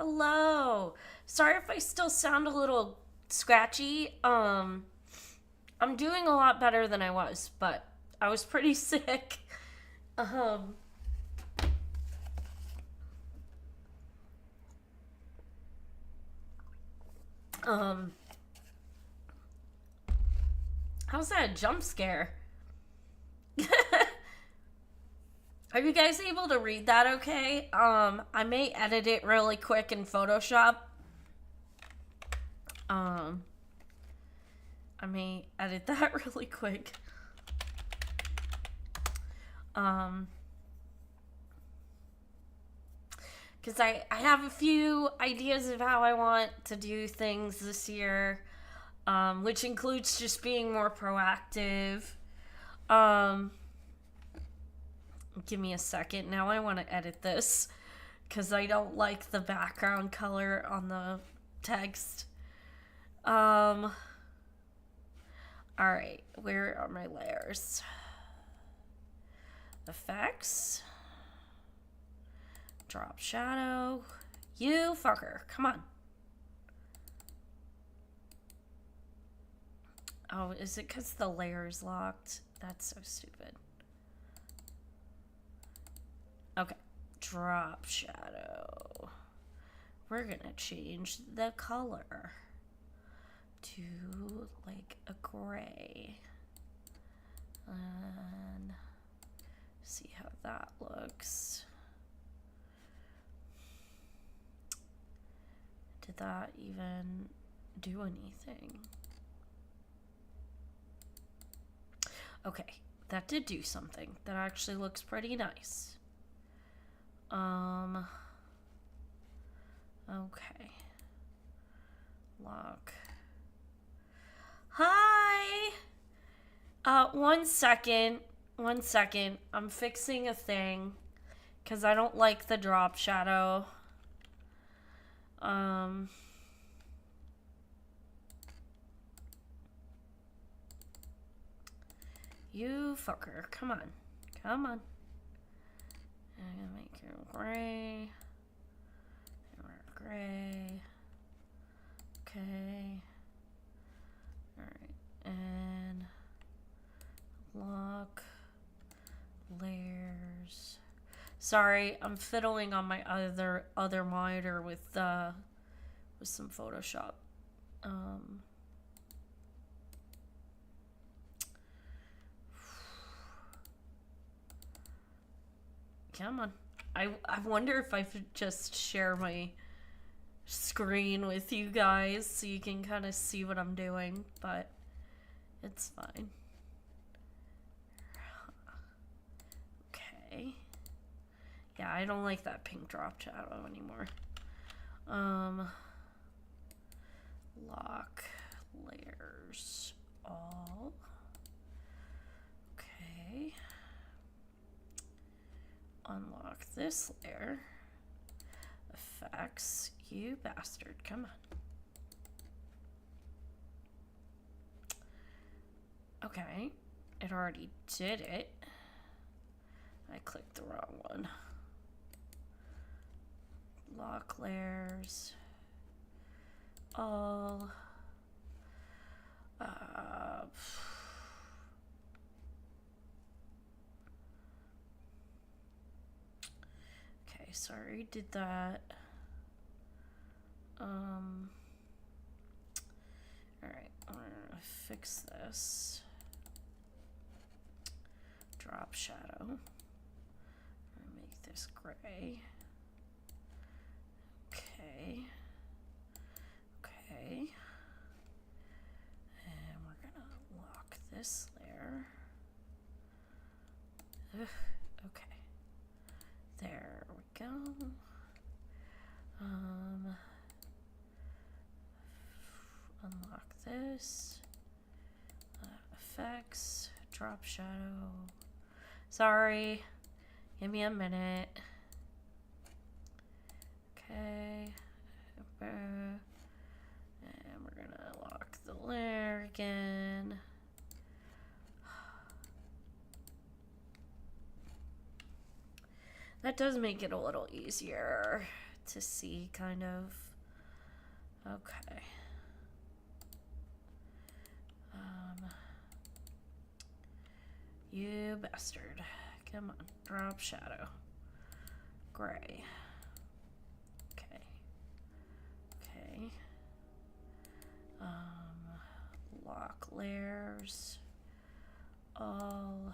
Hello. Sorry if I still sound a little scratchy. I'm doing a lot better than I was, but I was pretty sick. Um, um, how's that a jump scare? Are you guys able to read that okay? I may edit it really quick in Photoshop. Um, I may edit that really quick. Um, because I have a few ideas of how I want to do things this year, which includes just being more proactive. Um, Give me a second. Now I want to edit this because I don't like the background color on the text. All right, where are my layers? Effects. Drop shadow. You fucker, come on. Oh, is it because the layer is locked? That's so stupid. Okay, drop shadow. We're gonna change the color to like a gray. And see how that looks. Did that even do anything? Okay, that did do something. That actually looks pretty nice. Okay. Lock. Hi! 1 second. 1 second. I'm fixing a thing. Because I don't like the drop shadow. You fucker. Come on. Come on. I'm gonna make you gray. Gray. Okay. Alright. And lock layers. Sorry, I'm fiddling on my other monitor with some Photoshop. Come on. I wonder if I should just share my screen with you guys so you can kind of see what I'm doing, but it's fine. Okay. Yeah, I don't like that pink drop shadow anymore. Lock layers all. Okay. Unlock this layer. Effects. You bastard. Come on. Okay. It already did it. I clicked the wrong one. Lock layers. All. Okay, sorry, did that. Alright, I'm gonna fix this. Drop shadow. I'm gonna make this gray. Okay. Okay. And we're gonna lock this layer. Okay. There we go. Unlock this. Effects. Drop shadow. Sorry. Give me a minute. Okay. And we're gonna lock the layer again. That does make it a little easier to see, kind of. Okay. You bastard. Come on. Drop shadow. Gray. Okay. Okay. Lock layers. All.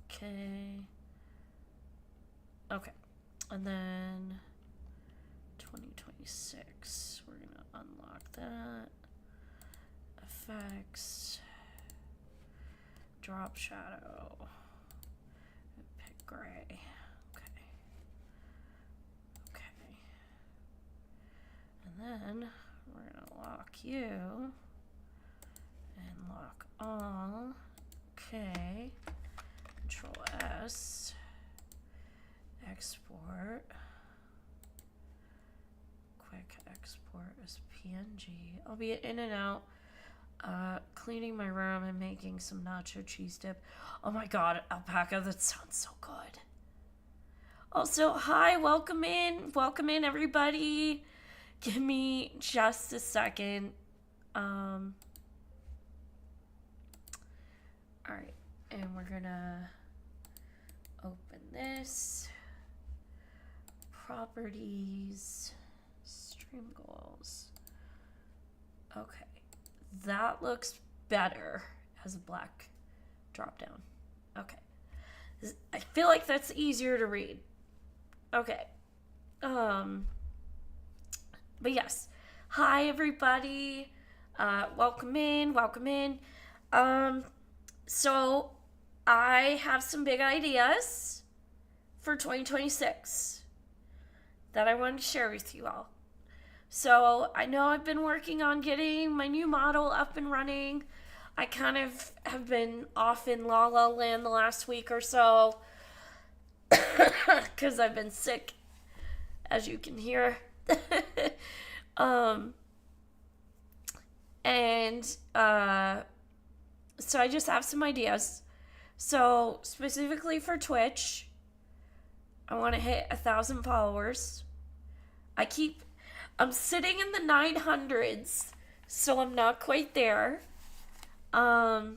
Okay. Okay. And then 2026. We're going to unlock that. Effects. Drop shadow. Pick gray. Okay. Okay. And then we're going to lock you. And lock all. Okay. Control S. Export. Quick export as PNG. I'll be in and out. Cleaning my room and making some nacho cheese dip. Oh my god, alpaca, that sounds so good. Also, hi, welcome in everybody. Give me just a second. Alright, and we're gonna open this. Properties, stream goals. Okay. That looks better as a black drop down. Okay. I feel like that's easier to read. Okay. But yes. Hi everybody. Welcome in. So I have some big ideas for 2026 that I wanted to share with you all. So I know I've been working on getting my new model up and running. I kind of have been off in La La Land the last week or so because I've been sick, as you can hear. So I just have some ideas. So specifically for Twitch, I want to hit 1,000 followers. I'm sitting in the 900s, so I'm not quite there. I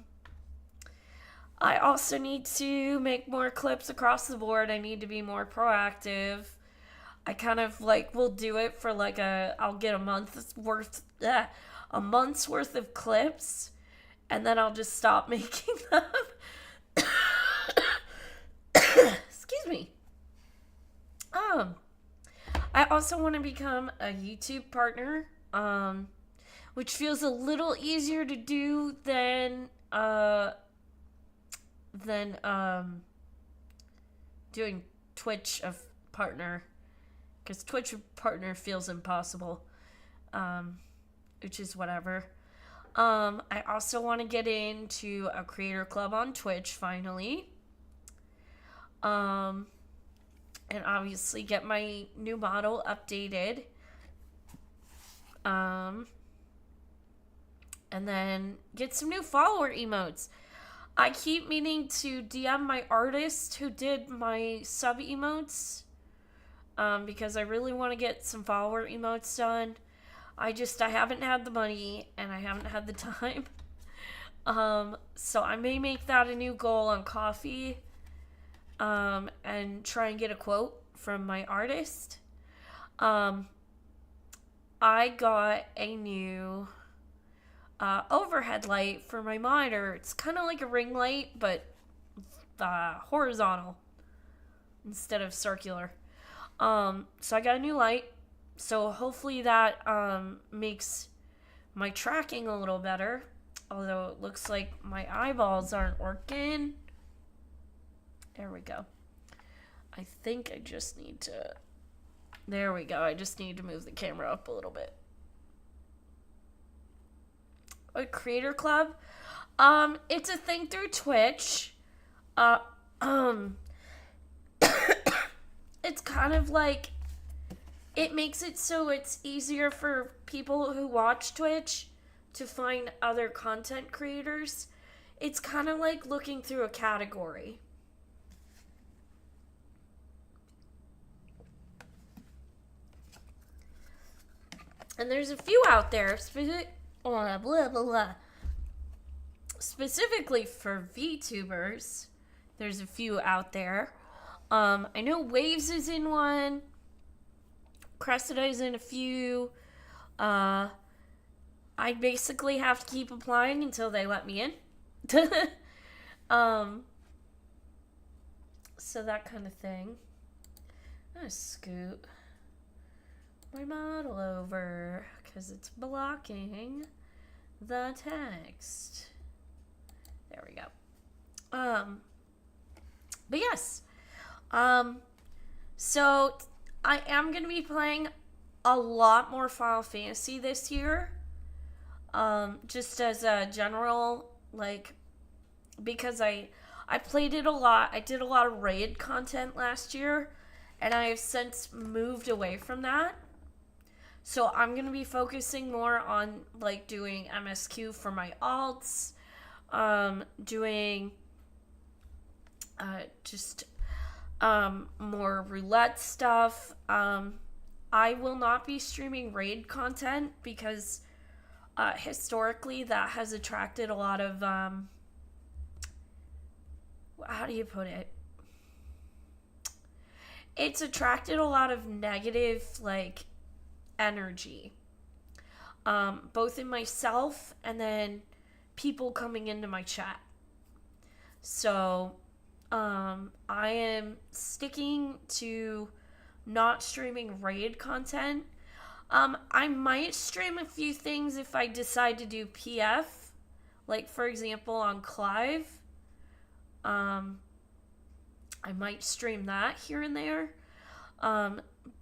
also need to make more clips across the board. I need to be more proactive. I kind of will do it for I'll get a month's worth of clips, and then I'll just stop making them. Excuse me. I also want to become a YouTube partner, which feels a little easier to do than doing Twitch of partner, because Twitch partner feels impossible, which is whatever. I also want to get into a creator club on Twitch finally. And obviously get my new model updated. And then get some new follower emotes. I keep meaning to DM my artist who did my sub emotes. Because I really want to get some follower emotes done. I haven't had the money and I haven't had the time. So I may make that a new goal on Coffee. And try and get a quote from my artist. I got a new overhead light for my monitor. It's kind of like a ring light, but horizontal instead of circular. So I got a new light. So hopefully that makes my tracking a little better. Although it looks like my eyeballs aren't working. There we go. I think I just need to... There we go. I just need to move the camera up a little bit. A creator club? It's a thing through Twitch. It's kind of like... It makes it so it's easier for people who watch Twitch to find other content creators. It's kind of like looking through a category. And there's a few out there, blah, blah, blah. Specifically for VTubers. There's a few out there. I know Waves is in one. Cressida is in a few. I basically have to keep applying until they let me in. So that kind of thing. I'm gonna scoot my model over because it's blocking the text. There we go. But yes. So I am going to be playing a lot more Final Fantasy this year. Just as a general, like, because I played it a lot. I did a lot of raid content last year, and I have since moved away from that. So I'm going to be focusing more on, like, doing MSQ for my alts, doing more roulette stuff. I will not be streaming raid content because historically that has attracted a lot of, how do you put it? It's attracted a lot of negative, like, energy. Both in myself and then people coming into my chat. So, I am sticking to not streaming raid content. I might stream a few things if I decide to do PF. Like, for example, on Clive. I might stream that here and there.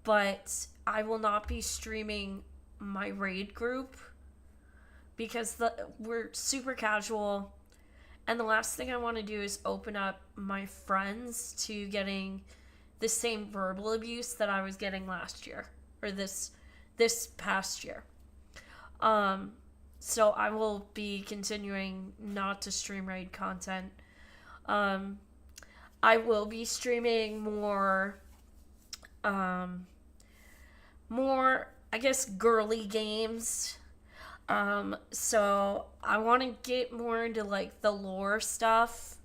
But I will not be streaming my raid group because we're super casual. And the last thing I want to do is open up my friends to getting the same verbal abuse that I was getting last year or this past year. So I will be continuing not to stream raid content. I will be streaming more, I guess, girly games. So I want to get more into, like, the lore stuff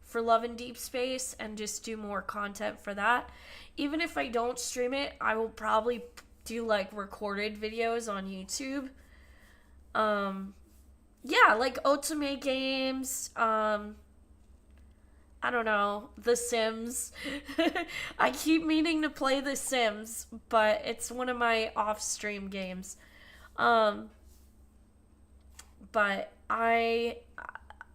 for Love and Deep Space and just do more content for that. Even if I don't stream it, I will probably do, like, recorded videos on YouTube. Yeah, like Otome games, I don't know, The Sims. I keep meaning to play The Sims, but it's one of my off-stream games. But I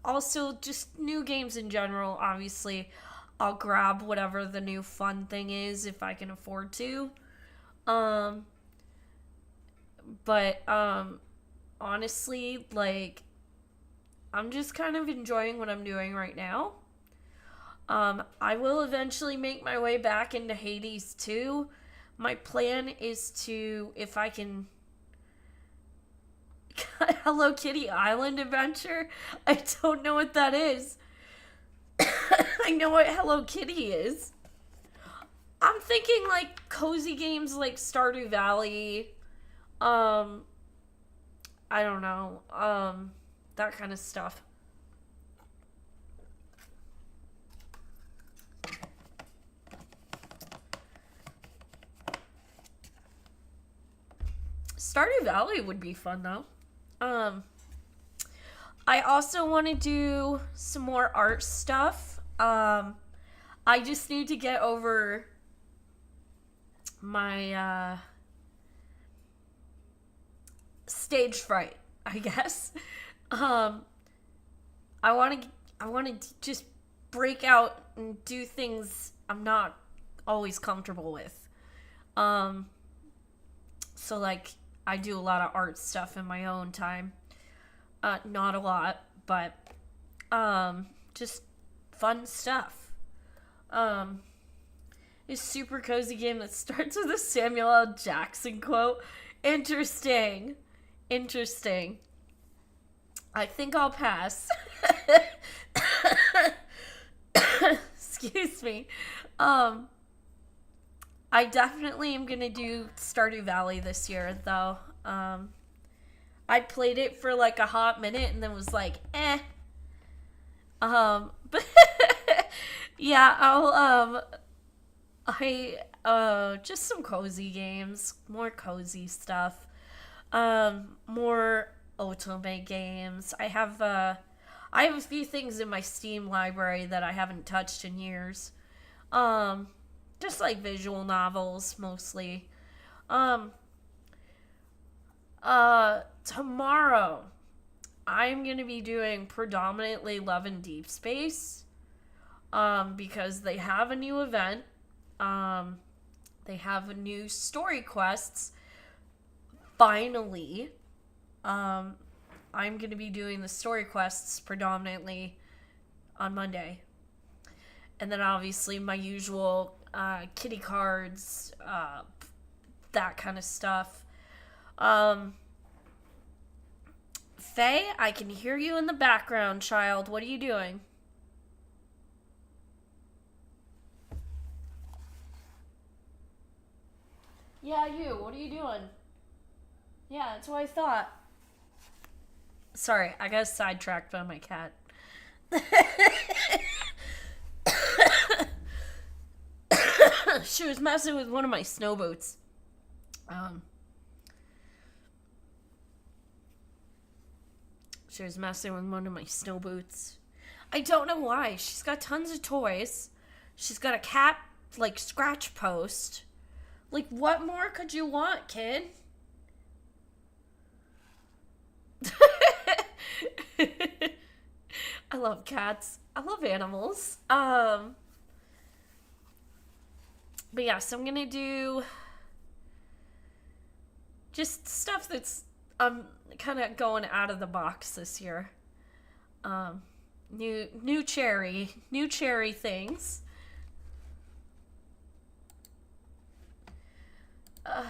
also, just new games in general, obviously, I'll grab whatever the new fun thing is if I can afford to. But honestly, like, I'm just kind of enjoying what I'm doing right now. I will eventually make my way back into Hades too. My plan is to, if I can... Hello Kitty Island Adventure? I don't know what that is. I know what Hello Kitty is. I'm thinking, like, cozy games like Stardew Valley. I don't know. That kind of stuff. Stardew Valley would be fun, though. I also want to do some more art stuff. I just need to get over my stage fright, I guess. I want to just break out and do things I'm not always comfortable with. So, like, I do a lot of art stuff in my own time. Not a lot, but just fun stuff. This super cozy game that starts with a Samuel L. Jackson quote. Interesting. I think I'll pass. Excuse me. I definitely am gonna do Stardew Valley this year, though. I played it for like a hot minute and then was like, eh. But yeah, just some cozy games, more cozy stuff, more otome games. I have a few things in my Steam library that I haven't touched in years. Um, just like visual novels mostly. Um, Tomorrow I'm gonna be doing predominantly Love and Deep Space. Because they have a new event. Um, they have a new story quests. Finally, um, I'm gonna be doing the story quests predominantly on Monday, and then obviously my usual kitty cards, that kind of stuff. Um, Faye, I can hear you in the background, child. What are you doing? Yeah, you. What are you doing? Yeah, that's what I thought. Sorry, I got sidetracked by my cat. She was messing with one of my snow boots. Um, she was messing with one of my snow boots. I don't know why. She's got tons of toys. She's got a cat, like, scratch post. Like, what more could you want, kid? I love cats. I love animals. But yeah, so I'm gonna do just stuff that's kind of going out of the box this year. Um, new cherry things. Okay.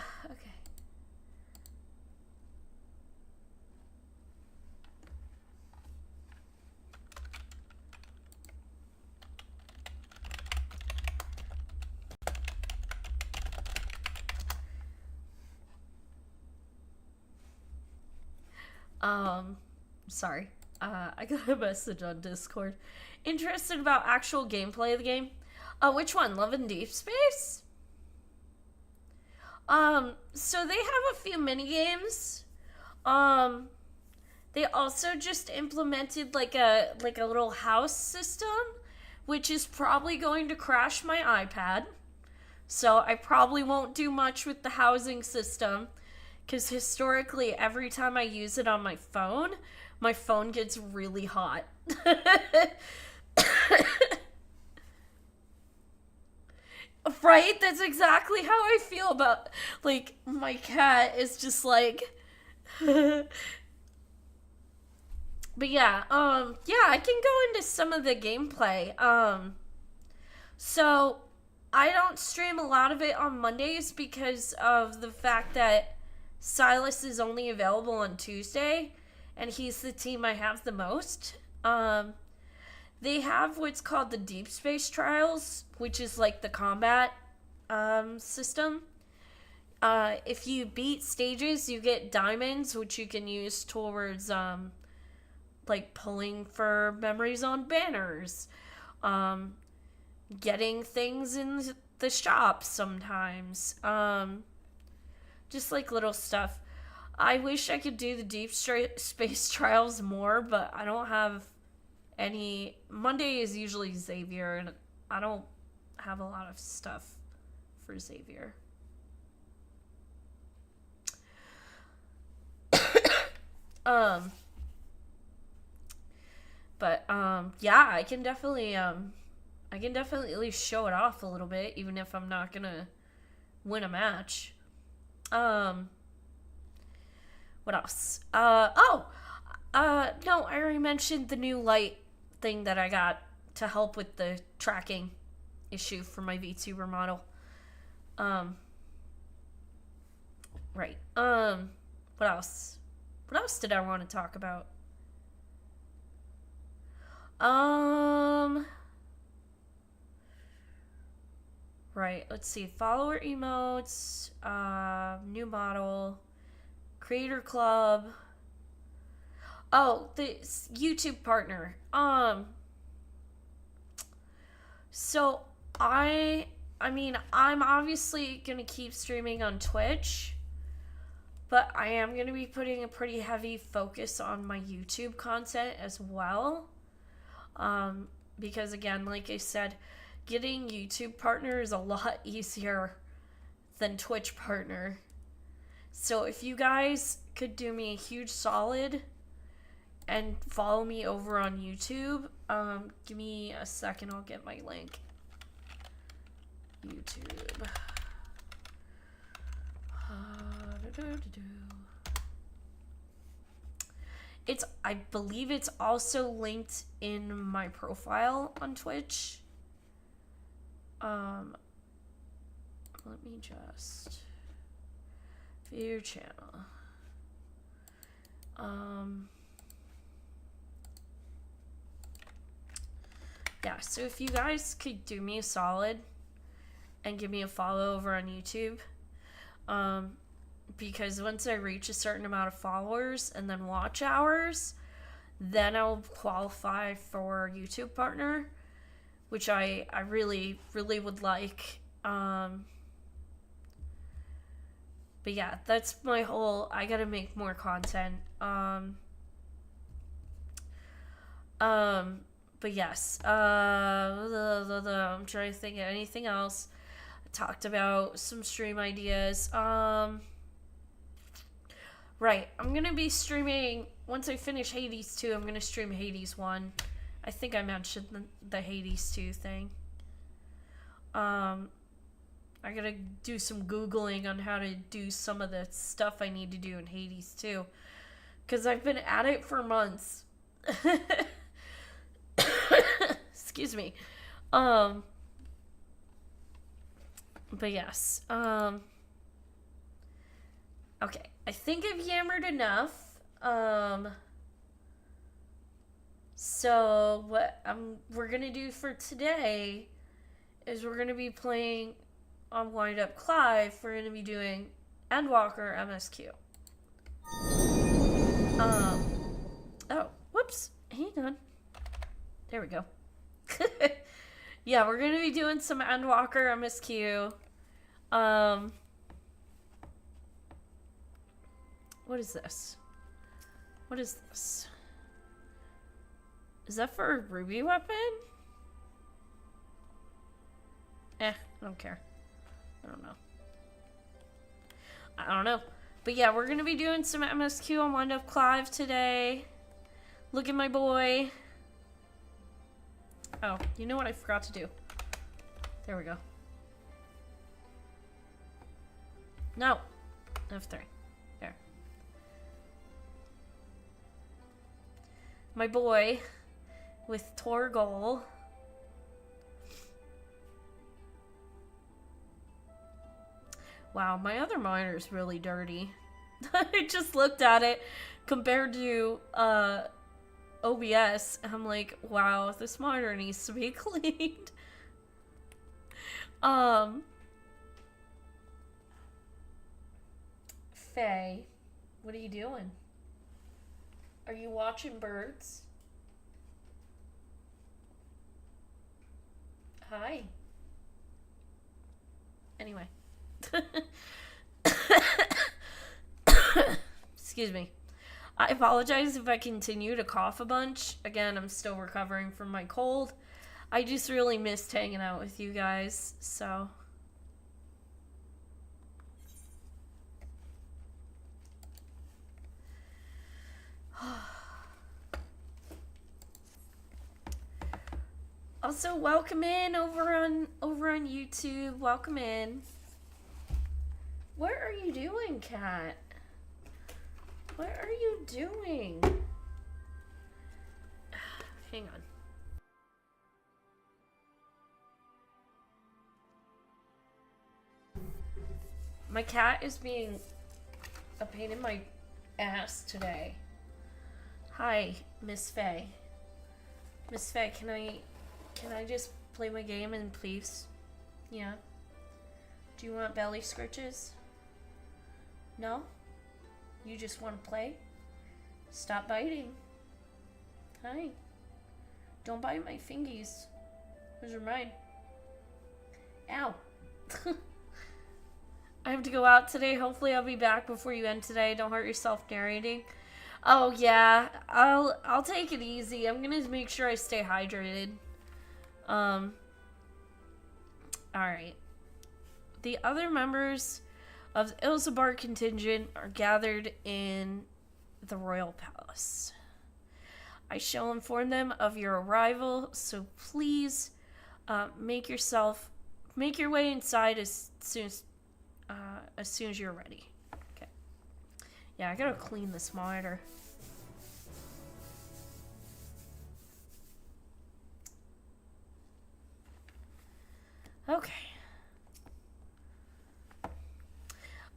Um, Sorry. I got a message on Discord. Interested about actual gameplay of the game? Which one? Love and Deep Space? So they have a few mini games. Um, they also just implemented like a little house system, which is probably going to crash my iPad. So I probably won't do much with the housing system because historically, every time I use it on my phone gets really hot. Right? That's exactly how I feel about, like, my cat is just like. But yeah, yeah, I can go into some of the gameplay. So I don't stream a lot of it on Mondays because of the fact that Silas is only available on Tuesday, and he's the team I have the most. They have what's called the Deep Space Trials, which is like the combat system. If you beat stages, you get diamonds, which you can use towards like pulling for memories on banners, um, getting things in the shop sometimes, just like little stuff. I wish I could do the space trials more, but I don't have any. Monday is usually Xavier, and I don't have a lot of stuff for Xavier. um, yeah, I can definitely at least show it off a little bit, even if I'm not gonna win a match. Um, what else? No, I already mentioned the new light thing that I got to help with the tracking issue for my VTuber model. Um, right. What else? What else did I want to talk about? Um, right. Let's see. Follower emotes, new model, Creator Club. Oh, the YouTube partner. So I mean, I'm obviously gonna keep streaming on Twitch, but I am gonna be putting a pretty heavy focus on my YouTube content as well. Because again, like I said, getting YouTube partner is a lot easier than Twitch partner. So if you guys could do me a huge solid and follow me over on YouTube, give me a second, I'll get my link. YouTube. I believe it's also linked in my profile on Twitch. Let me just view your channel. Yeah, so if you guys could do me a solid and give me a follow over on YouTube, because once I reach a certain amount of followers and then watch hours, then I'll qualify for YouTube partner, which I really, really would like. But yeah, that's my whole, I gotta make more content. But yes, I'm trying to think of anything else. I talked about some stream ideas. Right, I'm gonna be streaming, once I finish Hades 2, I'm gonna stream Hades 1. I think I mentioned the Hades 2 thing. I gotta do some Googling on how to do some of the stuff I need to do in Hades 2. Because I've been at it for months. Excuse me. But yes. Okay. I think I've yammered enough. So what we're gonna do for today is we're gonna be playing on Wind Up Clive. We're gonna be doing Endwalker MSQ. Oh, whoops. Hang on. There we go. Yeah, we're gonna be doing some Endwalker MSQ. What is this? What is this? Is that for a ruby weapon? I don't care. I don't know. But yeah, we're gonna be doing some MSQ on Wind Up Clive today. Look at my boy. Oh, you know what I forgot to do? There we go. No. F3. There. My boy with Torgal. Wow, my other monitor's really dirty. I just looked at it compared to OBS. I'm like, wow, this monitor needs to be cleaned. Faye, what are you doing? Are you watching birds? Hi. Anyway. Excuse me. I apologize if I continue to cough a bunch. Again, I'm still recovering from my cold. I just really missed hanging out with you guys, so. Also, welcome in over on YouTube. Welcome in. What are you doing, cat? What are you doing? Hang on. My cat is being a pain in my ass today. Hi, Miss Faye. Miss Faye, can I just play my game and please? Yeah. Do you want belly scritches? No? You just want to play? Stop biting. Hi. Don't bite my fingies. Those are mine. Ow. I have to go out today. Hopefully I'll be back before you end today. Don't hurt yourself narrating. Oh yeah, I'll take it easy. I'm gonna make sure I stay hydrated. Alright. The other members of the Ilzabar contingent are gathered in the royal palace. I shall inform them of your arrival, so please make your way inside as soon as you're ready. Okay. Yeah, I gotta clean this monitor. Okay.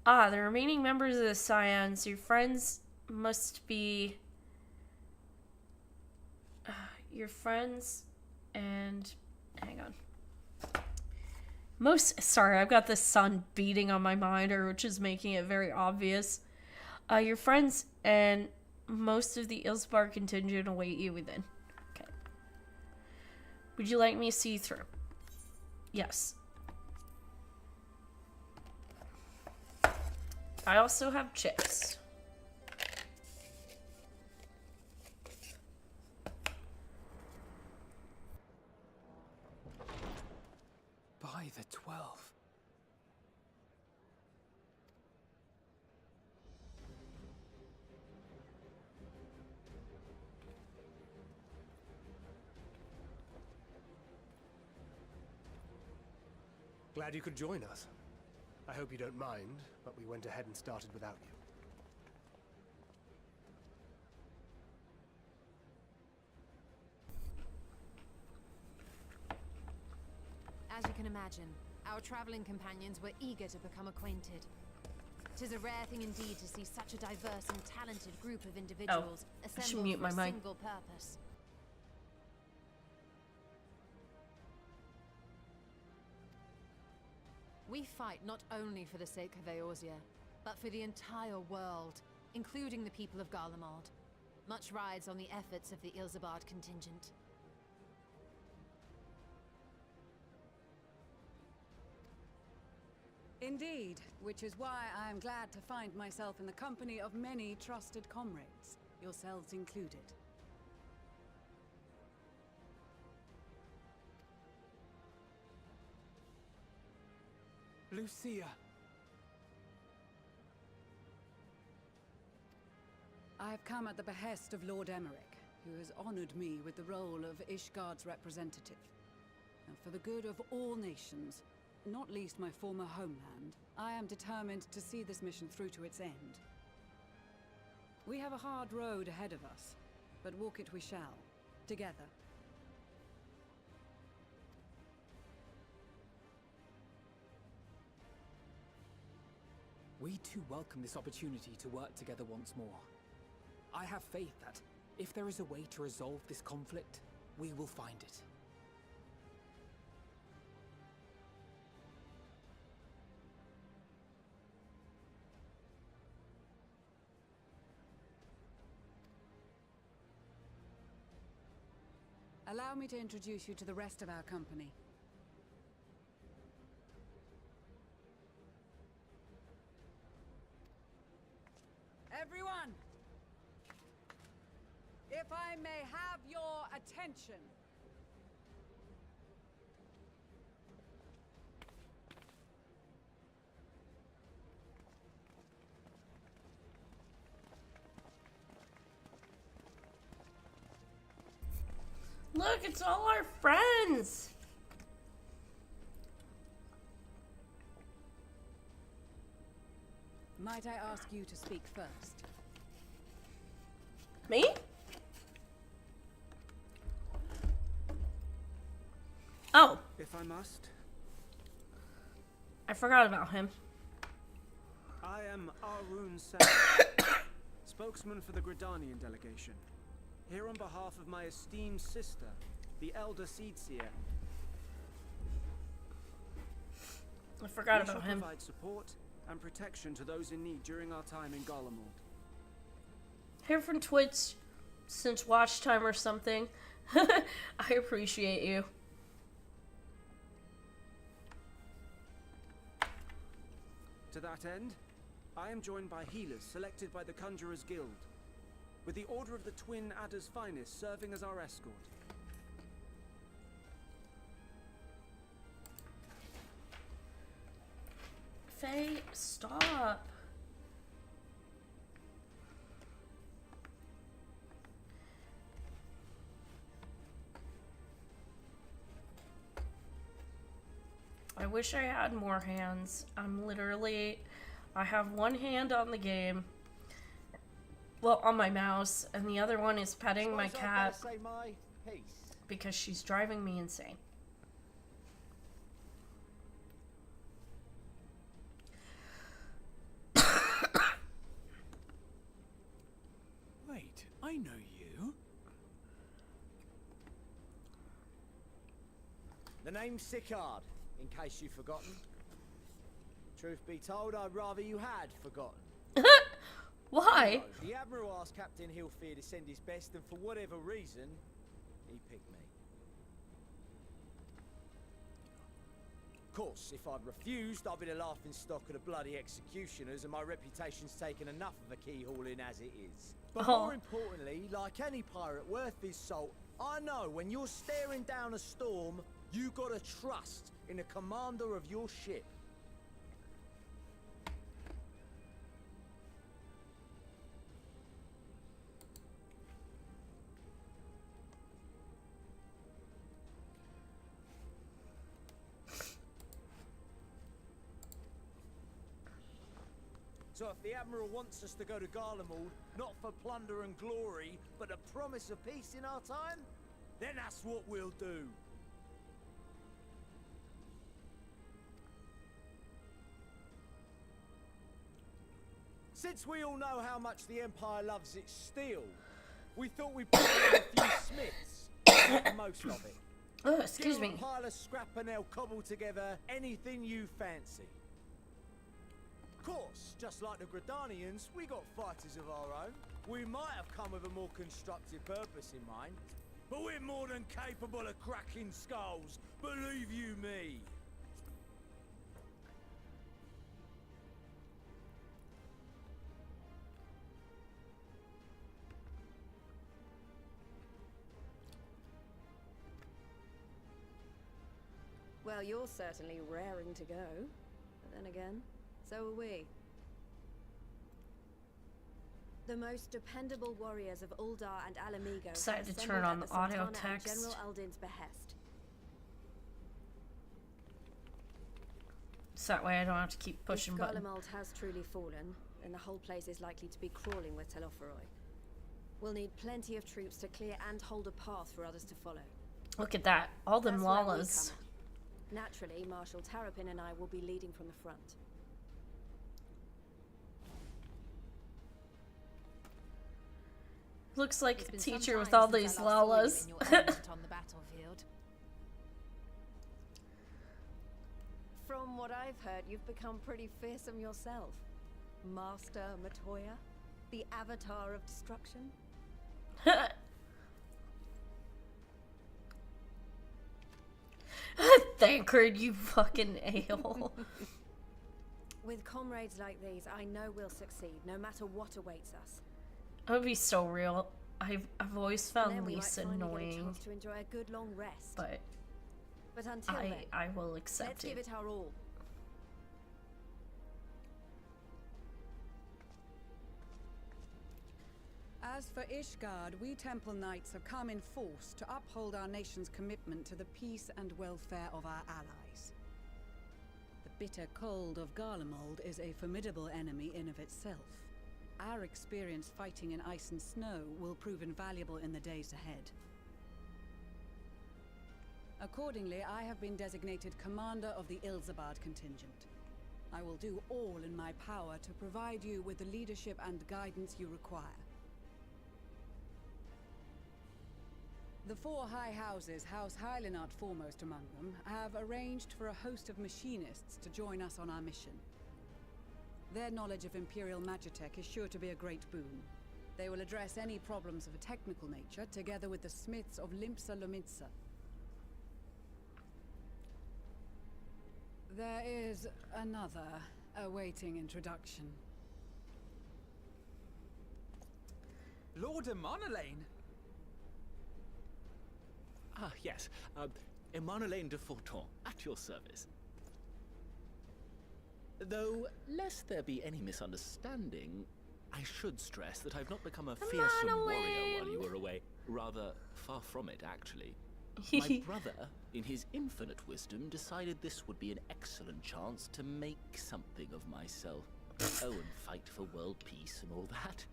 The remaining members of the Scions, your friends must be your friends and hang on. Sorry, I've got the sun beating on my monitor, which is making it very obvious. Your friends and most of the Ilsbar contingent await you within. Okay. Would you like me to see you through? Yes. I also have chips. By the 12. Glad you could join us. I hope you don't mind, but we went ahead and started without you. As you can imagine, our traveling companions were eager to become acquainted. 'Tis a rare thing indeed to see such a diverse and talented group of individuals assembled for a single purpose. We fight not only for the sake of Eorzea, but for the entire world, including the people of Garlemald. Much rides on the efforts of the Ilsabard contingent. Indeed, which is why I am glad to find myself in the company of many trusted comrades, yourselves included. Lucia. I have come at the behest of Lord Emmerich, who has honored me with the role of Ishgard's representative. And for the good of all nations, not least my former homeland, I am determined to see this mission through to its end. We have a hard road ahead of us, but walk it we shall, together. We too welcome this opportunity to work together once more. I have faith that, if there is a way to resolve this conflict, we will find it. Allow me to introduce you to the rest of our company. Everyone! If I may have your attention. Look, it's all our friends. Might I ask you to speak first? Me? Oh, If I must, I forgot about him. I am Arun Sen, spokesman for the Gridanian delegation. Here on behalf of my esteemed sister, the Elder Seedseer. I forgot We about shall him. provide support and protection to those in need during our time in Garlemald. here from Twitch since watch time or something. I appreciate you. To that end, I am joined by healers selected by the Conjurers Guild, with the Order of the Twin Adder's Finest serving as our escort. Faye, stop. I wish I had more hands. I have one hand on the game. Well, on my mouse, and the other one is petting my cat because she's driving me insane. Wait, I know you. The name's Sicard, in case you've forgotten. Truth be told, I'd rather you had forgotten. Why? No, the Admiral asked Captain Hilfear to send his best, and for whatever reason, he picked me. Of course, if I'd refused, I'd be the laughing stock of the bloody executioners, and my reputation's taken enough of a keyhauling as it is. But more importantly, like any pirate worth his salt, I know when you're staring down a storm, you gotta trust in the commander of your ship. So if the Admiral wants us to go to Garlemald, not for plunder and glory, but a promise of peace in our time, then that's what we'll do. Since we all know how much the Empire loves its steel, we thought we'd put in a few smiths, make the most of it. Oh, excuse Give me. them a pile of scrap and they'll cobble together anything you fancy. Of course, just like the Gridanians, we got fighters of our own. We might have come with a more constructive purpose in mind, but we're more than capable of cracking skulls, believe you me. Well, you're certainly raring to go. But then again, so are we. The most dependable warriors of Uldar and Alamigo Decided to have turn on assembled the at audio Sultana and text. General Aldin's behest. So that way I don't have to keep pushing If buttons. Garlemald has truly fallen, then the whole place is likely to be crawling with Telophoroi. We'll need plenty of troops to clear and hold a path for others to follow. Look at that. All them That's where we lalas. come in. Naturally, Marshal Terrapin and I will be leading from the front. Looks like It's a been some teacher with time all since I these last saw you lalas. in your element on the battlefield. From what I've heard, you've become pretty fearsome yourself. Master Matoya, the avatar of destruction. Thancred, you fucking a-hole. With comrades like these, I know we'll succeed, no matter what awaits us. That would be so real. I've always And found then we might Lisa finally get a annoying, chance to enjoy a good long rest. but But until then, I will let's accept give it. it our all. As for Ishgard, we Temple Knights have come in force to uphold our nation's commitment to the peace and welfare of our allies. The bitter cold of Garlemald is a formidable enemy in of itself. Our experience fighting in ice and snow will prove invaluable in the days ahead. Accordingly, I have been designated commander of the Ilzabard contingent. I will do all in my power to provide you with the leadership and guidance you require. The four high houses, House Hylinard foremost among them, have arranged for a host of machinists to join us on our mission. Their knowledge of Imperial Magitech is sure to be a great boon. They will address any problems of a technical nature together with the smiths of Limpsa Lomitsa. There is another awaiting introduction. Lord Emanolaine! Ah, yes. Emanolaine de Forton, at your service. Though, lest there be any misunderstanding, I should stress that I've not become a fearsome warrior while you were away. Rather, far from it, actually. My brother, in his infinite wisdom, decided this would be an excellent chance to make something of myself. Oh, and fight for world peace and all that.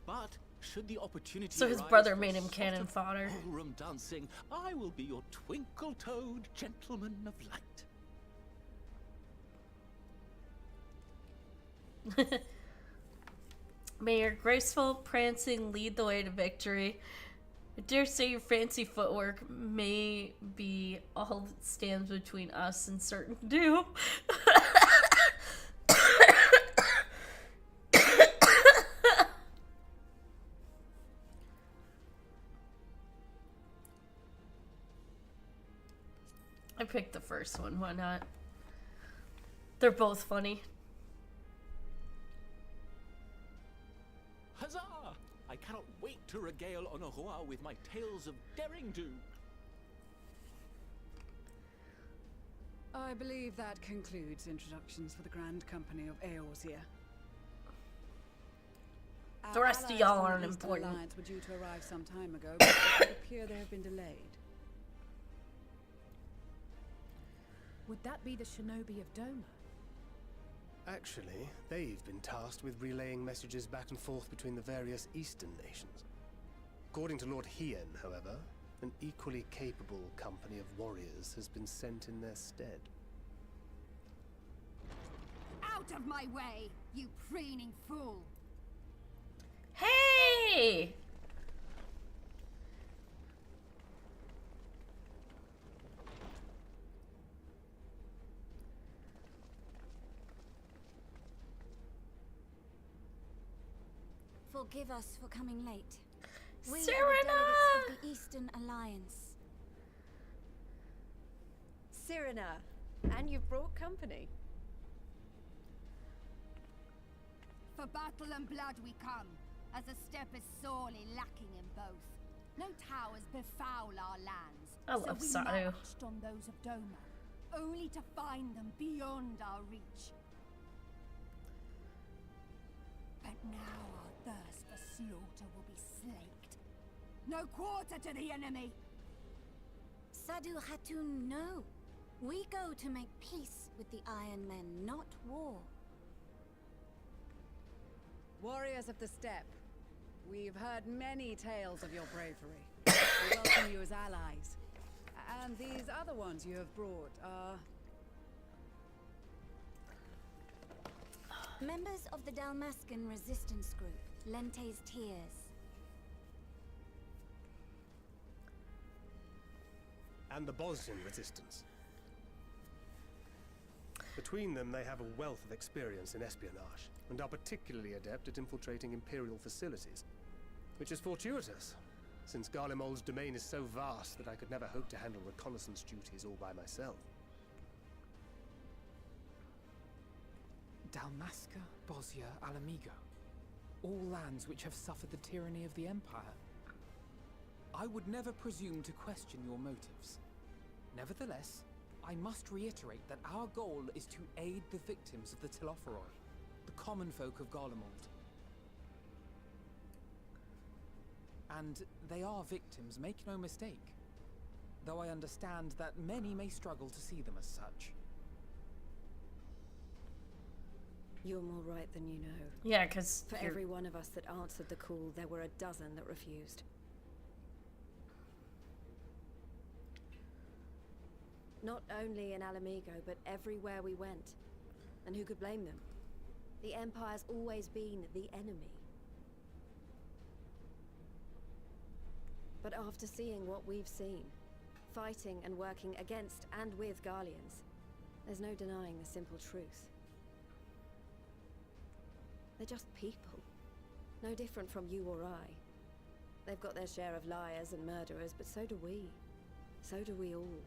But should the opportunity So his arise brother for made him sort cannon of fodder. ballroom dancing, I will be your twinkle-toed gentleman of light. May your graceful prancing lead the way to victory. I dare say your fancy footwork may be all that stands between us and certain doom. I picked the first one, why not? They're both funny. Huzzah! I cannot wait to regale Honoroa with my tales of daring do. I believe that concludes introductions for the Grand Company of Eorzea. The rest of y'all aren't Eastern important. Alliance were due to arrive some time ago, but it would appear they have been delayed. Would that be the shinobi of Doma? Actually, they've been tasked with relaying messages back and forth between the various eastern nations. According to Lord Hien, however, an equally capable company of warriors has been sent in their stead. Out of my way, you preening fool! Hey! Forgive us for coming late. We are the Serena! delegates of the Eastern Alliance. Cyrena, and you've brought company. For battle and blood we come, as a step is sorely lacking in both. No towers befoul our lands, I love so we Saru. marched on those of Doma, only to find them beyond our reach. But now our thirst for slaughter will be slaked. No quarter to the enemy! Sadu Hatun, no. We go to make peace with the Iron Men, not war. Warriors of the Steppe, we've heard many tales of your bravery. We welcome you as allies. And these other ones you have brought are... Members of the Dalmascan resistance group, Lente's Tears. And the Bosnian resistance. Between them, they have a wealth of experience in espionage, and are particularly adept at infiltrating Imperial facilities. Which is fortuitous, since Garlemald's domain is so vast that I could never hope to handle reconnaissance duties all by myself. Dalmasca, Bosnia, Alamigo. All lands which have suffered the tyranny of the Empire. I would never presume to question your motives. Nevertheless, I must reiterate that our goal is to aid the victims of the Telophoroi, the common folk of Garlemald. And they are victims, make no mistake. Though I understand that many may struggle to see them as such. You're more right than you know. Yeah, because For every one of us that answered the call, there were a dozen that refused. Not only in Alamigo, but everywhere we went. And who could blame them? The Empire's always been the enemy. But after seeing what we've seen, fighting and working against and with Garleans, there's no denying the simple truth. They're just people. No different from you or I. They've got their share of liars and murderers, but so do we. So do we all.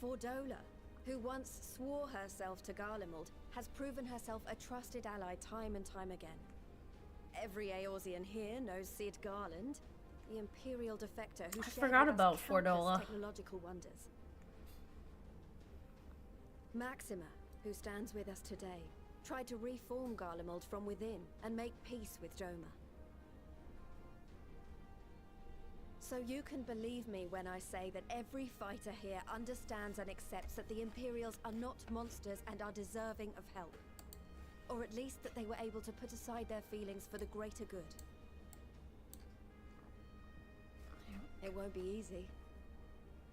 Fordola, who once swore herself to Garlemald, has proven herself a trusted ally time and time again. Every Eorzean here knows Cid Garland, the Imperial defector who shared forgot with us about countless Fordola. technological wonders. Maxima, who stands with us today, tried to reform Garlemald from within and make peace with Doma. So you can believe me when I say that every fighter here understands and accepts that the Imperials are not monsters and are deserving of help. Or at least that they were able to put aside their feelings for the greater good. It won't be easy,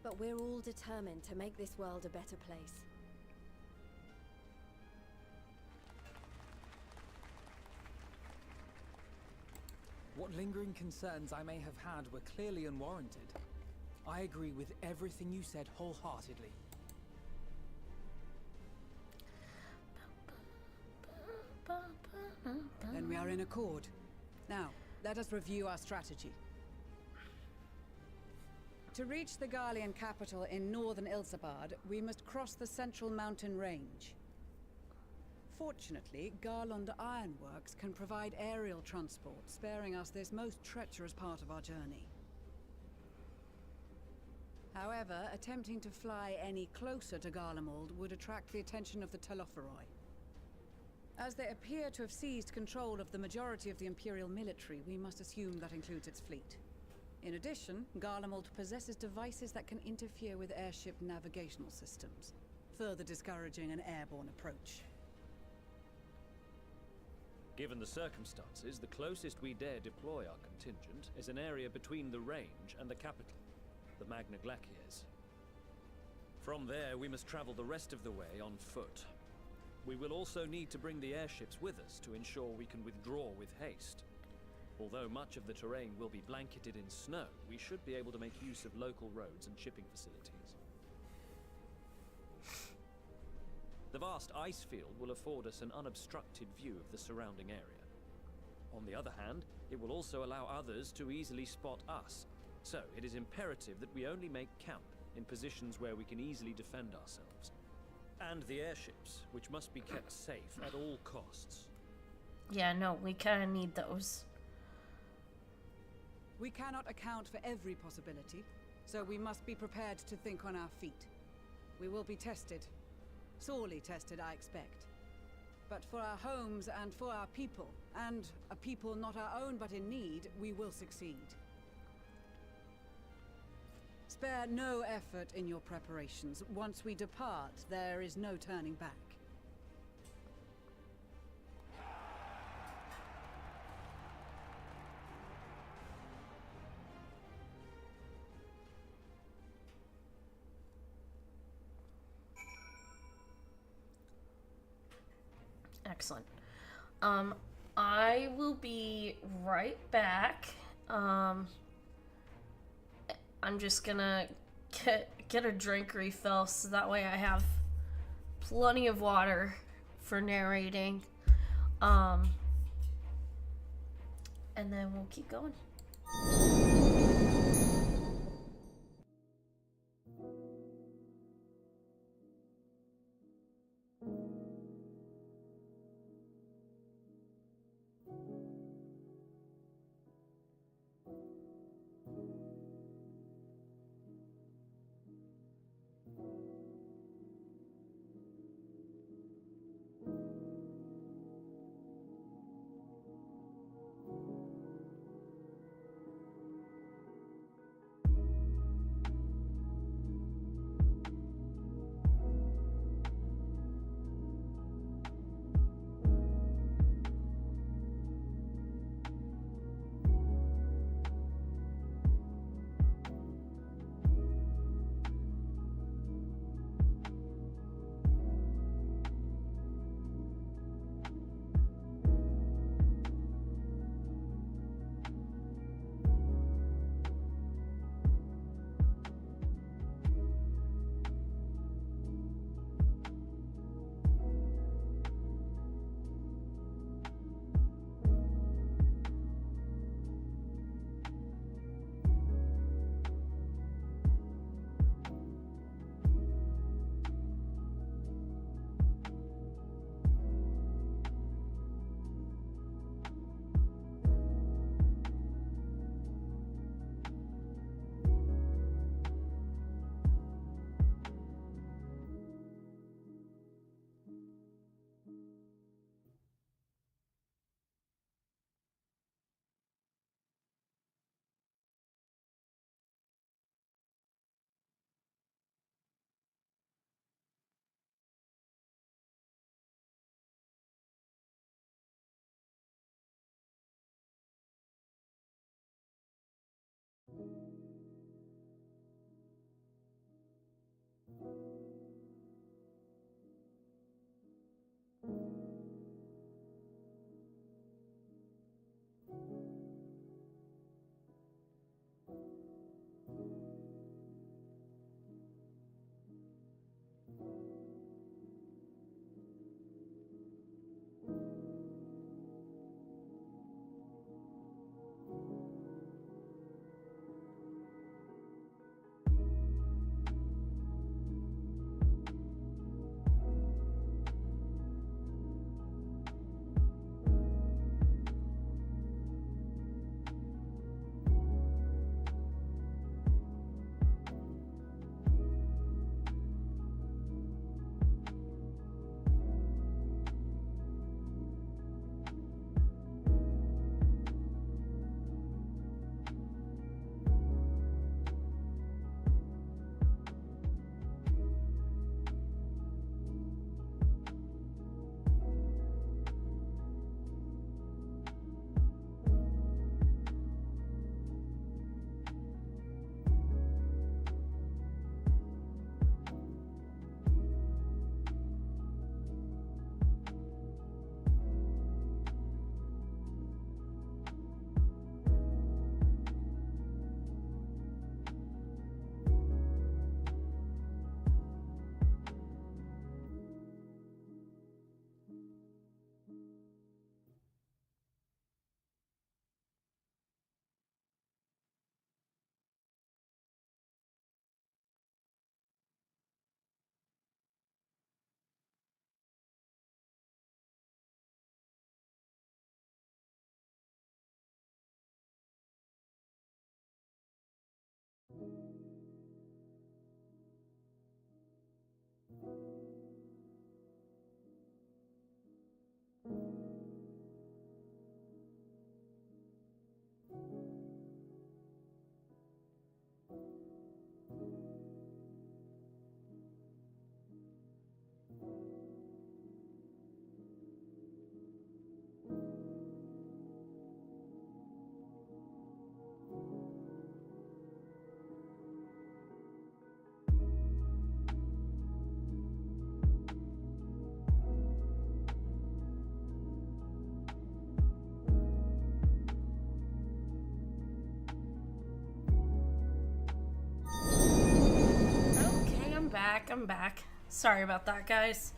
but we're all determined to make this world a better place. What lingering concerns I may have had were clearly unwarranted. I agree with everything you said wholeheartedly. Then we are in accord. Now, let us review our strategy. To reach the Garlean capital in northern Ilsabard, we must cross the central mountain range. Fortunately, Garlund Ironworks can provide aerial transport, sparing us this most treacherous part of our journey. However, attempting to fly any closer to Garlemald would attract the attention of the Telophoroi. As they appear to have seized control of the majority of the Imperial military, we must assume that includes its fleet. In addition, Garlemald possesses devices that can interfere with airship navigational systems, further discouraging an airborne approach. Given the circumstances, the closest we dare deploy our contingent is an area between the range and the capital, the Magna Glaciers. From there, we must travel the rest of the way on foot. We will also need to bring the airships with us to ensure we can withdraw with haste. Although much of the terrain will be blanketed in snow, we should be able to make use of local roads and shipping facilities. The vast ice field will afford us an unobstructed view of the surrounding area. On the other hand, it will also allow others to easily spot us. So, it is imperative that we only make camp in positions where we can easily defend ourselves. And the airships, which must be kept safe at all costs. Yeah, no, we kind of need those. We cannot account for every possibility, so we must be prepared to think on our feet. We will be tested. Sorely tested, I expect. But for our homes and for our people, and a people not our own but in need, we will succeed. Spare no effort in your preparations. Once we depart, there is no turning back. Excellent. I will be right back. I'm just gonna get a drink refill so that way I have plenty of water for narrating. And then we'll keep going. I'm back. Sorry about that, guys.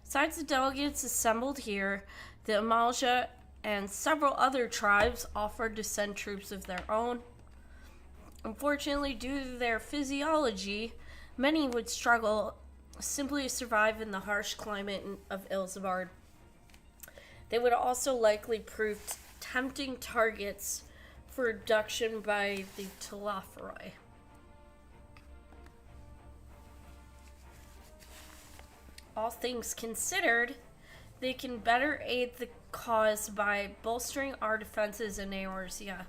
Besides the delegates assembled here, the Amalja and several other tribes offered to send troops of their own. Unfortunately, due to their physiology, many would struggle simply to survive in the harsh climate of Ilsabard. They would also likely prove tempting targets for abduction by the Telophoroi. All things considered, they can better aid the cause by bolstering our defenses in Eorzea,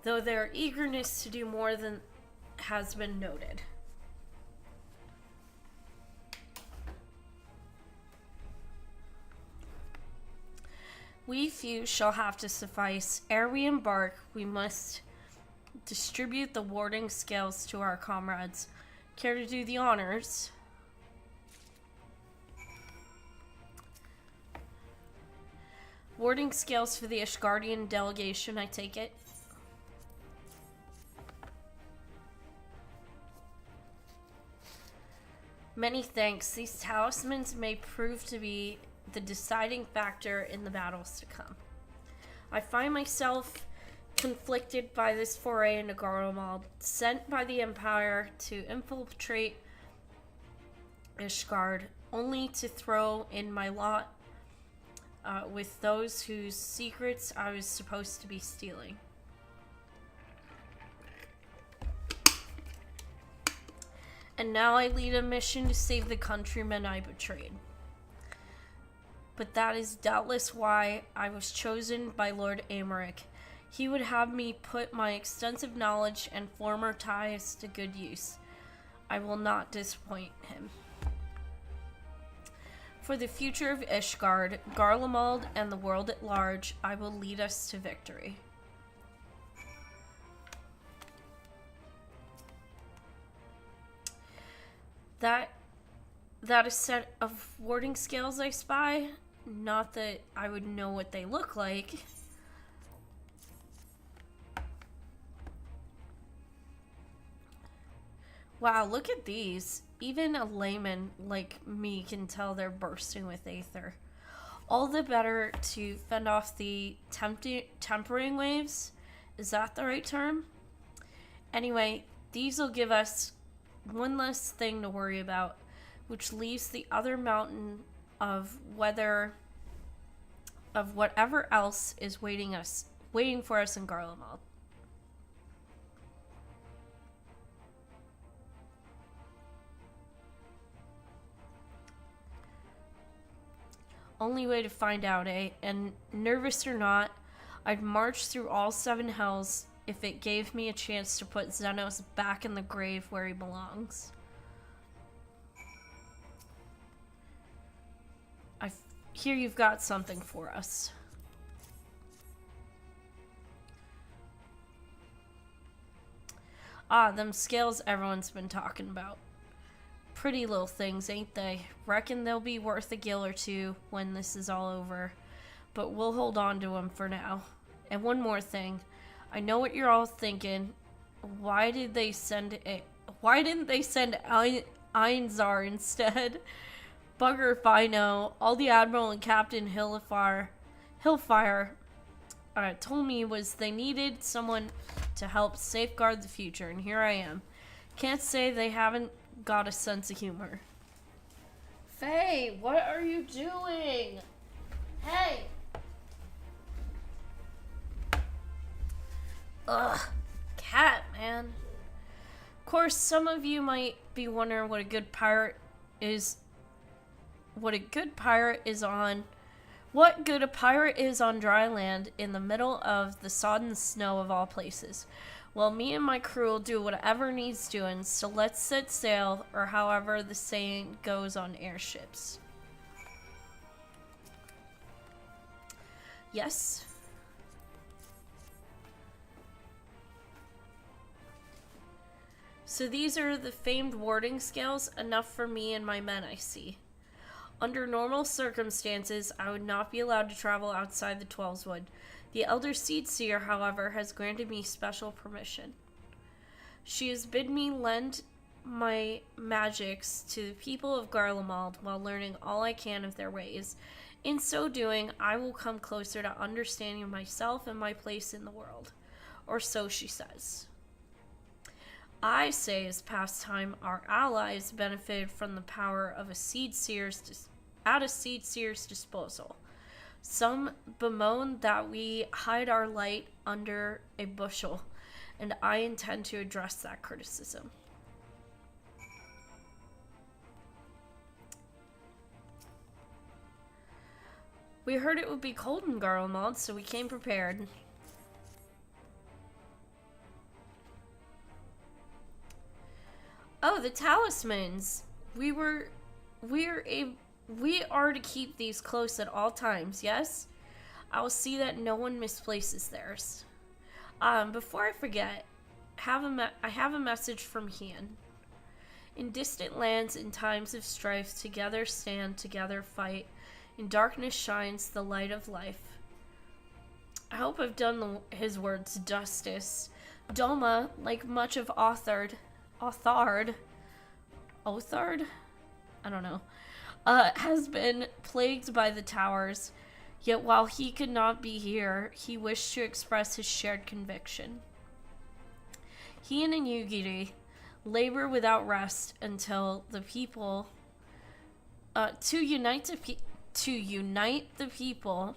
though their eagerness to do more than has been noted. We few shall have to suffice. Ere we embark, we must distribute the warding scales to our comrades. Care to do the honors? Warding scales for the Ishgardian delegation, I take it. Many thanks. These talismans may prove to be the deciding factor in the battles to come. I find myself conflicted by this foray into Garlemald, sent by the Empire to infiltrate Ishgard, only to throw in my lot with those whose secrets I was supposed to be stealing. And now I lead a mission to save the countrymen I betrayed. But that is doubtless why I was chosen by Lord Amaric. He would have me put my extensive knowledge and former ties to good use. I will not disappoint him. For the future of Ishgard, Garlemald, and the world at large, I will lead us to victory. That a set of warding scales I spy. Not that I would know what they look like. Wow, look at these. Even a layman like me can tell they're bursting with aether. All the better to fend off the tempering waves. Is that the right term? Anyway, these will give us one less thing to worry about, which leaves the other mountain of whatever else is waiting for us in Garlemald. Only way to find out, eh? And nervous or not, I'd march through all 7 hells if it gave me a chance to put Xenos back in the grave where he belongs. I hear you've got something for us. Ah, them scales everyone's been talking about. Pretty little things, ain't they? Reckon they'll be worth a gil or two when this is all over. But we'll hold on to them for now. And one more thing. I know what you're all thinking. Why didn't they send Einzar instead? Bugger if I know. All the Admiral and Captain Hillfire told me was they needed someone to help safeguard the future, and here I am. Can't say they haven't got a sense of humor. Faye, what are you doing? Hey! Ugh, cat, man. Of course, some of you might be wondering what a good pirate is on. What good a pirate is on dry land in the middle of the sodden snow of all places. Well, me and my crew will do whatever needs doing, so let's set sail, or however the saying goes on airships. Yes? So these are the famed warding scales, enough for me and my men, I see. Under normal circumstances, I would not be allowed to travel outside the Twelveswood. The Elder Seedseer, however, has granted me special permission. She has bid me lend my magics to the people of Garlemald while learning all I can of their ways. In so doing, I will come closer to understanding myself and my place in the world. Or so she says. I say as past time, our allies benefited from the power of at a Seedseer's disposal. Some bemoan that we hide our light under a bushel, and I intend to address that criticism. We heard it would be cold in Garlemald, so we came prepared. Oh, the talismans. We are to keep these close at all times, yes? I will see that no one misplaces theirs. Before I forget, I have a message from Hien. In distant lands, in times of strife, together stand, together fight. In darkness shines the light of life. I hope I've done his words justice. Doma, like much of Othard, I don't know, has been plagued by the towers. Yet while he could not be here, he wished to express his shared conviction. He and Yugiri labor without rest until the people to unite the people,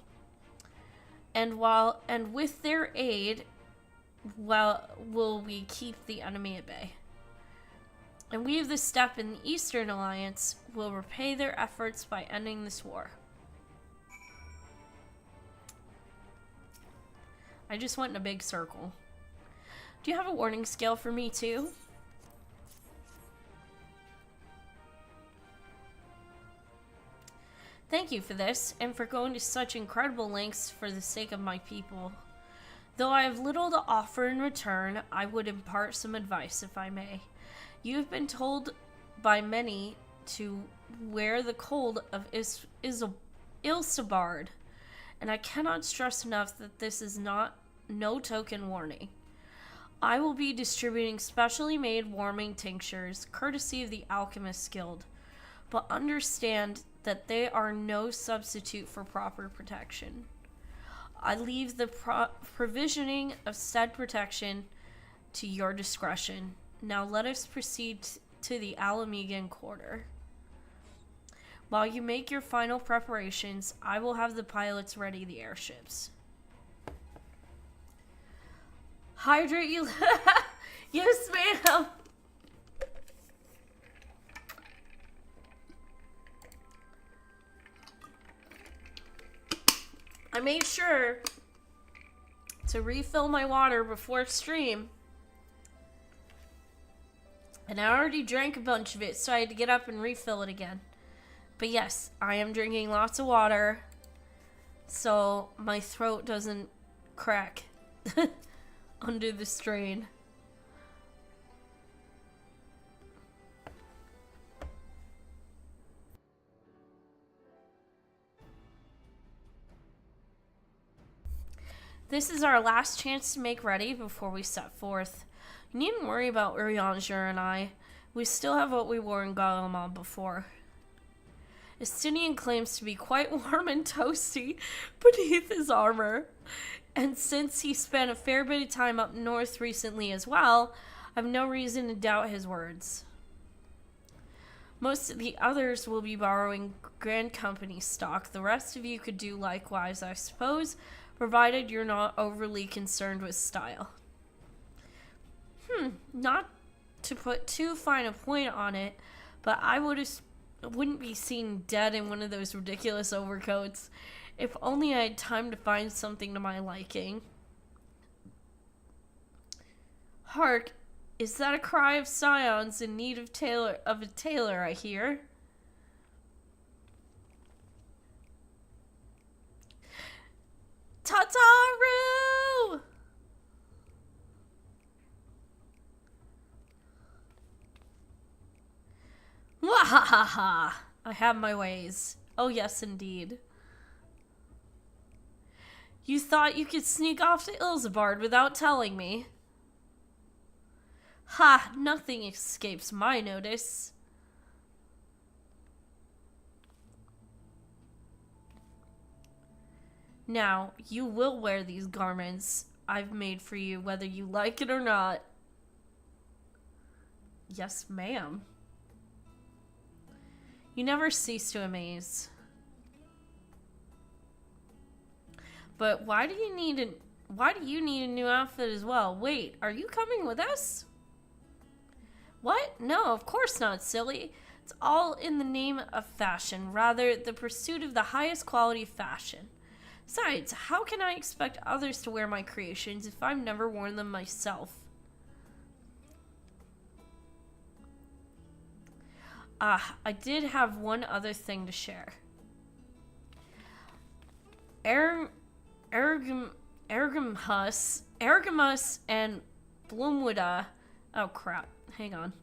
and with their aid, will we keep the enemy at bay. And we of the Steppe in the Eastern Alliance will repay their efforts by ending this war. I just went in a big circle. Do you have a warning scale for me too? Thank you for this, and for going to such incredible lengths for the sake of my people. Though I have little to offer in return, I would impart some advice, if I may. You have been told by many to wear the cold of Ilsabard, and I cannot stress enough that this is no token warning. I will be distributing specially made warming tinctures, courtesy of the Alchemist Guild, but understand that they are no substitute for proper protection. I leave the provisioning of said protection to your discretion. Now let us proceed to the Alamegan quarter. While you make your final preparations, I will have the pilots ready the airships. Hydrate you. Yes, ma'am. I made sure to refill my water before stream. And I already drank a bunch of it, so I had to get up and refill it again. But yes, I am drinking lots of water, so my throat doesn't crack under the strain. This is our last chance to make ready before we set forth. You needn't worry about Urianger and I. We still have what we wore in Garlemald before. Estinian claims to be quite warm and toasty beneath his armor. And since he spent a fair bit of time up north recently as well, I've no reason to doubt his words. Most of the others will be borrowing Grand Company stock. The rest of you could do likewise, I suppose, provided you're not overly concerned with style. Not to put too fine a point on it, but I wouldn't be seen dead in one of those ridiculous overcoats. If only I had time to find something to my liking. Hark, is that a cry of scions in need of a tailor, I hear? Tataru! Wahahaha! I have my ways. Oh yes, indeed. You thought you could sneak off to Ilsabard without telling me? Ha! Nothing escapes my notice. Now, you will wear these garments I've made for you, whether you like it or not. Yes, ma'am. You never cease to amaze. But why do you need a new outfit as well? Wait, are you coming with us? What? No, of course not, silly. It's all in the name of fashion, rather the pursuit of the highest quality fashion. Besides, how can I expect others to wear my creations if I've never worn them myself? I did have one other thing to share. Ergamus and Bloomwood, oh crap, hang on.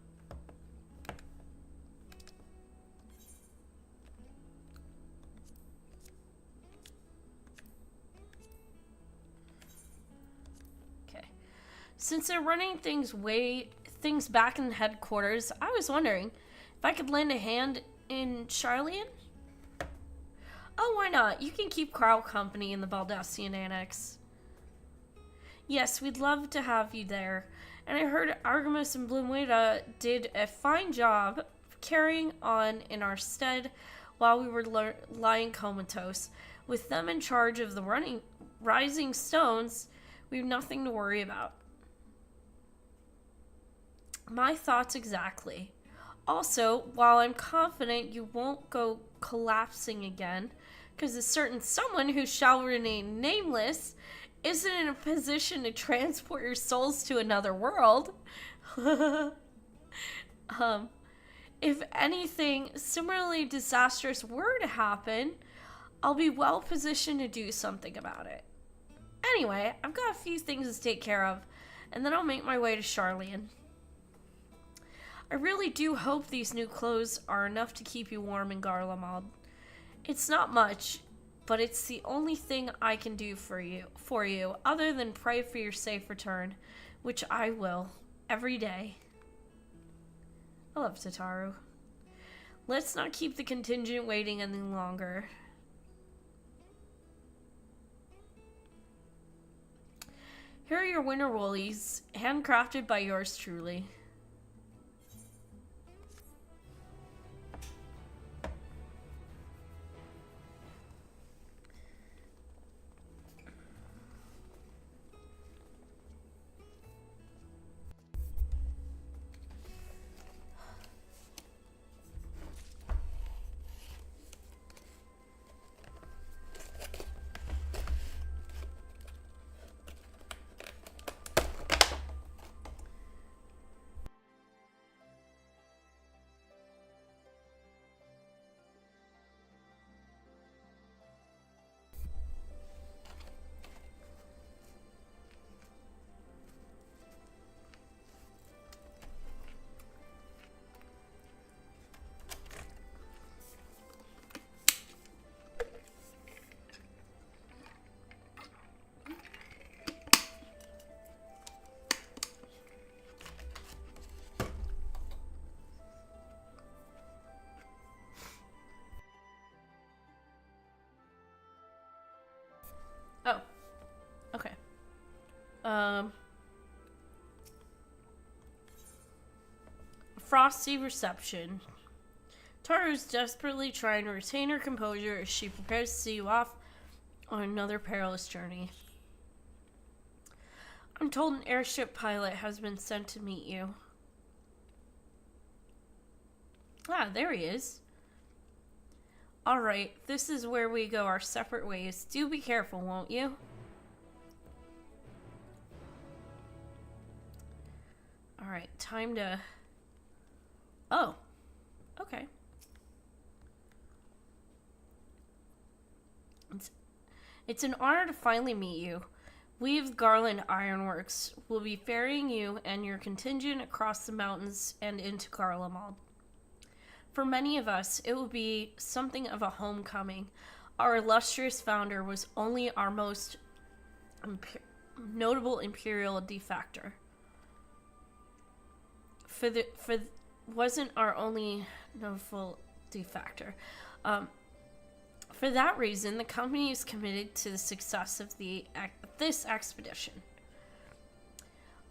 Okay. Since they're running things back in headquarters, I was wondering if I could lend a hand in Charlian? Oh, why not? You can keep Carl company in the Baldassian Annex. Yes, we'd love to have you there. And I heard Argamus and Bloomweda did a fine job carrying on in our stead while we were lying comatose. With them in charge of the rising stones, we have nothing to worry about. My thoughts exactly. Also, while I'm confident you won't go collapsing again, because a certain someone who shall remain nameless isn't in a position to transport your souls to another world. If anything similarly disastrous were to happen, I'll be well positioned to do something about it. Anyway, I've got a few things to take care of, and then I'll make my way to Charlian. I really do hope these new clothes are enough to keep you warm in Garlemald. It's not much, but it's the only thing I can do for you, other than pray for your safe return, which I will, every day. I love Tataru. Let's not keep the contingent waiting any longer. Here are your winter woolies, handcrafted by yours truly. Oh. Okay. Frosty reception. Taru's desperately trying to retain her composure as she prepares to see you off on another perilous journey. I'm told an airship pilot has been sent to meet you. Ah, there he is. Alright, this is where we go our separate ways. Do be careful, won't you? Alright, time to... Oh. Okay. It's an honor to finally meet you. We of Garland Ironworks will be ferrying you and your contingent across the mountains and into Garlemald. For many of us, it will be something of a homecoming. Our illustrious founder was only our most notable imperial defector. Wasn't our only notable defector. For that reason, the company is committed to the success of this expedition.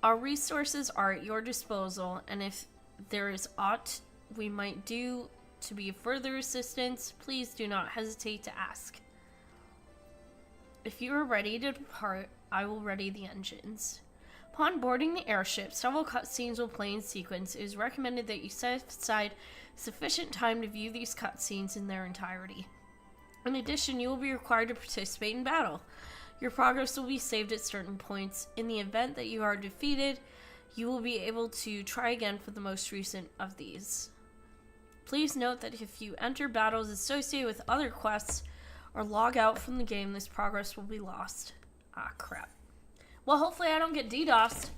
Our resources are at your disposal, and if there is aught we might do to be of further assistance, please do not hesitate to ask. If you are ready to depart, I will ready the engines. Upon boarding the airship, several cutscenes will play in sequence. It is recommended that you set aside sufficient time to view these cutscenes in their entirety. In addition, you will be required to participate in battle. Your progress will be saved at certain points. In the event that you are defeated, you will be able to try again for the most recent of these. Please note that if you enter battles associated with other quests or log out from the game, this progress will be lost. Ah, crap. Well, hopefully I don't get DDoSed.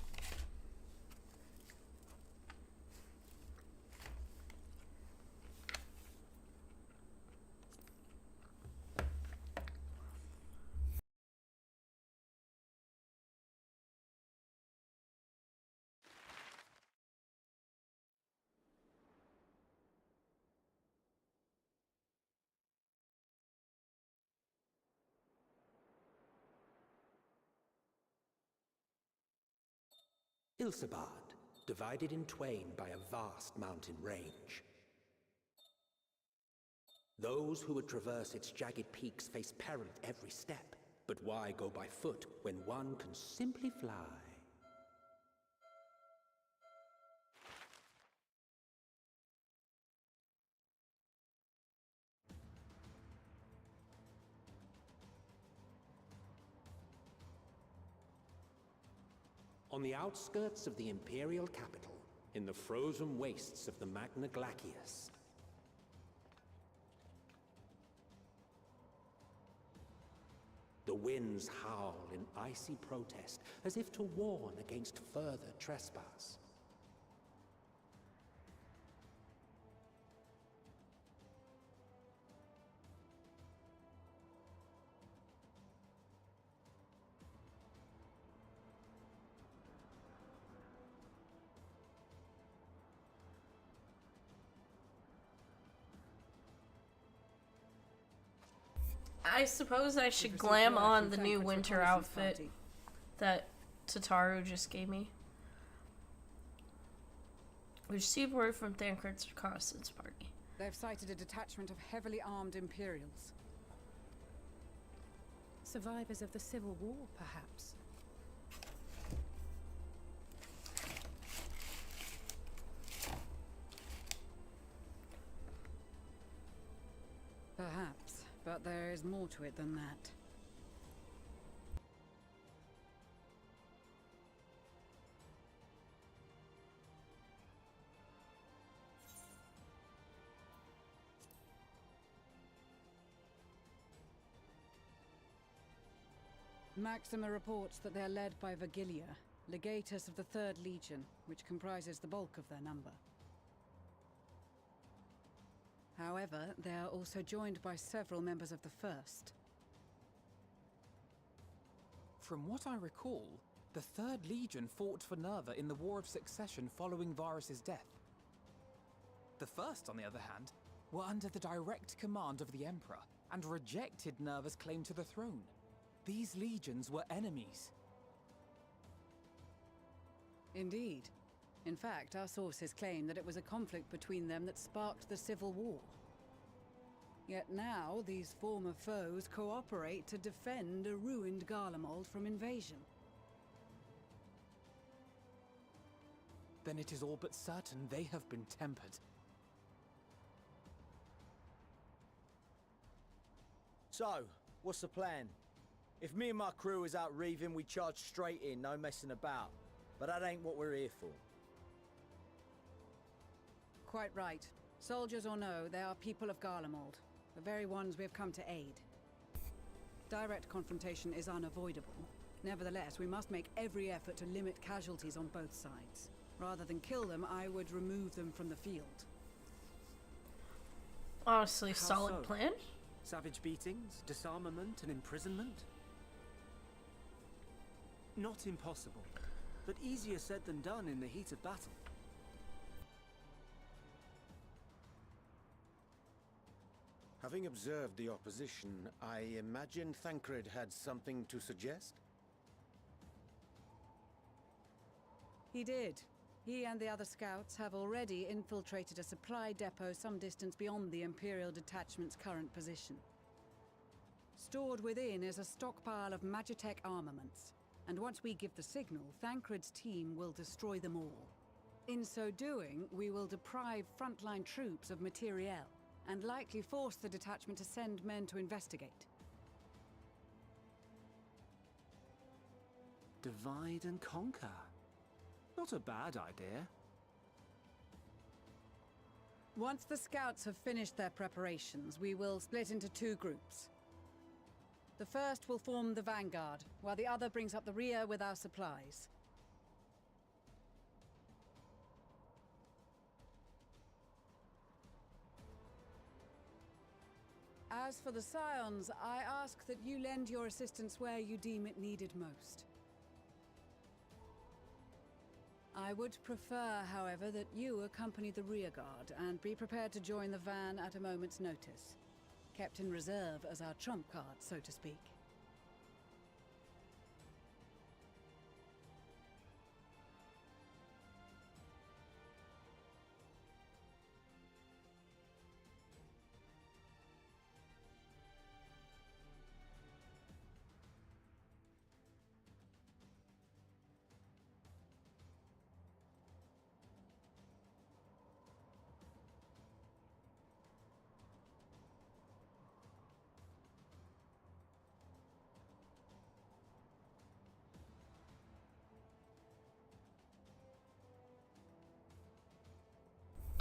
Ilsabard, divided in twain by a vast mountain range. Those who would traverse its jagged peaks face peril at every step. But why go by foot when one can simply fly? On the outskirts of the Imperial capital, in the frozen wastes of the Magna Glacius, the winds howl in icy protest, as if to warn against further trespass. I suppose I should glam on the new winter outfit that Tataru just gave me. We received word from Thancred's reconnaissance party. They've sighted a detachment of heavily armed Imperials. Survivors of the Civil War, perhaps? Perhaps, but there is more to it than that. Maxima reports that they are led by Vergilia, legatus of the 3rd Legion, which comprises the bulk of their number. However, they are also joined by several members of the 1st. From what I recall, the 3rd Legion fought for Nerva in the War of Succession following Varus's death. The 1st, on the other hand, were under the direct command of the Emperor and rejected Nerva's claim to the throne. These legions were enemies. Indeed. In fact, our sources claim that it was a conflict between them that sparked the Civil War. Yet now, these former foes cooperate to defend a ruined Garlemald from invasion. Then it is all but certain they have been tempered. So, what's the plan? If me and my crew is out reaving, we charge straight in, no messing about. But that ain't what we're here for. Quite right. Soldiers or no, they are people of Garlemald, the very ones we have come to aid. Direct confrontation is unavoidable. Nevertheless, we must make every effort to limit casualties on both sides. Rather than kill them, I would remove them from the field. Honestly, How solid so? plan. Savage beatings, disarmament, and imprisonment? Not impossible, but easier said than done in the heat of battle. Having observed the opposition, I imagine Thancred had something to suggest? He did. He and the other scouts have already infiltrated a supply depot some distance beyond the Imperial detachment's current position. Stored within is a stockpile of Magitech armaments, and once we give the signal, Thancred's team will destroy them all. In so doing, we will deprive frontline troops of materiel, and likely force the detachment to send men to investigate. Divide and conquer. Not a bad idea. Once the scouts have finished their preparations, we will split into 2 groups. The first will form the vanguard, while the other brings up the rear with our supplies. As for the Scions, I ask that you lend your assistance where you deem it needed most. I would prefer, however, that you accompany the rearguard and be prepared to join the van at a moment's notice. Kept in reserve as our trump card, so to speak.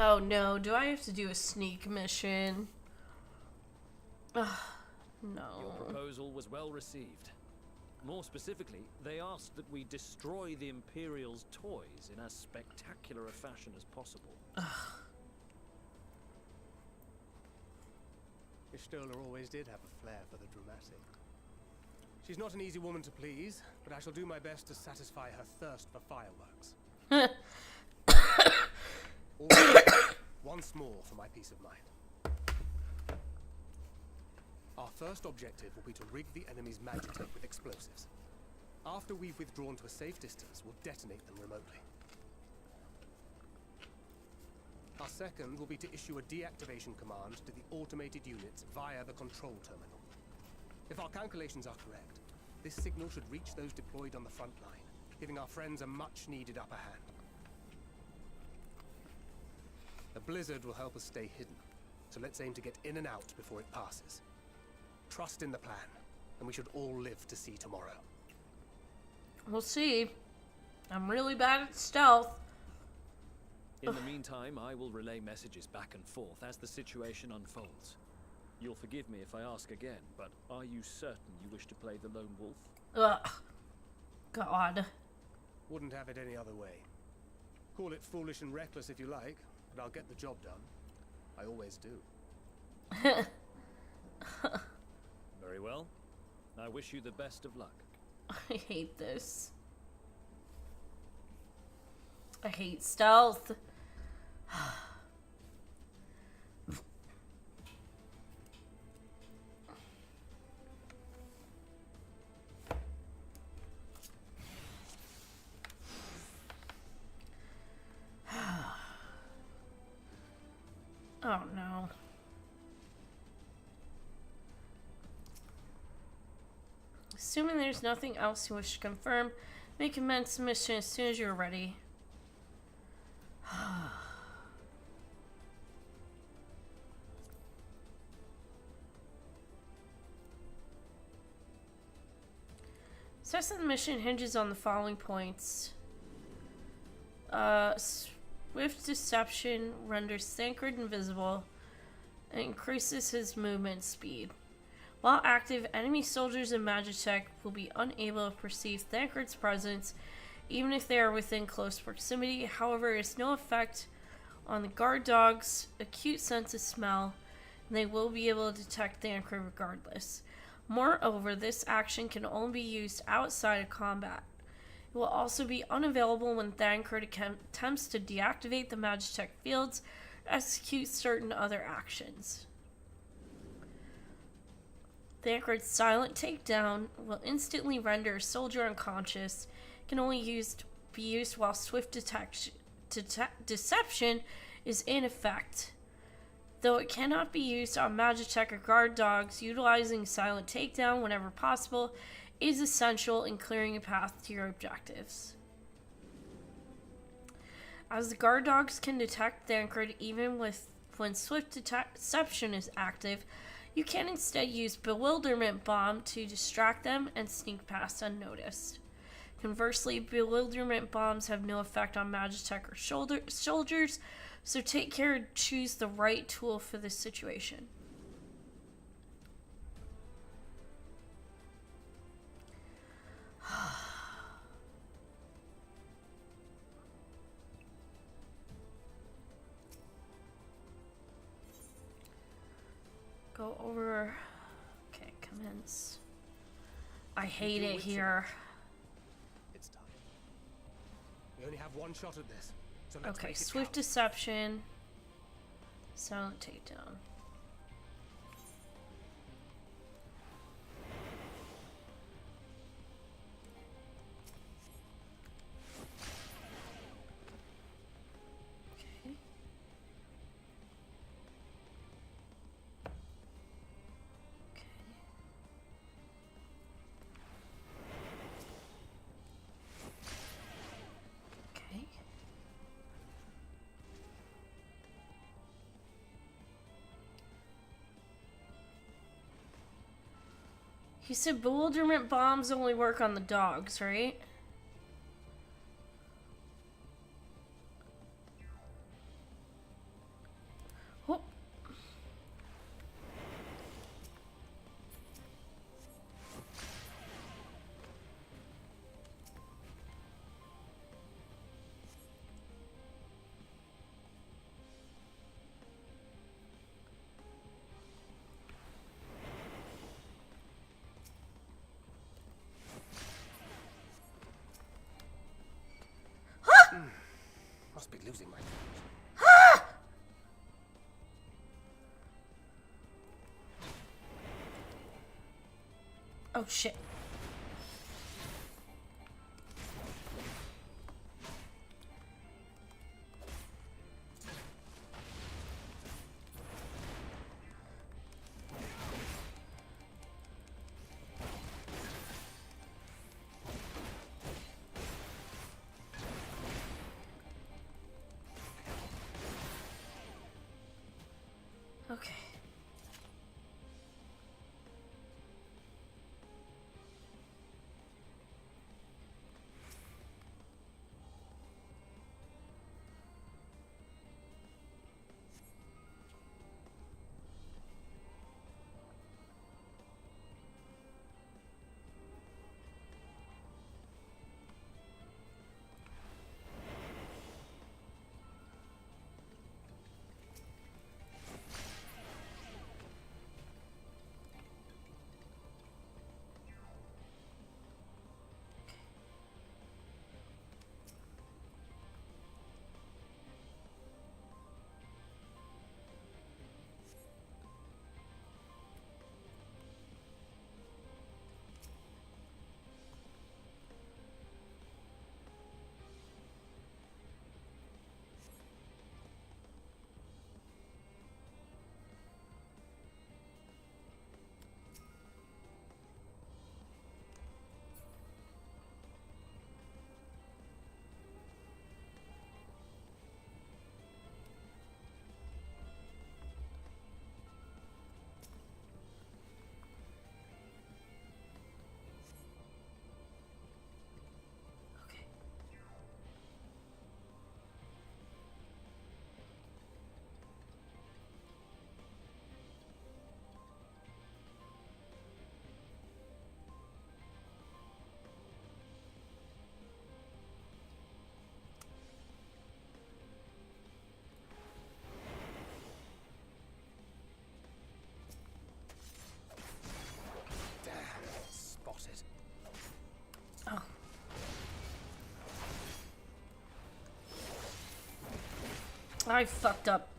Oh no, do I have to do a sneak mission? Ugh, no. Your proposal was well received. More specifically, they asked that we destroy the Imperial's toys in as spectacular a fashion as possible. Ishtola always did have a flair for the dramatic. She's not an easy woman to please, but I shall do my best to satisfy her thirst for fireworks. Once more for my peace of mind. Our first objective will be to rig the enemy's Magitech with explosives. After we've withdrawn to a safe distance, we'll detonate them remotely. Our second will be to issue a deactivation command to the automated units via the control terminal. If our calculations are correct, this signal should reach those deployed on the front line, giving our friends a much-needed upper hand. The blizzard will help us stay hidden, so let's aim to get in and out before it passes. Trust in the plan, and we should all live to see tomorrow. We'll see. I'm really bad at stealth. In the meantime, I will relay messages back and forth as the situation unfolds. You'll forgive me if I ask again, but are you certain you wish to play the lone wolf? Ugh. God. Wouldn't have it any other way. Call it foolish and reckless if you like, but I'll get the job done. I always do. Very well. I wish you the best of luck. I hate this. I hate stealth. Oh no. Assuming there's nothing else you wish to confirm, may commence mission as soon as you're ready. Success of the mission hinges on the following points. Swift deception renders Thancred invisible and increases his movement speed. While active, enemy soldiers and Magitech will be unable to perceive Thancred's presence even if they are within close proximity. However, it has no effect on the guard dog's acute sense of smell and they will be able to detect Thancred regardless. Moreover, this action can only be used outside of combat. It will also be unavailable when Thancred attempts to deactivate the Magitech fields or execute certain other actions. Thancred's silent takedown will instantly render a soldier unconscious, can only be used while swift deception is in effect. Though it cannot be used on Magitech or guard dogs, utilizing silent takedown whenever possible is essential in clearing a path to your objectives. As the guard dogs can detect Thancred even when swift deception is active, you can instead use Bewilderment Bomb to distract them and sneak past unnoticed. Conversely, Bewilderment Bombs have no effect on Magitech or soldiers, so take care to choose the right tool for this situation. Go over. Okay, commence. I hate it here. It's time. We only have one shot at this. So let's Okay, make it swift count. deception. Silent takedown. Okay. Okay. He said bewilderment bombs only work on the dogs, right? Oh. Must be losing my focus. Oh shit. Okay. I fucked up.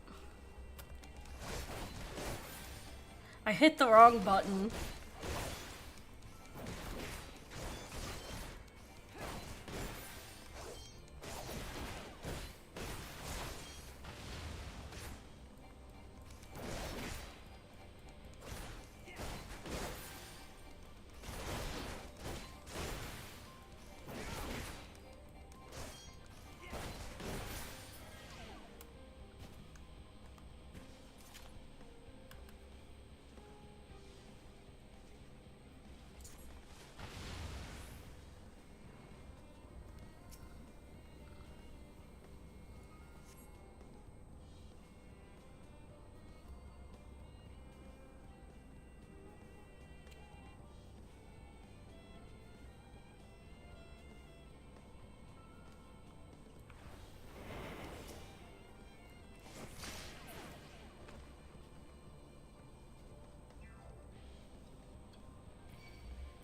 I hit the wrong button.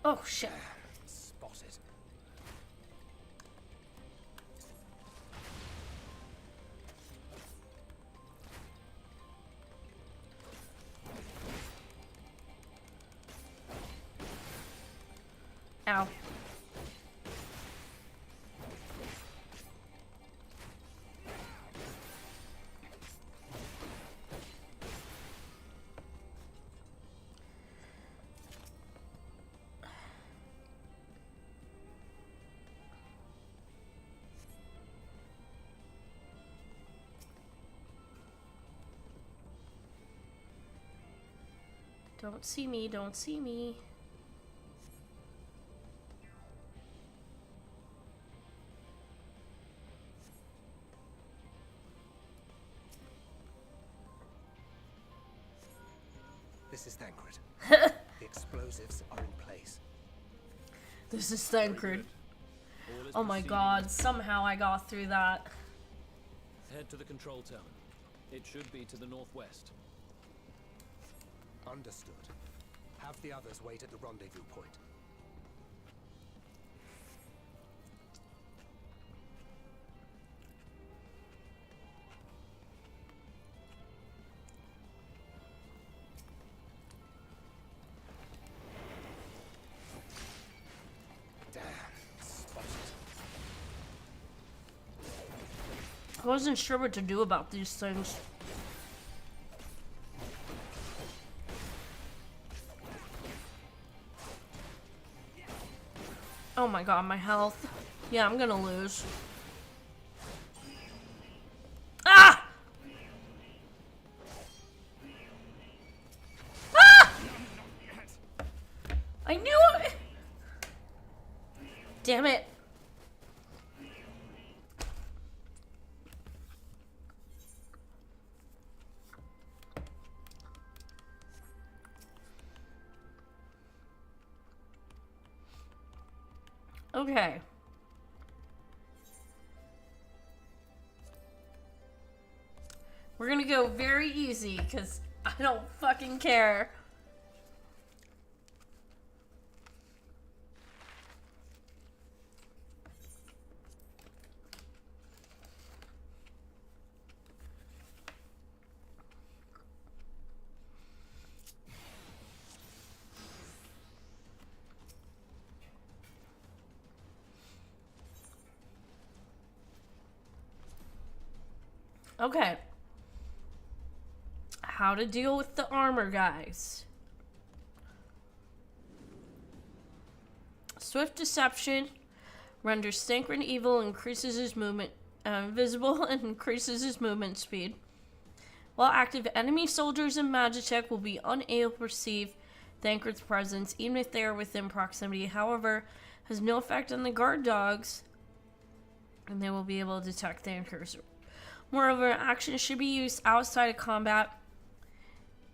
Oh shit. Spotted. Ow. Don't see me, don't see me. This is Thancred. The explosives are in place. This is Thancred. Oh my god, somehow I got through that. Head to the control terminal. It should be to the northwest. Understood. Have the others wait at the rendezvous point. Damn, spotted. I wasn't sure what to do about these things. Oh my god, my health. Yeah, I'm gonna lose. Ah! Ah! I knew it! Damn it. Okay. We're gonna go very easy, because I don't fucking care. Okay. How to deal with the armor guys. Swift deception renders Thancred evil, increases his movement, invisible, and increases his movement speed. While active, enemy soldiers and Magitech will be unable to perceive Thancred's presence, even if they are within proximity. However, has no effect on the guard dogs, and they will be able to detect Thancred's. Moreover, action should be used outside of combat.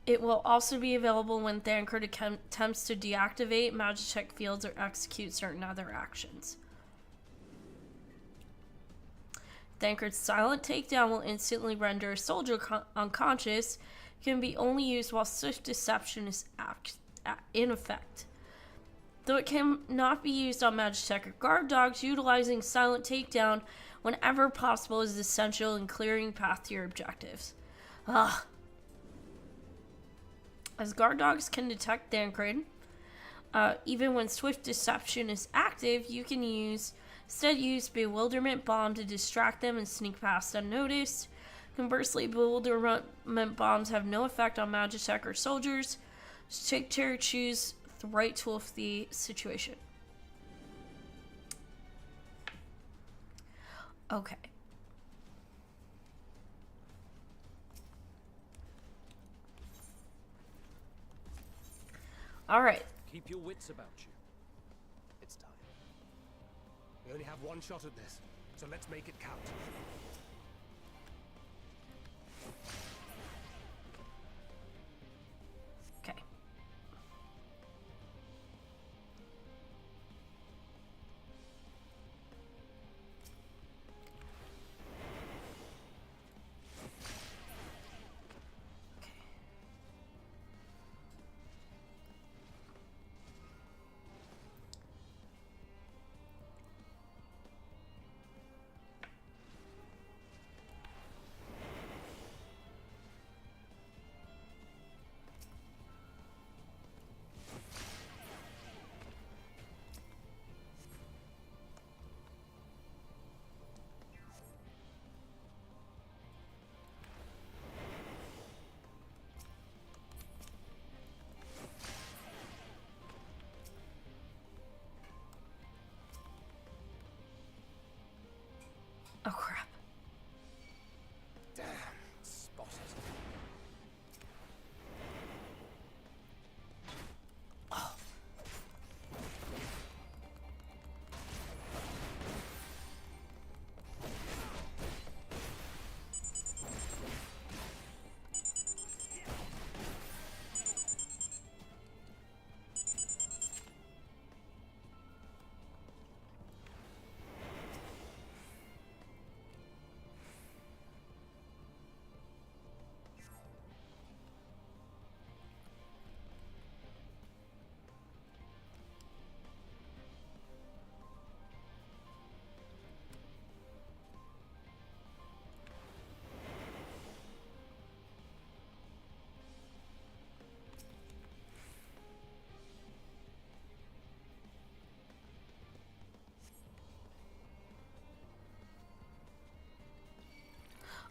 It will also be available when Thancred attempts to deactivate Magitech fields or execute certain other actions. Thancred's silent takedown will instantly render a soldier unconscious. Can be only used while swift deception is in effect. though it cannot be used on Magitech or guard dogs, utilizing silent takedown whenever possible is essential in clearing path to your objectives. Ugh. As guard dogs can detect Thancred, even when Swift Deception is active, you can instead use Bewilderment Bomb to distract them and sneak past unnoticed. Conversely, Bewilderment Bombs have no effect on Magitech or soldiers. Just take care to choose the right tool for the situation. Okay. All right. Keep your wits about you. It's time. We only have one shot at this, so let's make it count. Okay. Oh crap. Damn, spotted. Oh.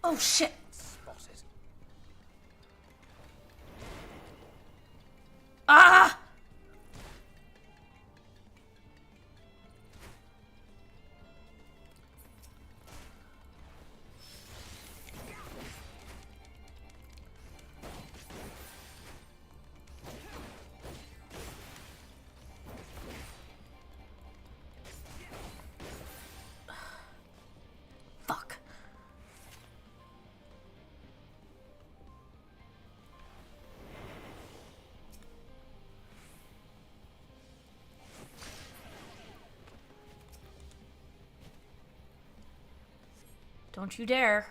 Oh shit. Spotted. Ah! Fuck. Don't you dare.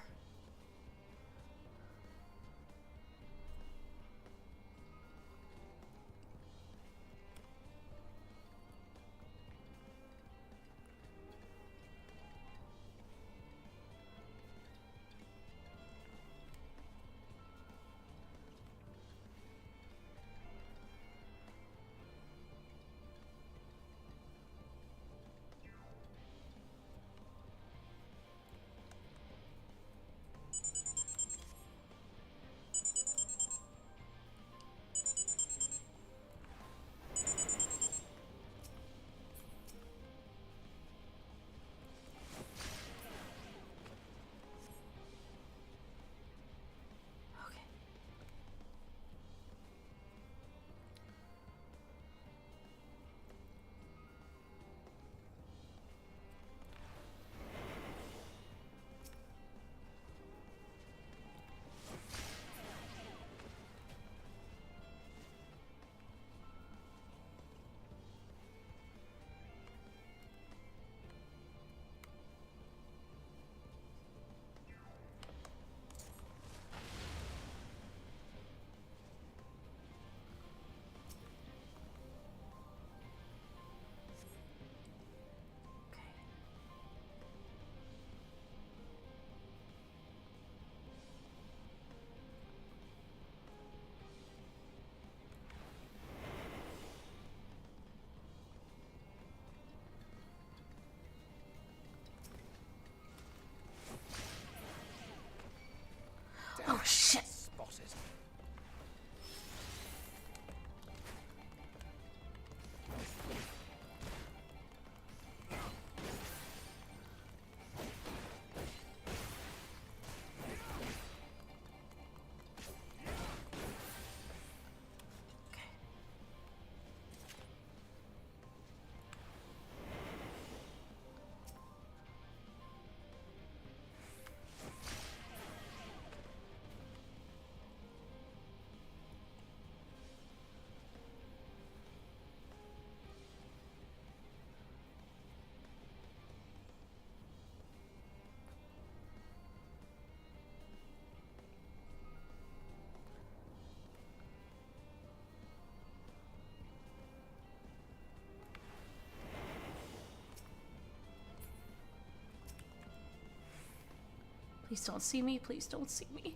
Please don't see me. Please don't see me.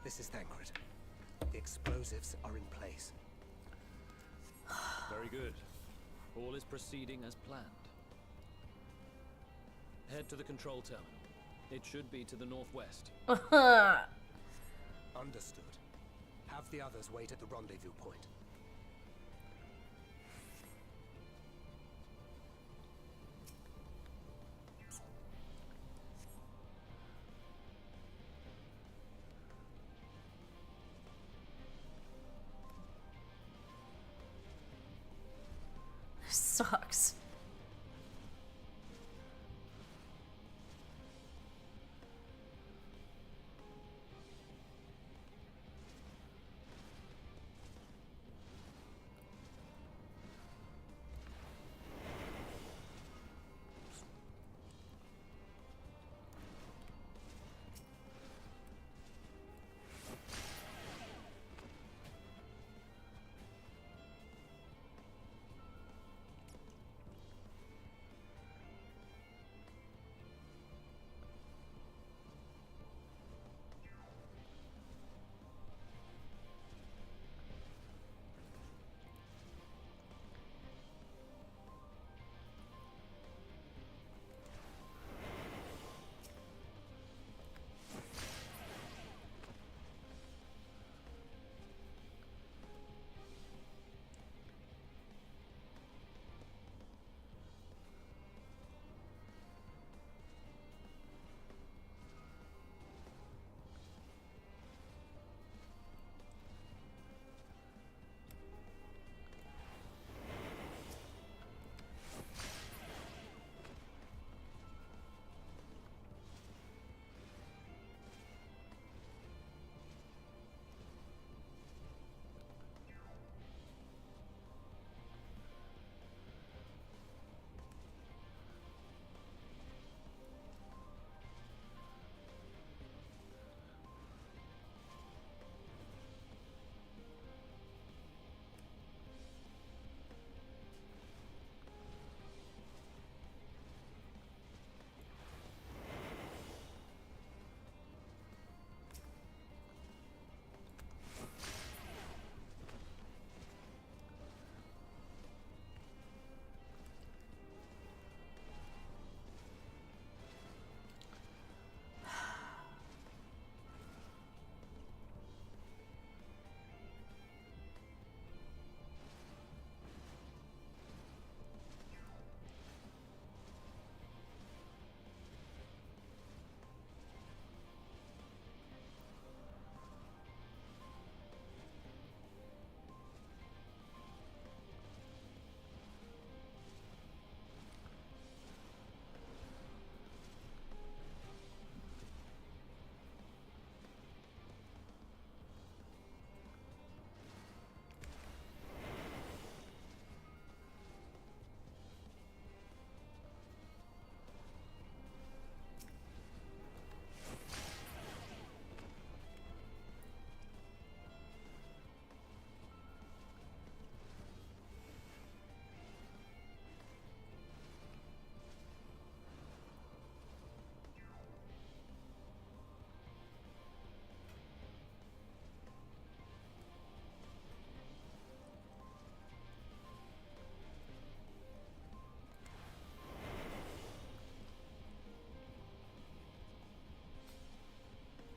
This is Thancred. The explosives are in place. Very good. All is proceeding as planned. Head to the control terminal. It should be to the northwest. Understood. Have the others wait at the rendezvous point. Sucks.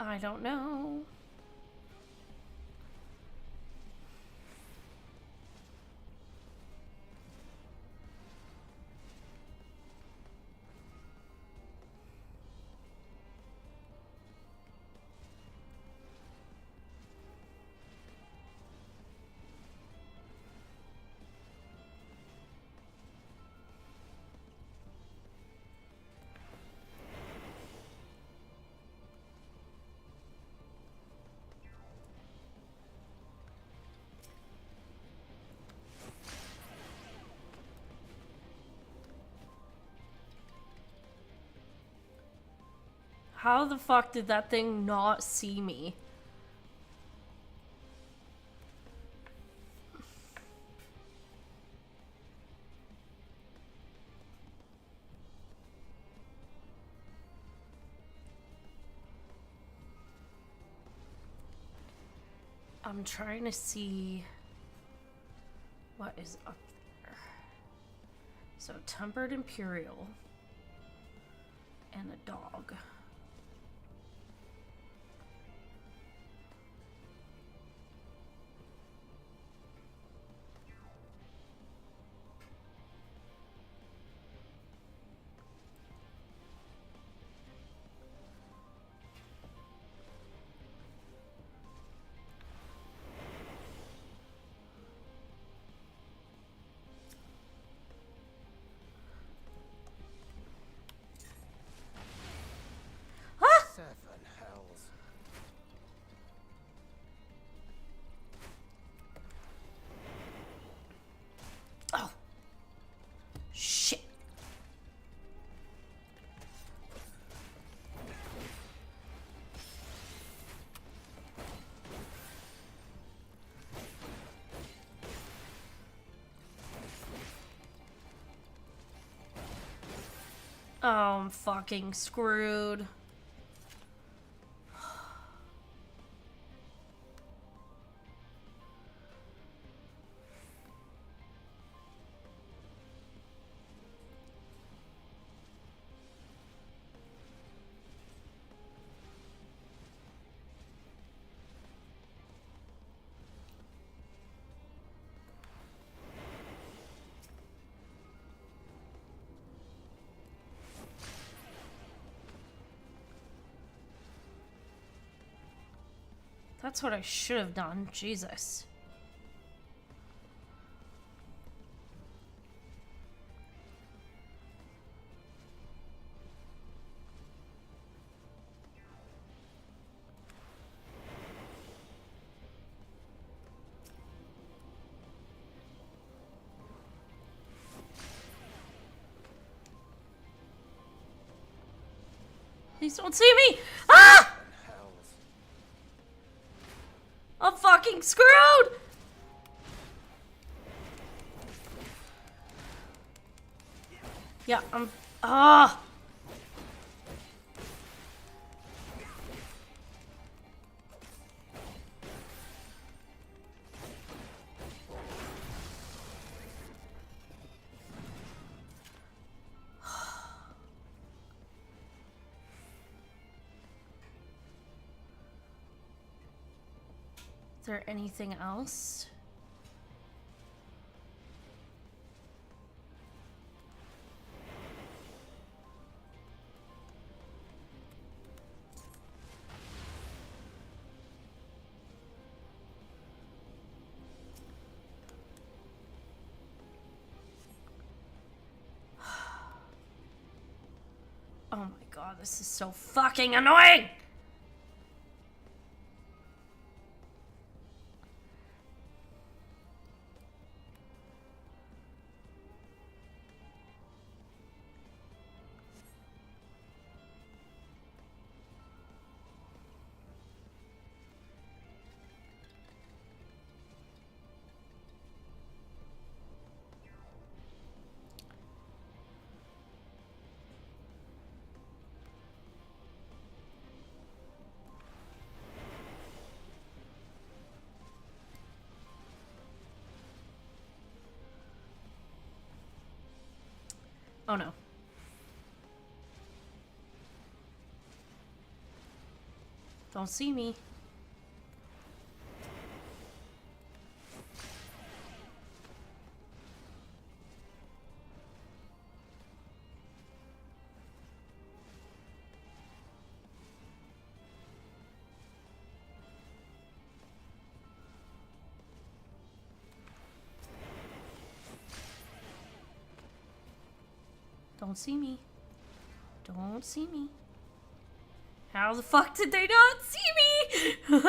I don't know. How the fuck did that thing not see me? I'm trying to see what is up there. So, tempered imperial and a dog. Seven hells. Oh. Shit. Oh, I'm fucking screwed. That's what I should have done. Jesus. Please don't see me! Ah! I'm fucking screwed! Yeah, I'm... Ah! Is there anything else? Oh my god, this is so fucking annoying! Oh no. Don't see me. Don't see me. Don't see me. How the fuck did they not see me?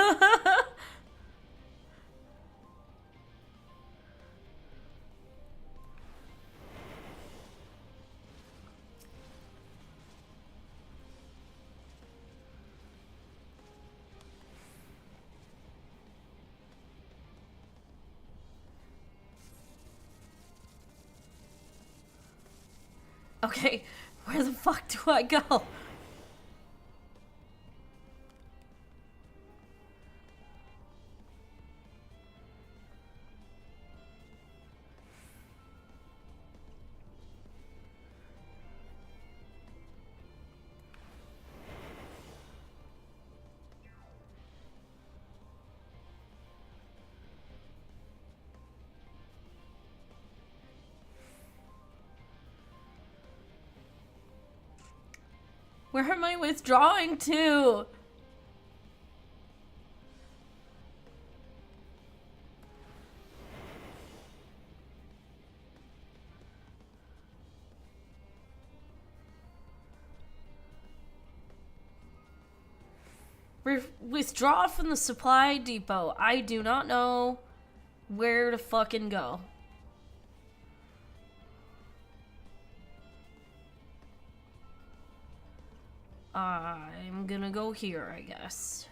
Okay, where the fuck do I go? Where am I withdrawing to? Withdraw from the supply depot. I do not know where to fucking go. I'm gonna go here, I guess.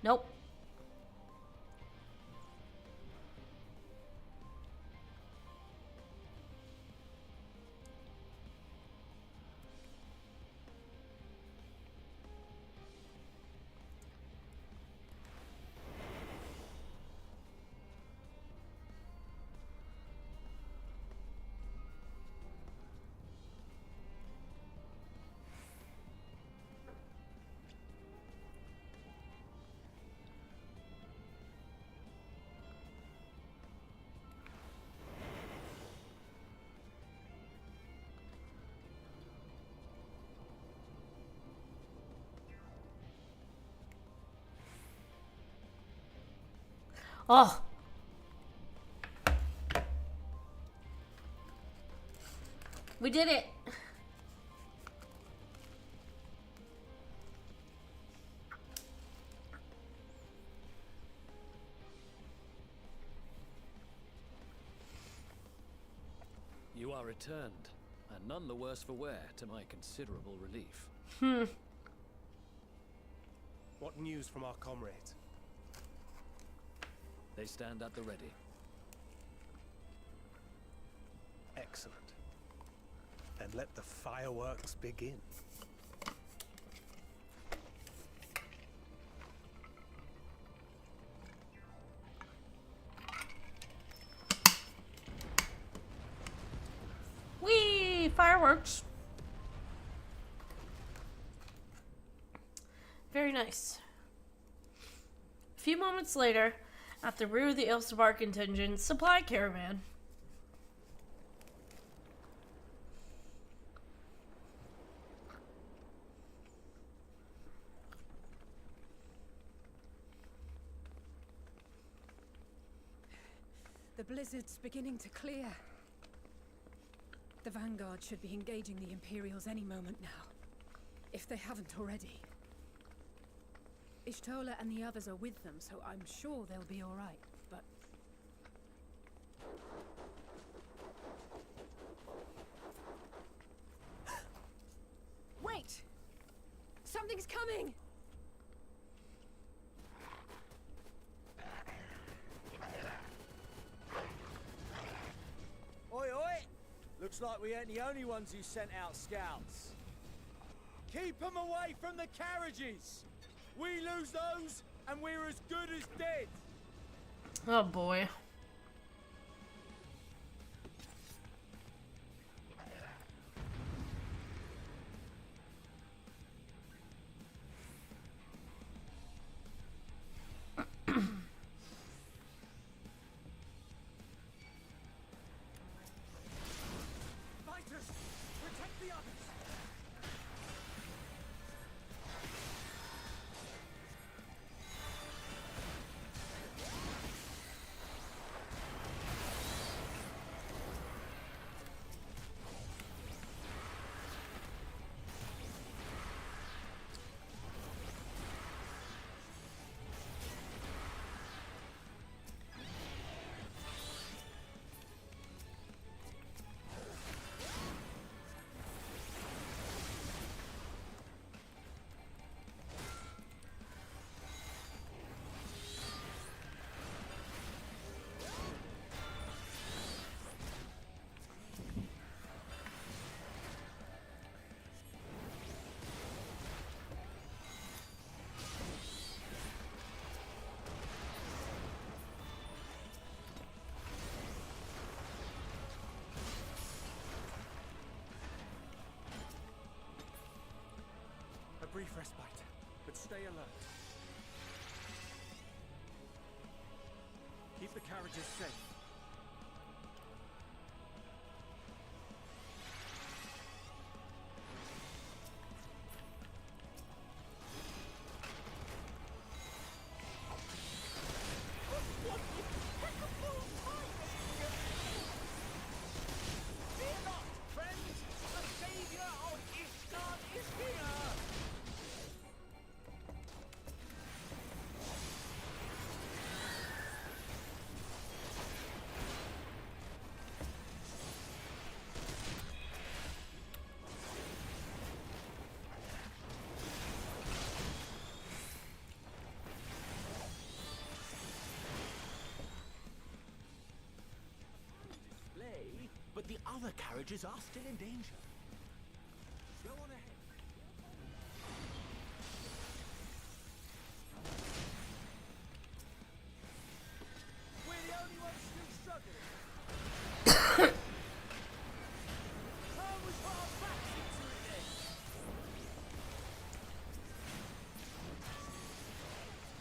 Nope. Oh. We did it. You are returned, and none the worse for wear, to my considerable relief. What news from our comrades? They stand at the ready. Excellent. Then let the fireworks begin. Whee! Fireworks. Very nice. A few moments later, at the rear of the Ilsabar contingent supply caravan. The blizzard's beginning to clear. The Vanguard should be engaging the Imperials any moment now, if they haven't already. Ishtola and the others are with them, so I'm sure they'll be all right, but... Wait! Something's coming! Oi, oi! Looks like we ain't the only ones who sent out scouts. Keep them away from the carriages! We lose those, and we're as good as dead! Oh boy. Fighters! Protect the others! frostbite, but stay alert. Keep the carriages safe. But the other carriages are still in danger. Go on ahead. We're the only ones still struggling. How we put our backs into it then?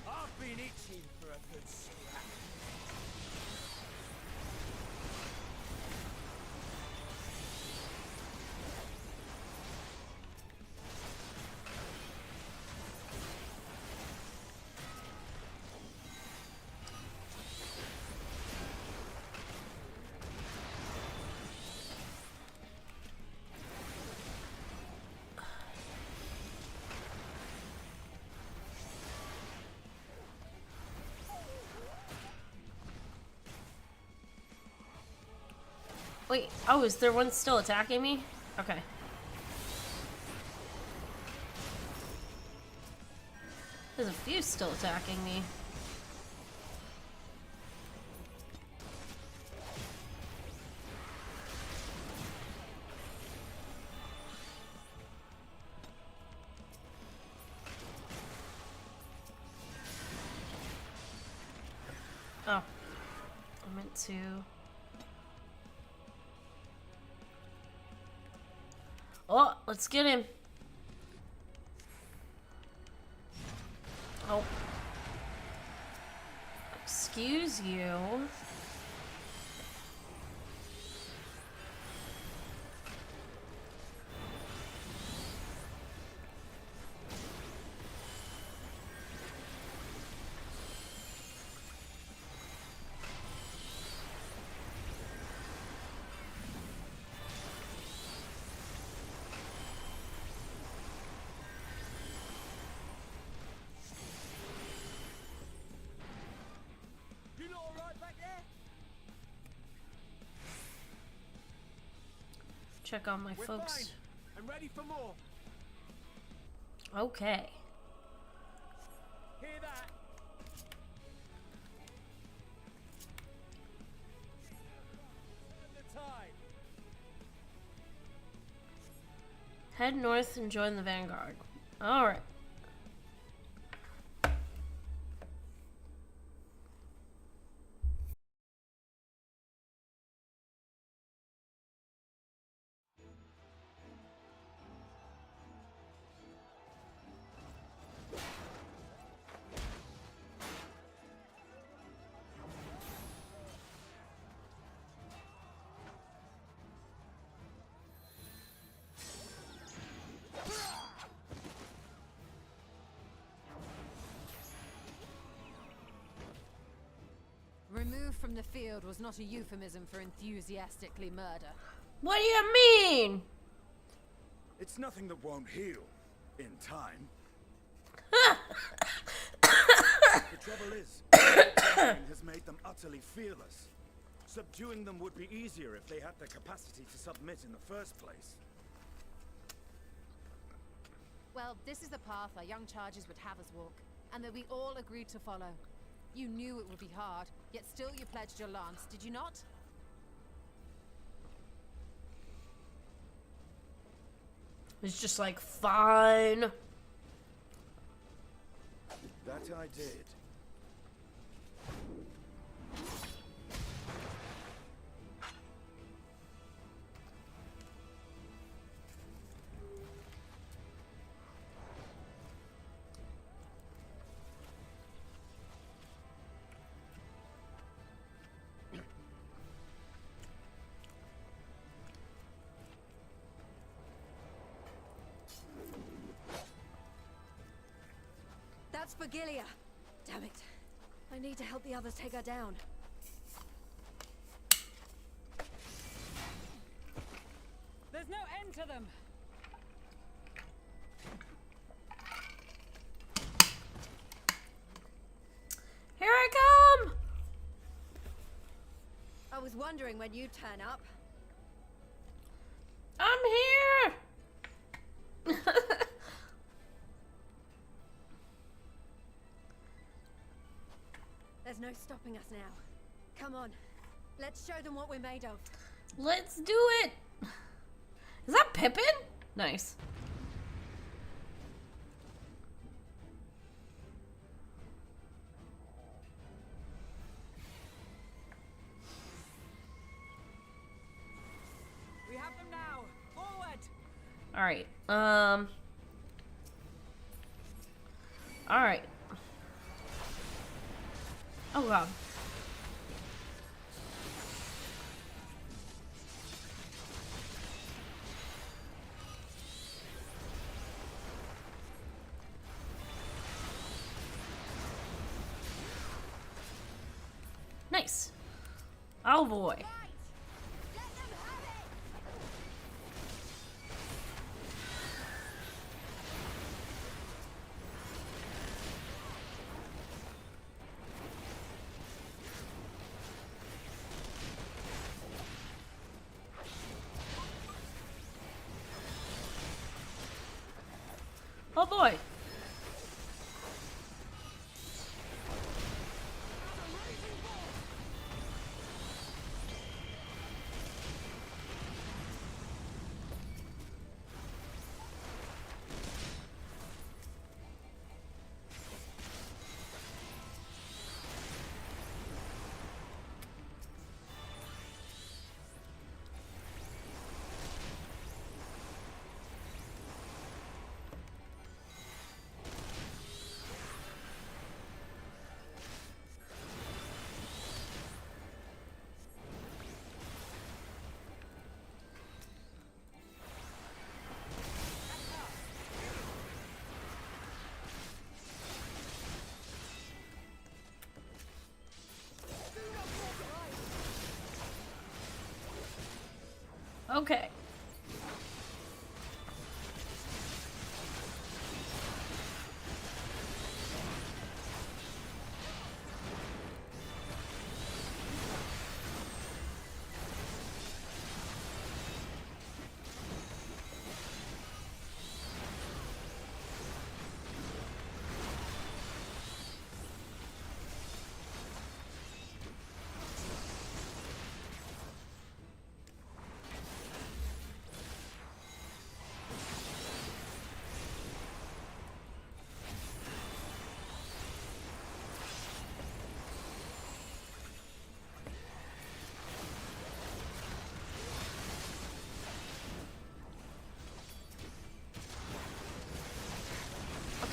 I've been itching for a good scrap. Wait, oh, is there one still attacking me? Okay. There's a few still attacking me. Oh. I meant to... Oh, let's get him. Oh. Excuse you. Check on my folks. Fine. I'm ready for more. Okay. Hear that? The tide. Head north and join the Vanguard. Alright. Removed from the field was not a euphemism for enthusiastically murder. What do you mean? It's nothing that won't heal in time. The trouble is, has made them utterly fearless. Subduing them would be easier if they had the capacity to submit in the first place. Well, this is the path our young charges would have us walk, and that we all agreed to follow. You knew it would be hard, yet still you pledged your lance, did you not? It's just like, fine. That I did. That's Vigilia. Damn it. I need to help the others take her down. There's no end to them. Here I come! I was wondering when you'd turn up. I'm here! There's no stopping us now. Come on. Let's show them what we're made of. Let's do it! Is that Pippin? Nice. We have them now. Forward. Alright. Alright. Oh god. Nice. Oh boy. Oh boy. Okay.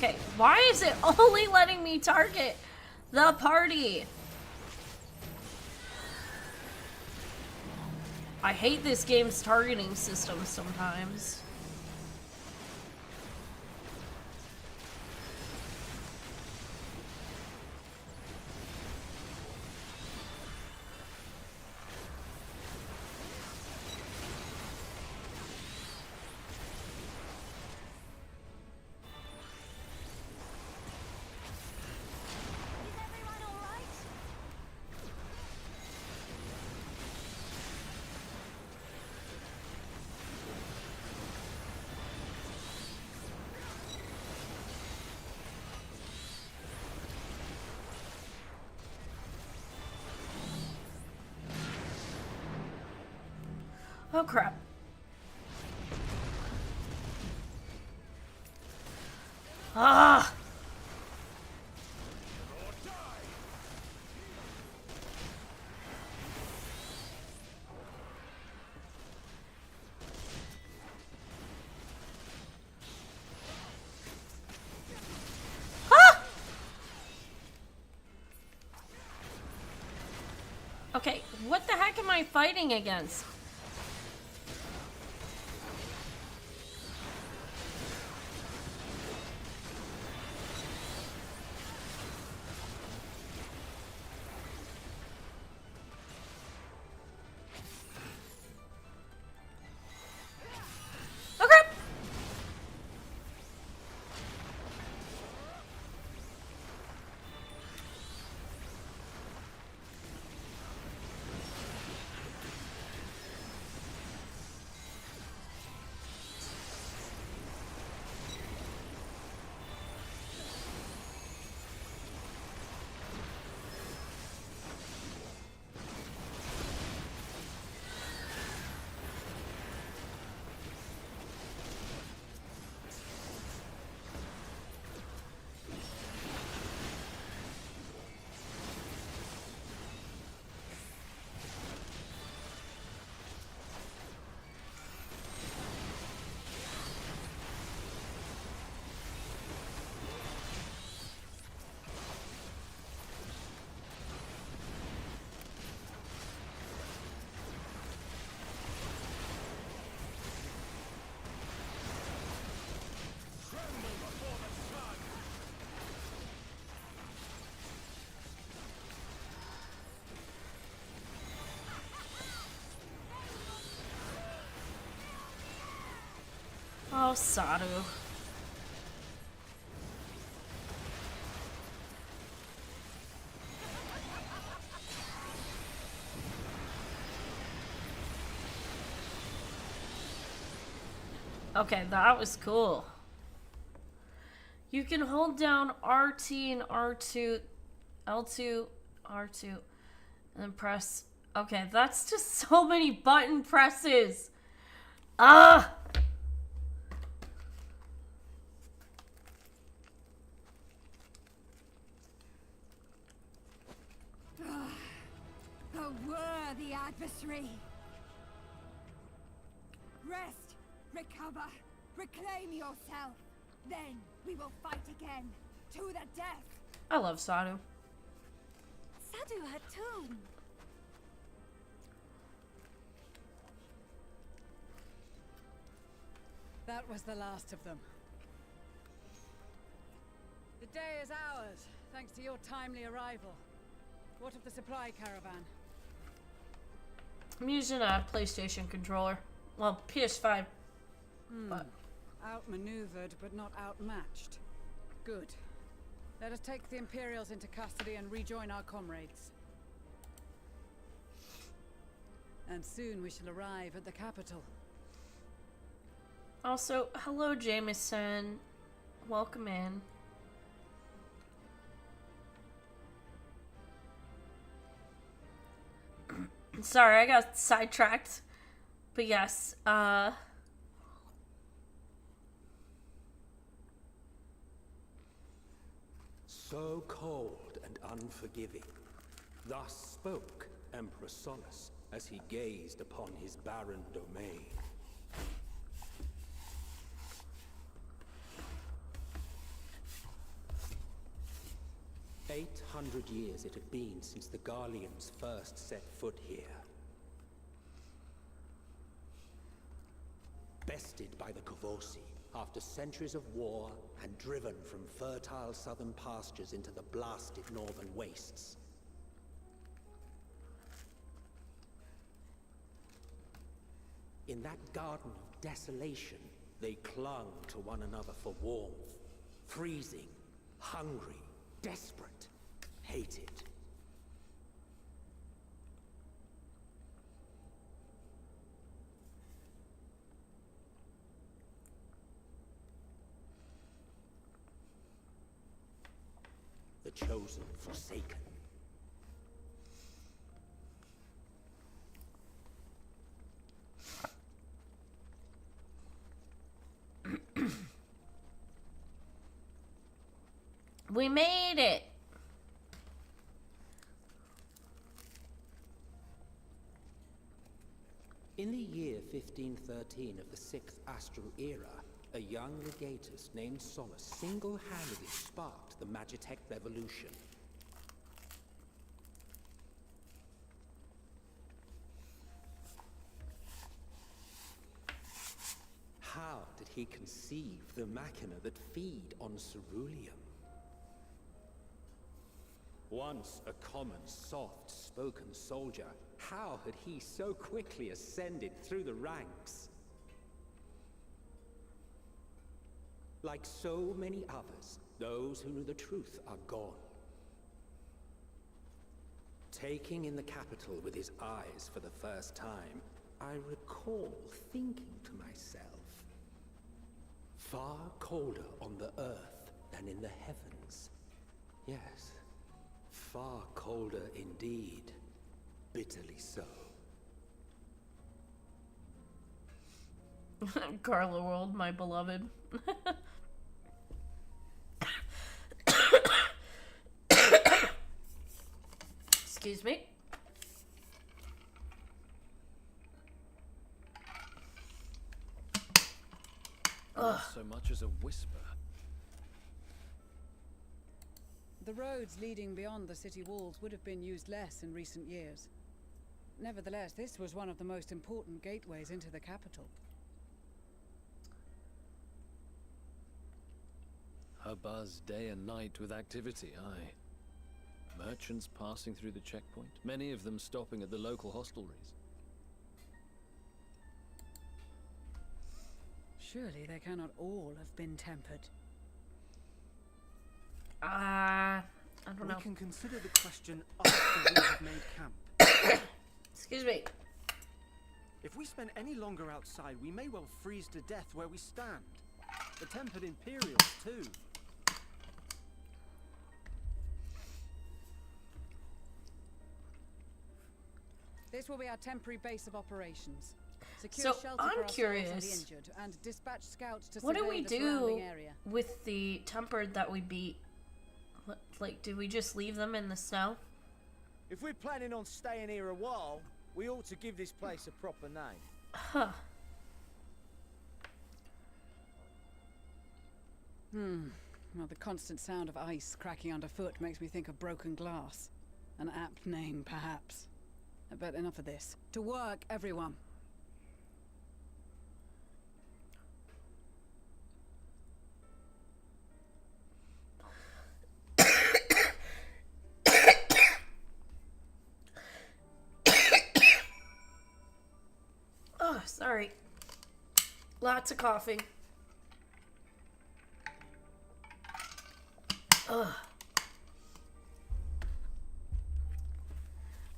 Okay, why is it only letting me target the party? I hate this game's targeting system sometimes. Oh crap. Ah! Okay, what the heck am I fighting against? Oh, Sadu. Okay, that was cool. You can hold down RT and R2, L2, R2, and then press. Okay, that's just so many button presses. Ah! A worthy adversary. Rest, recover, reclaim yourself. Then we will fight again, to the death. I love Sadu. Sadu Hatun. That was the last of them. The day is ours, thanks to your timely arrival. What of the supply caravan? I'm using a PlayStation controller. Well, PS5. But Outmaneuvered, but not outmatched. Good. Let us take the Imperials into custody and rejoin our comrades. And soon we shall arrive at the capital. also, hello, Jameson. Welcome in. Sorry, I got sidetracked. But yes, So cold and unforgiving. Thus spoke Emperor Solus as he gazed upon his barren domain. "800 years it had been since the Garleans first set foot here. Bested by the Kovosi, after centuries of war and driven from fertile southern pastures into the blasted northern wastes. In that garden of desolation, they clung to one another for warmth, freezing, hungry, desperate, hated. The chosen forsaken. we made it. In the year 1513 of the 6th Astral Era, a young legatus named Solus single-handedly sparked the Magitech Revolution. How did he conceive the machina that feed on ceruleum? Once a common, soft-spoken soldier, how had he so quickly ascended through the ranks? Like so many others, those who knew the truth are gone. Taking in the capital with his eyes for the first time, I recall thinking to myself, far colder on the earth than in the heavens. Yes, far colder indeed, bitterly so. Carla World, my beloved. Excuse me. Not so much as a whisper. The roads leading beyond the city walls would have been used less in recent years. Nevertheless, this was one of the most important gateways into the capital. A buzz day and night with activity, aye. Merchants passing through the checkpoint, many of them stopping at the local hostelries. Surely they cannot all have been tempered. I don't know. We can consider the question after we have made camp. Excuse me. If we spend any longer outside, we may well freeze to death where we stand. The tempered Imperials, too. This will be our temporary base of operations. So I'm curious, injured and dispatch scouts to what do we do area. with the tempered that we beat? Like, do we just leave them in the snow? If we're planning on staying here a while, we ought to give this place a proper name. Huh. Well, the constant sound of ice cracking underfoot makes me think of broken glass. An apt name, perhaps. But enough of this. To work, everyone. Oh, sorry. Lots of coughing. Ugh.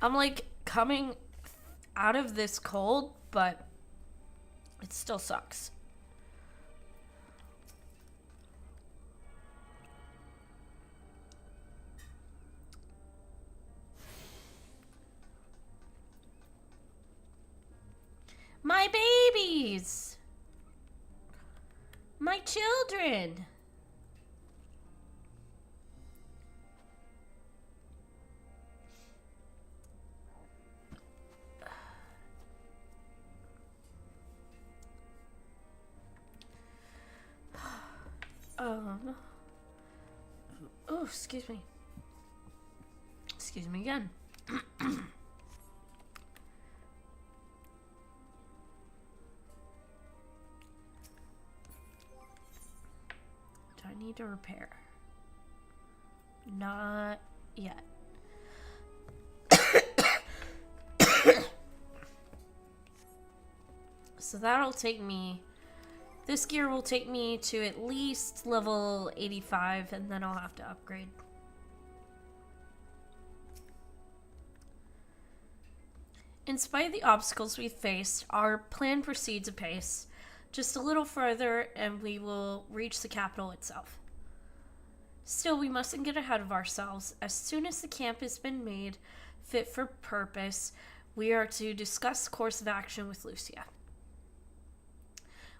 I'm like coming out of this cold, but it still sucks. My babies! My children! Oh, excuse me. Excuse me again. Do I need to repair? Not yet. So that'll take me... This gear will take me to at least level 85, and then I'll have to upgrade. In spite of the obstacles we've faced, our plan proceeds apace. Just a little further, and we will reach the capital itself. Still, we mustn't get ahead of ourselves. As soon as the camp has been made fit for purpose, we are to discuss the course of action with Lucia.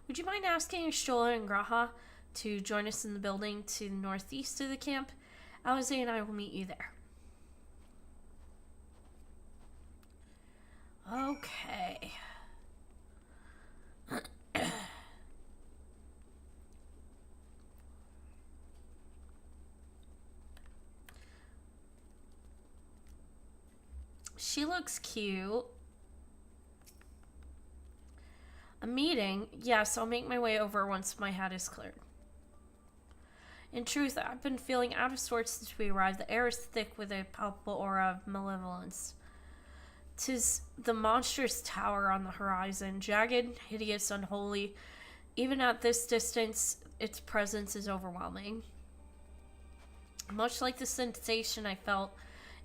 Would you mind asking Shola and Graha to join us in the building to the northeast of the camp? Alize and I will meet you there. Okay. She looks cute. A meeting? Yes, I'll make my way over once my head is cleared. In truth, I've been feeling out of sorts since we arrived. The air is thick with a palpable aura of malevolence. 'Tis the monstrous tower on the horizon, jagged, hideous, unholy. Even at this distance, its presence is overwhelming. Much like the sensation I felt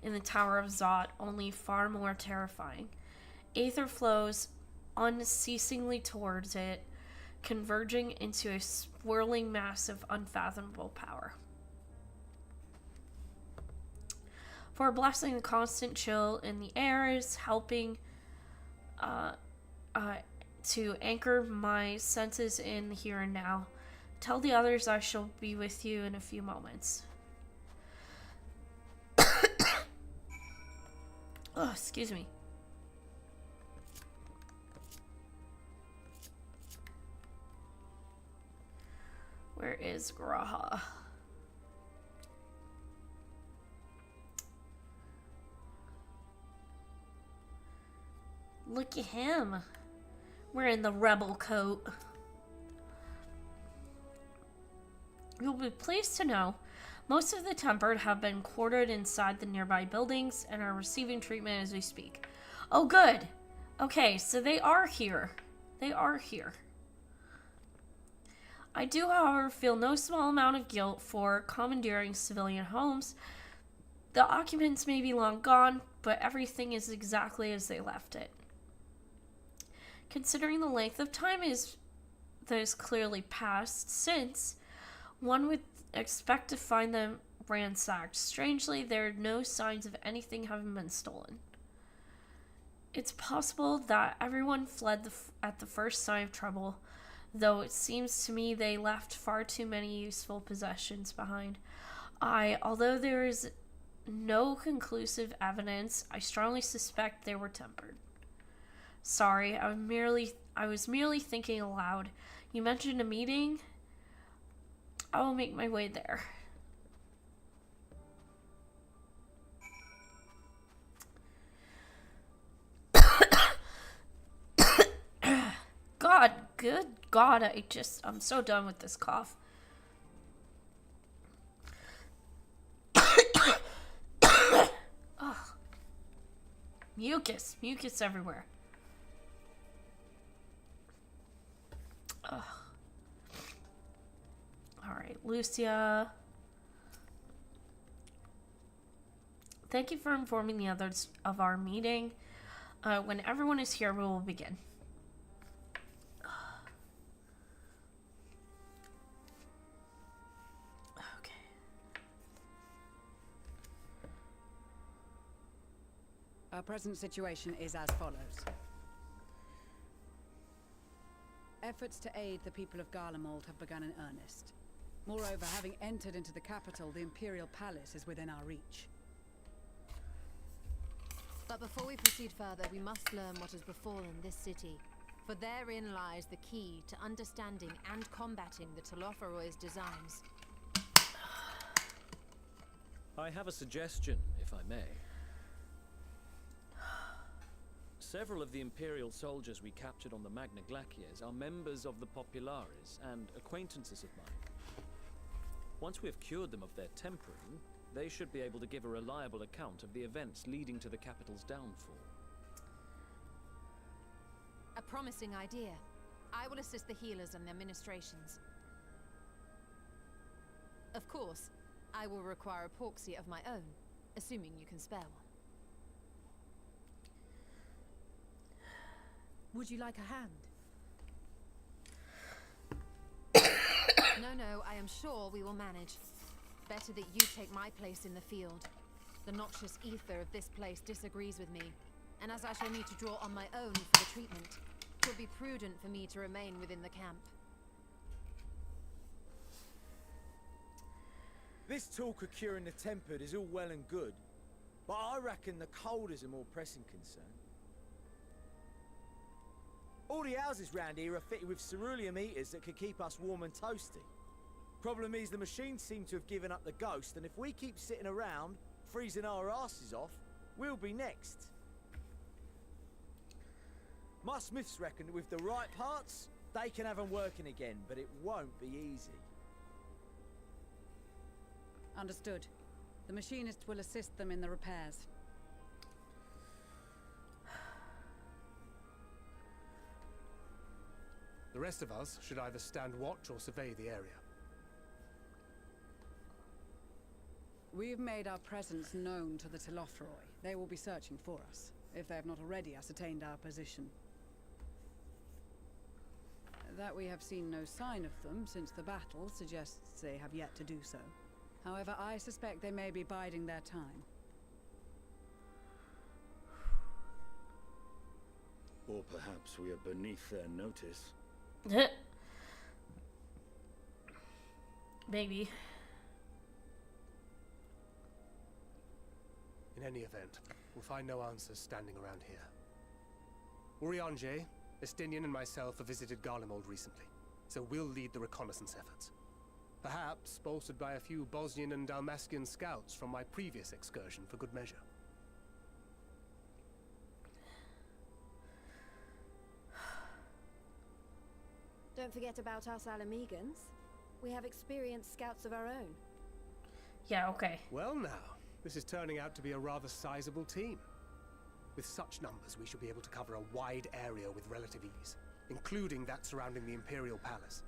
in the Tower of Zot, only far more terrifying. Aether flows unceasingly towards it, converging into a swirling mass of unfathomable power. For a blessing, the constant chill in the air is helping to anchor my senses in the here and now. Tell the others I shall be with you in a few moments. Oh, excuse me. Where is Graha? Look at him. Wearing the rebel coat. You'll be pleased to know most of the tempered have been quartered inside the nearby buildings and are receiving treatment as we speak. Oh, good. Okay, so they are here. They are here. I do, however, feel no small amount of guilt for commandeering civilian homes. The occupants may be long gone, but everything is exactly as they left it. Considering the length of time that is clearly passed since, one would expect to find them ransacked. Strangely, there are no signs of anything having been stolen. It's possible that everyone fled at the first sign of trouble, though it seems to me they left far too many useful possessions behind. Although there is no conclusive evidence, I strongly suspect they were tempered. Sorry, I was merely thinking aloud. You mentioned a meeting? I will make my way there. God, good God, I'm so done with this cough. Ugh. Mucus everywhere. Ugh. Alright, Lucia. Thank you for informing the others of our meeting. When everyone is here, we will begin. Okay. Our present situation is as follows. Efforts to aid the people of Garlemald have begun in earnest. Moreover, having entered into the capital, the Imperial Palace is within our reach. But before we proceed further, we must learn what has befallen this city. For therein lies the key to understanding and combating the Telophoroid's designs. I have a suggestion, if I may. Several of the Imperial soldiers we captured on the Magna Glaciers are members of the Populares and acquaintances of mine. Once we have cured them of their tempering, they should be able to give a reliable account of the events leading to the capital's downfall. A promising idea. I will assist the healers and their ministrations. Of course, I will require a porxie of my own, assuming you can spare one. Would you like a hand? No, I am sure we will manage. Better that you take my place in the field. The noxious ether of this place disagrees with me, and as I shall need to draw on my own for the treatment, it will be prudent for me to remain within the camp. This talk of curing the tempered is all well and good, but I reckon the cold is a more pressing concern. All the houses round here are fitted with ceruleum heaters that could keep us warm and toasty. Problem is, the machines seem to have given up the ghost, and if we keep sitting around, freezing our asses off, we'll be next. My smiths reckon that with the right parts, they can have them working again, but it won't be easy. Understood. The machinist will assist them in the repairs. The rest of us should either stand watch or survey the area. We've made our presence known to the Telophoroi. They will be searching for us, if they have not already ascertained our position. That we have seen no sign of them since the battle suggests they have yet to do so. However, I suspect they may be biding their time. Or perhaps we are beneath their notice. Maybe. In any event, we'll find no answers standing around here. Urianger, Estinian and myself have visited Garlemald recently, so we'll lead the reconnaissance efforts. Perhaps bolstered by a few Bosnian and Dalmatian scouts from my previous excursion for good measure. Don't forget about us Alamegans. We have experienced scouts of our own. Yeah, okay. Well now, this is turning out to be a rather sizable team. With such numbers, we should be able to cover a wide area with relative ease, including that surrounding the Imperial Palace.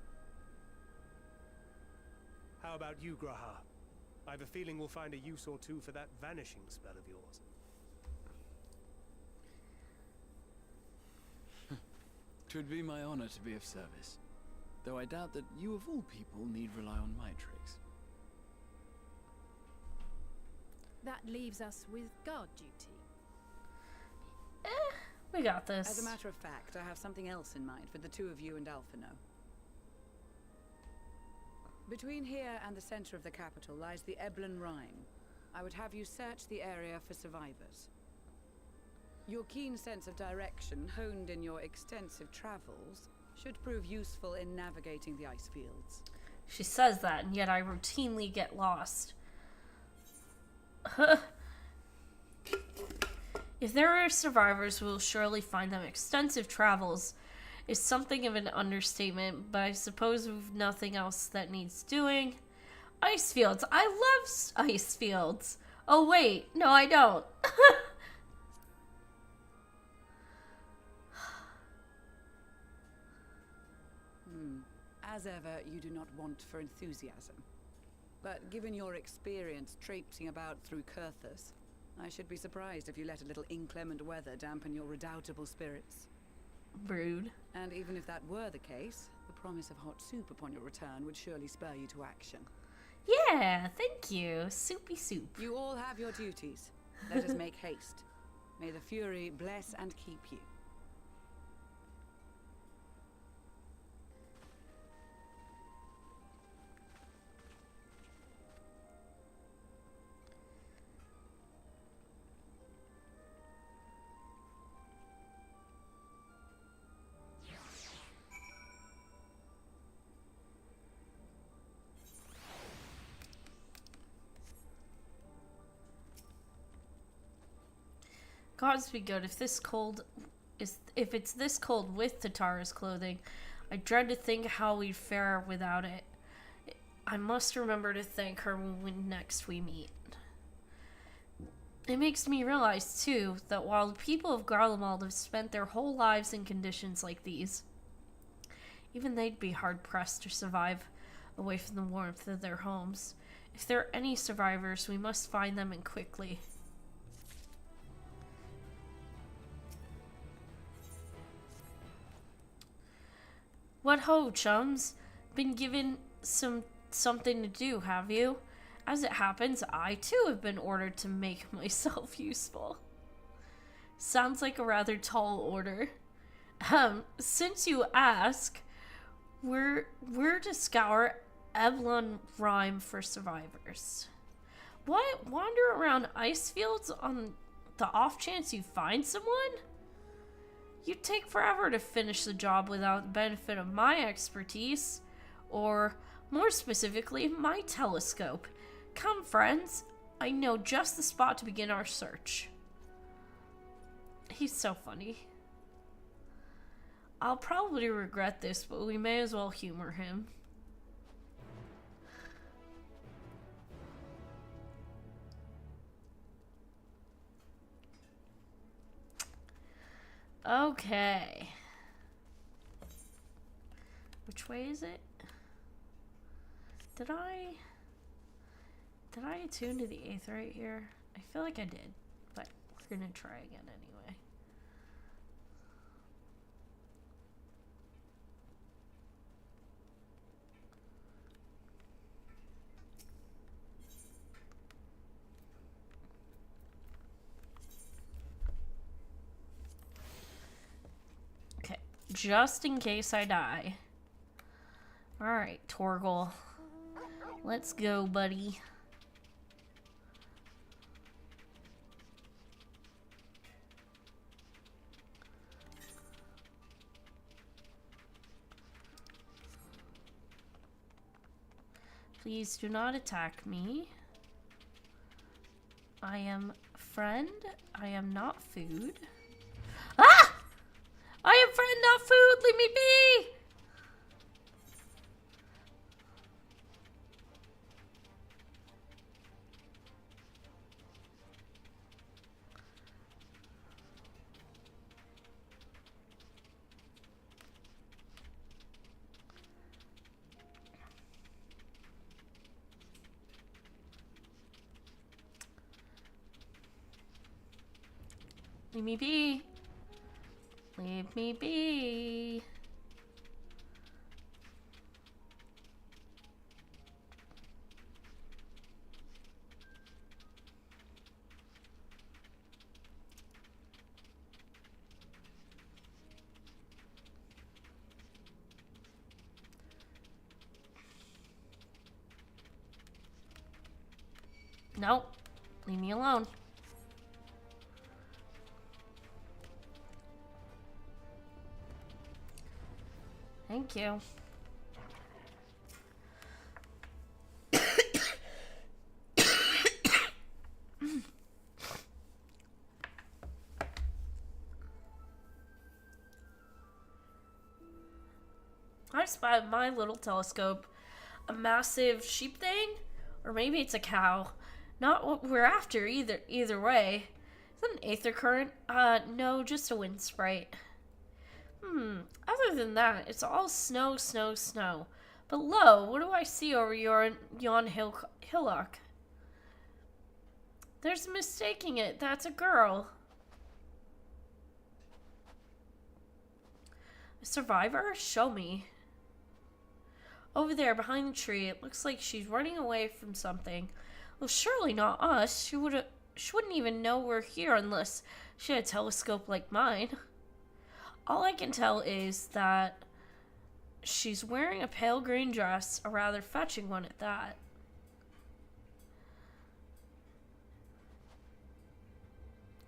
How about you, Graha? I have a feeling we'll find a use or two for that vanishing spell of yours. Twould be my honor to be of service. Though I doubt that you of all people need rely on my tricks. That leaves us with guard duty. We got this. As a matter of fact, I have something else in mind for the two of you and Alphino. Between here and the center of the capital lies the Eblan Rhine. I would have you search the area for survivors. Your keen sense of direction, honed in your extensive travels, should prove useful in navigating the ice fields. She says that, and yet I routinely get lost. If there are survivors, we will surely find them. Extensive travels is something of an understatement, but I suppose we've nothing else that needs doing. Ice fields. I love ice fields. Oh wait, no I don't. As ever, you do not want for enthusiasm. But given your experience traipsing about through Kurthus, I should be surprised if you let a little inclement weather dampen your redoubtable spirits. Rude. And even if that were the case, the promise of hot soup upon your return would surely spur you to action. Yeah, thank you. Soupy soup. You all have your duties. Let us make haste. May the Fury bless and keep you. Gods be good. If it's this cold with Tatara's clothing, I dread to think how we'd fare without it. I must remember to thank her when next we meet. It makes me realize, too, that while the people of Garlemald have spent their whole lives in conditions like these, even they'd be hard-pressed to survive away from the warmth of their homes. If there are any survivors, we must find them and quickly. What ho, chums? Been given something to do, have you? As it happens, I too have been ordered to make myself useful. Sounds like a rather tall order. Since you ask, we're to scour Eblan Rhine for survivors. What? Wander around ice fields on the off chance you find someone? You'd take forever to finish the job without the benefit of my expertise, or, more specifically, my telescope. Come, friends. I know just the spot to begin our search. He's so funny. I'll probably regret this, but we may as well humor him. Okay. Which way is it? Did I attune to the 8th right here? I feel like I did, but we're gonna try again anyway. Okay, just in case I die. Alright, Torgal. Let's go, buddy. Please do not attack me. I am friend. I am not food. Ah! I am friend, not food. Leave me be. Leave me be. Leave me be. Nope. Leave me alone. Thank you. I spotted my little telescope a massive sheep thing, or maybe it's a cow. Not what we're after either way. Is that an aether current? No, just a wind sprite. Other than that, it's all snow, snow, snow. But lo, what do I see over yon hillock? There's mistaking it. That's a girl. A survivor? Show me. Over there, behind the tree, it looks like she's running away from something. Well, surely not us. She wouldn't even know we're here unless she had a telescope like mine. All I can tell is that she's wearing a pale green dress, a rather fetching one at that.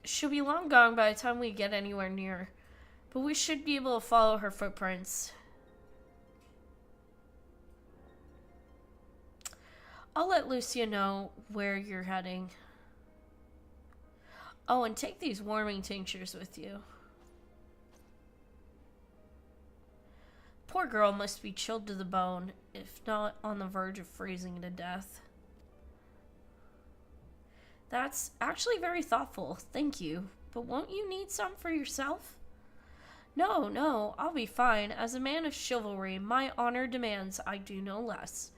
She'll be long gone by the time we get anywhere near, but we should be able to follow her footprints. I'll let Lucia know where you're heading. Oh, and take these warming tinctures with you. Poor girl must be chilled to the bone, if not on the verge of freezing to death. That's actually very thoughtful, thank you. But won't you need some for yourself? No, I'll be fine. As a man of chivalry, my honor demands I do no less.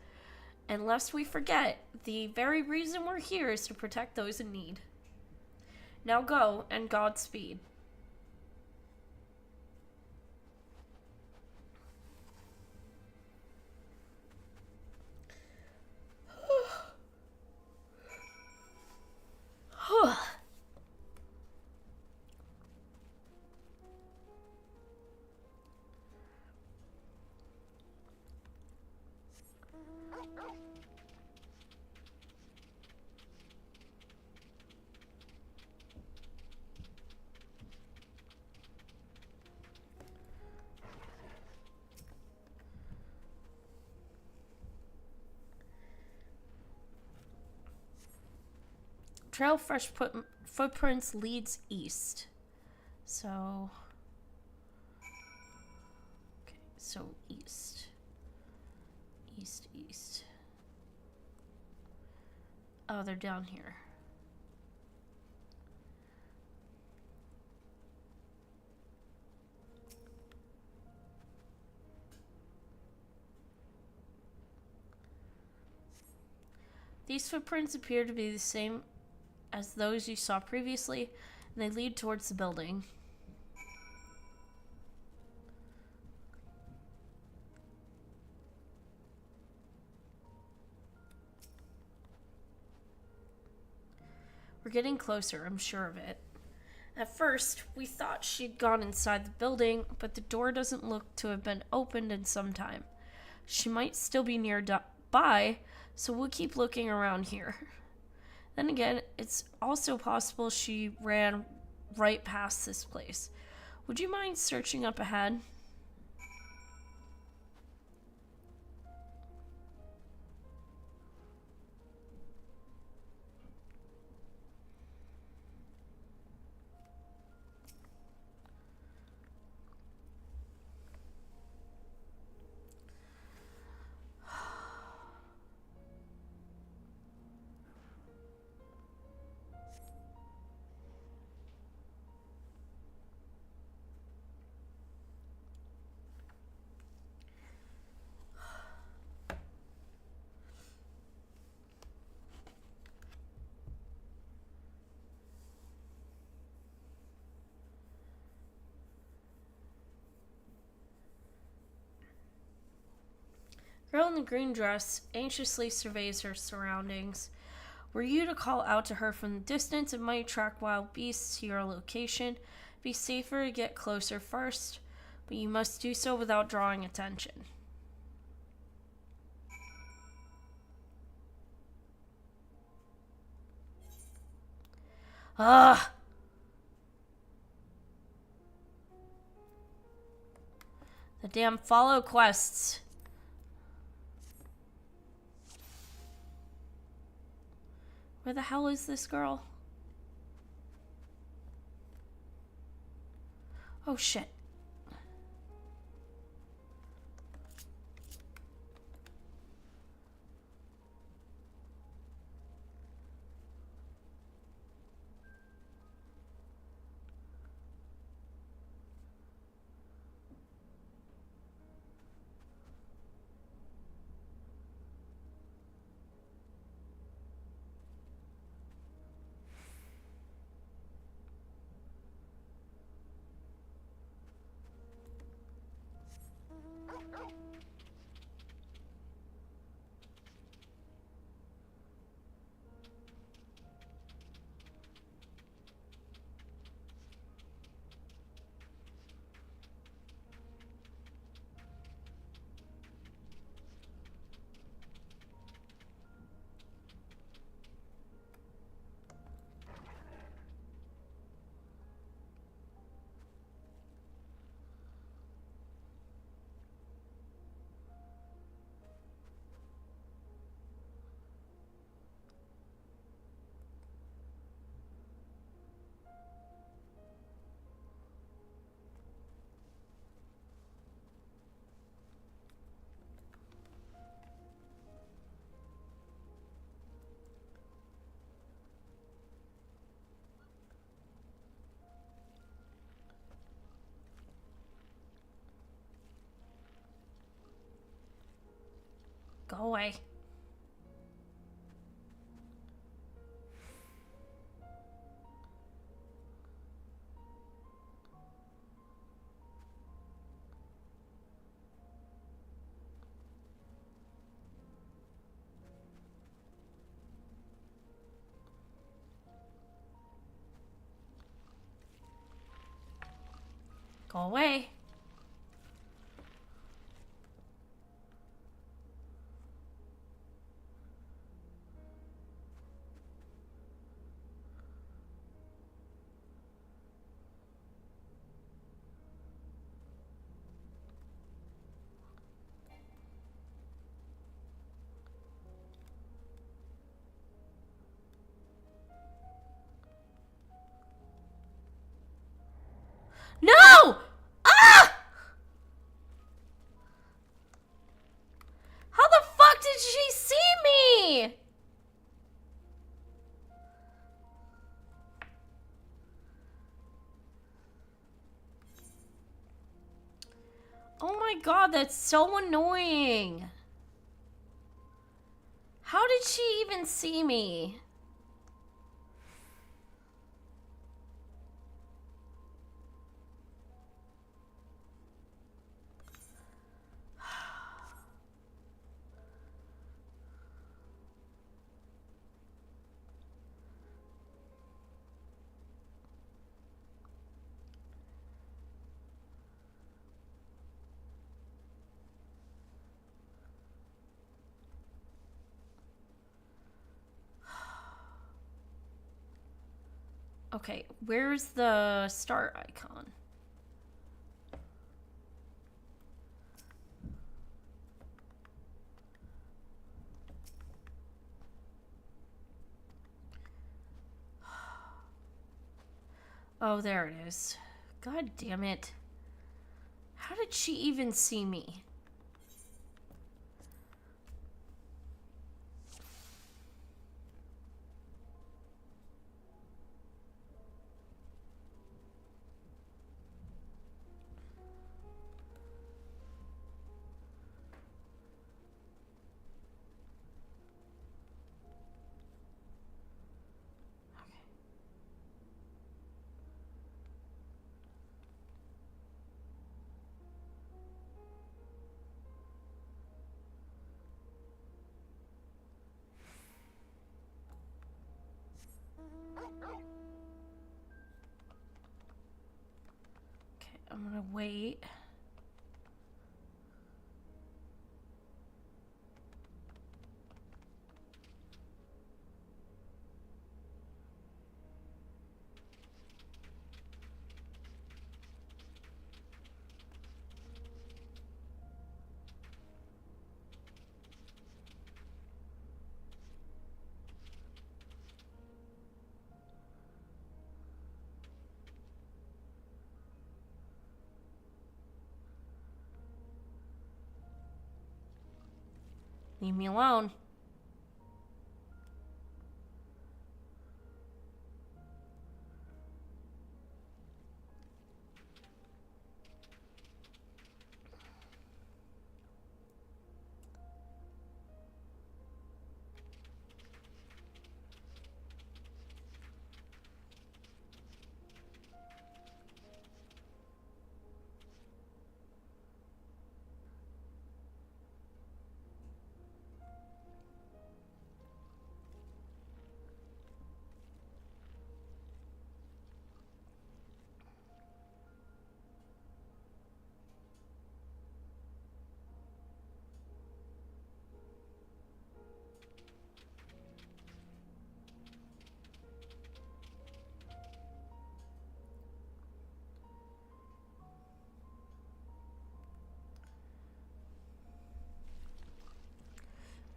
And lest we forget, the very reason we're here is to protect those in need. Now go, and Godspeed. Trail of fresh footprints leads east. So... okay, so east. East. Oh, they're down here. These footprints appear to be the same as those you saw previously, and they lead towards the building. We're getting closer, I'm sure of it. At first, we thought she'd gone inside the building, but the door doesn't look to have been opened in some time. She might still be nearby, so we'll keep looking around here. Then again, it's also possible she ran right past this place. Would you mind searching up ahead? Girl in the green dress anxiously surveys her surroundings. Were you to call out to her from the distance, it might attract wild beasts to your location. Be safer to get closer first, but you must do so without drawing attention. Ugh! The damn follow quests. Where the hell is this girl? Oh shit. Go away. Go away. No! Ah! How the fuck did she see me? Oh my god, that's so annoying. How did she even see me? Okay, where's the start icon? Oh, there it is. God damn it. How did she even see me? Okay, I'm gonna wait. Leave me alone.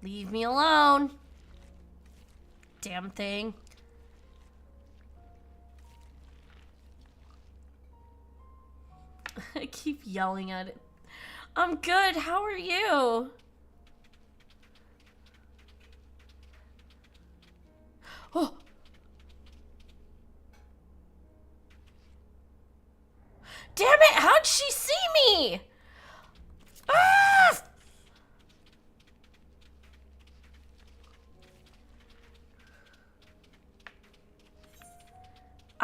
Leave me alone. Damn thing. I keep yelling at it. I'm good. How are you? Oh. Damn it. How'd she see me? Ah!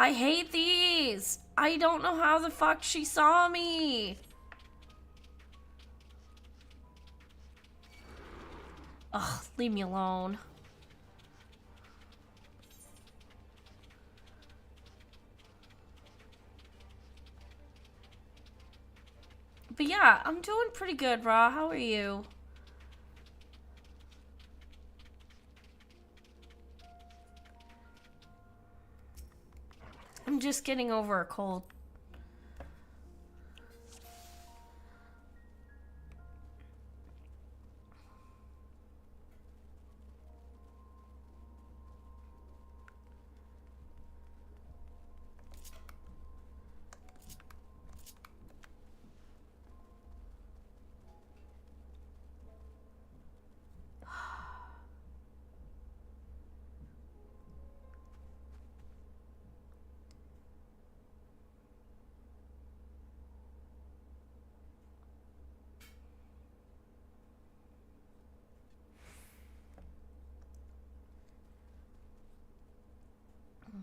I hate these. I don't know how the fuck she saw me. Ugh, leave me alone. But yeah, I'm doing pretty good, Ra. How are you? I'm just getting over a cold.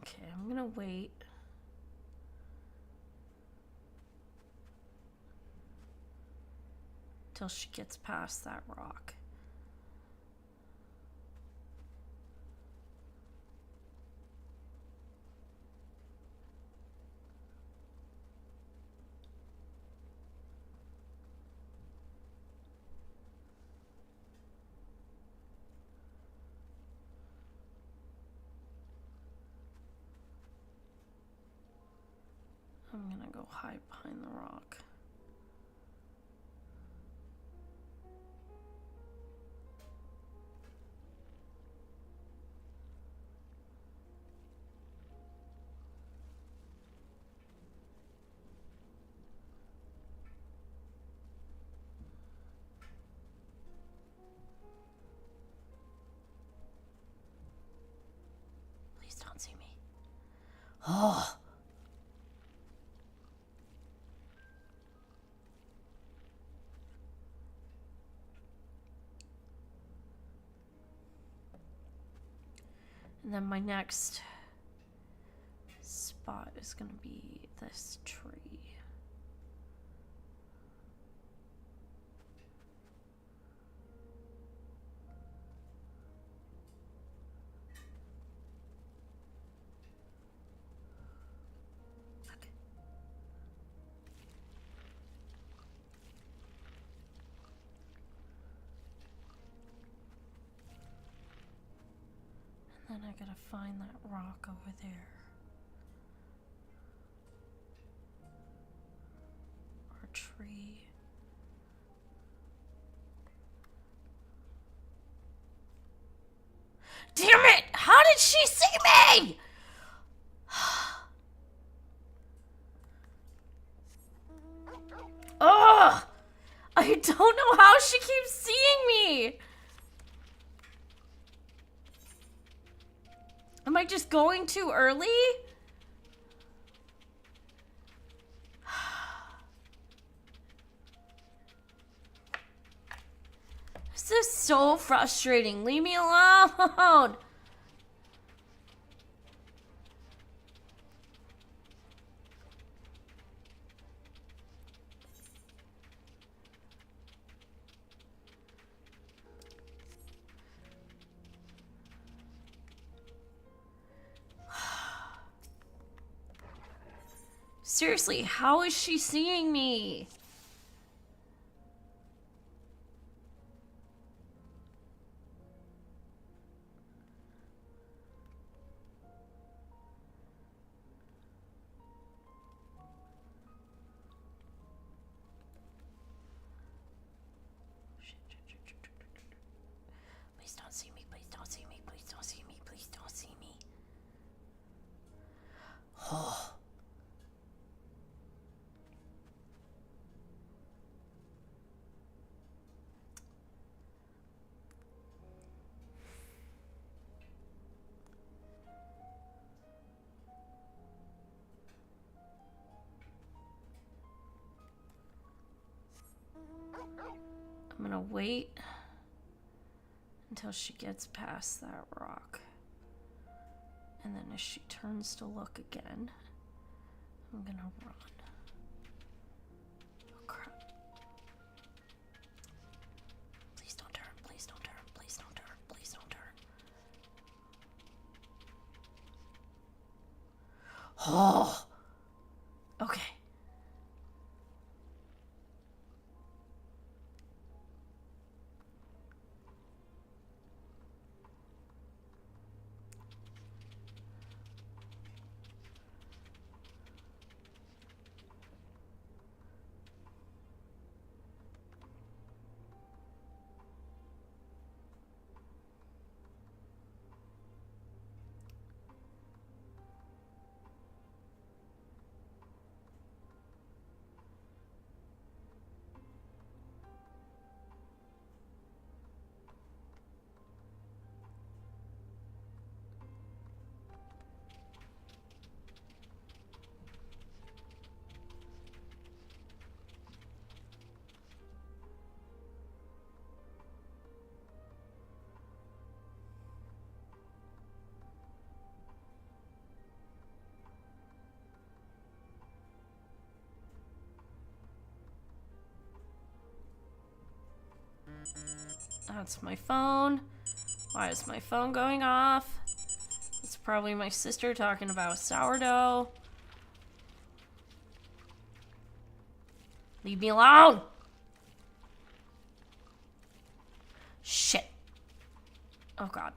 Okay, I'm gonna wait. Till she gets past that rock. I'm gonna go hide behind the rock. Please don't see me. Oh. And then my next spot is gonna be this tree. gotta find that rock over there. Or tree. Damn it! How did she see me? Ugh! I don't know how she keeps seeing me. Am I just going too early? This is so frustrating. Leave me alone. Seriously, how is she seeing me? Please don't see me, please don't see me, please don't see me, please don't see me. Oh. I'm gonna wait until she gets past that rock. And then as she turns to look again, I'm gonna run. Oh crap. Please don't turn, please don't turn, please don't turn, please don't turn. Oh! Okay. That's my phone. Why is my phone going off? It's probably my sister talking about sourdough. Leave me alone! Shit. Oh god.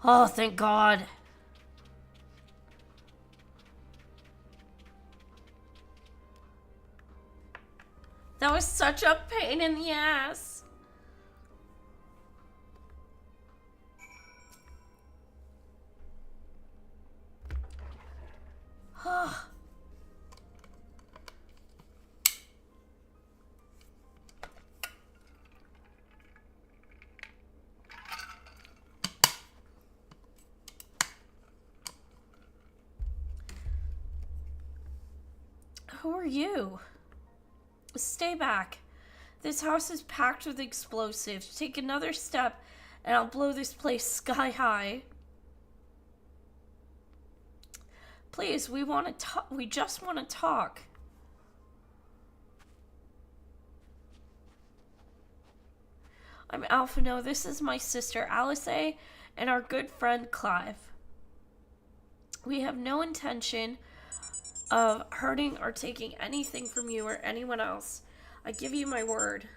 Oh, thank God. That was such a pain in the ass. Who are you? Stay back. This house is packed with explosives. Take another step and I'll blow this place sky high. Please, we want to talk. We just want to talk. I'm Alphino. This is my sister Alice and our good friend Clive. We have no intention of hurting or taking anything from you or anyone else. I give you my word.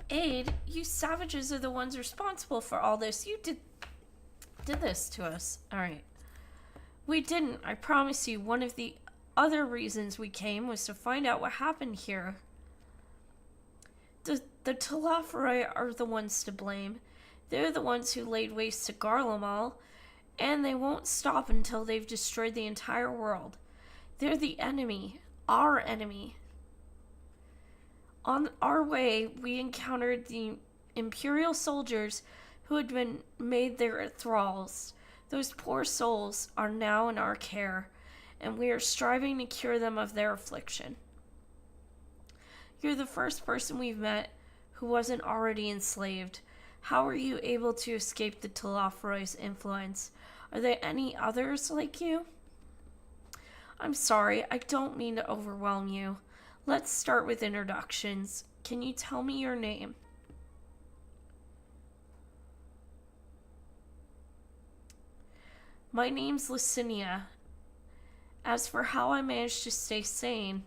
Aid, you savages are the ones responsible for all this. You did this to us. Alright. We didn't. I promise you. One of the other reasons we came was to find out what happened here. The Telafari are the ones to blame. They're the ones who laid waste to Garlemald, and they won't stop until they've destroyed the entire world. They're the enemy. Our enemy. On our way, we encountered the Imperial soldiers who had been made their thralls. Those poor souls are now in our care, and we are striving to cure them of their affliction. You're the first person we've met who wasn't already enslaved. How were you able to escape the Telafari's influence? Are there any others like you? I'm sorry, I don't mean to overwhelm you. Let's start with introductions. Can you tell me your name? My name's Lucinia. As for how I managed to stay sane,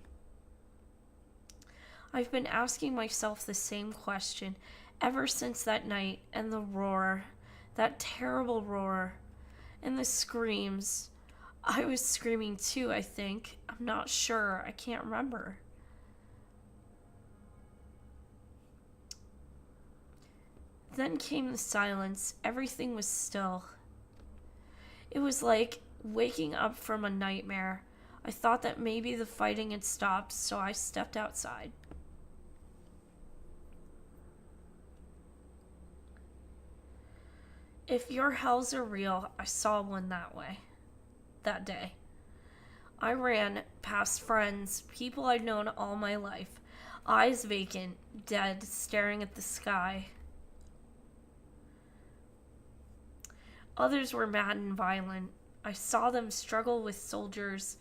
I've been asking myself the same question ever since that night, and the roar, that terrible roar, and the screams. I was screaming too, I think. I'm not sure. I can't remember. Then came the silence. Everything was still. It was like waking up from a nightmare. I thought that maybe the fighting had stopped, so I stepped outside. If your hells are real, I saw one that day. I ran past friends, people I'd known all my life, eyes vacant, dead, staring at the sky. Others were mad and violent. I saw them struggle with soldiers,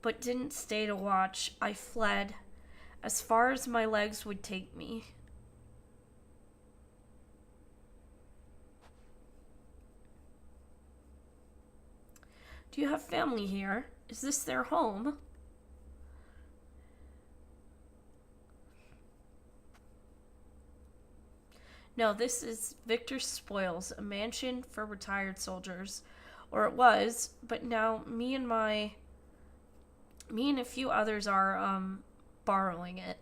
but didn't stay to watch. I fled as far as my legs would take me. Do you have family here? Is this their home? No, this is Victor's Spoils, a mansion for retired soldiers. Or it was, but now me and a few others are borrowing it.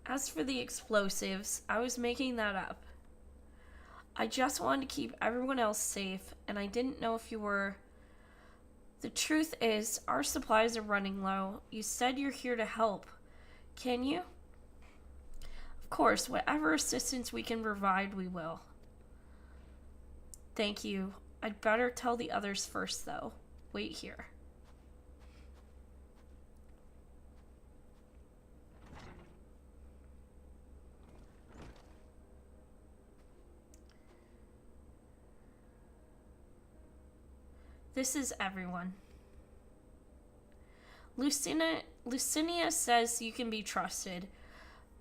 As for the explosives, I was making that up. I just wanted to keep everyone else safe, and I didn't know if you were. The truth is, our supplies are running low. You said you're here to help. Can you? Of course, whatever assistance we can provide, we will. Thank you. I'd better tell the others first, though. Wait here. This is everyone. Lucinia says you can be trusted,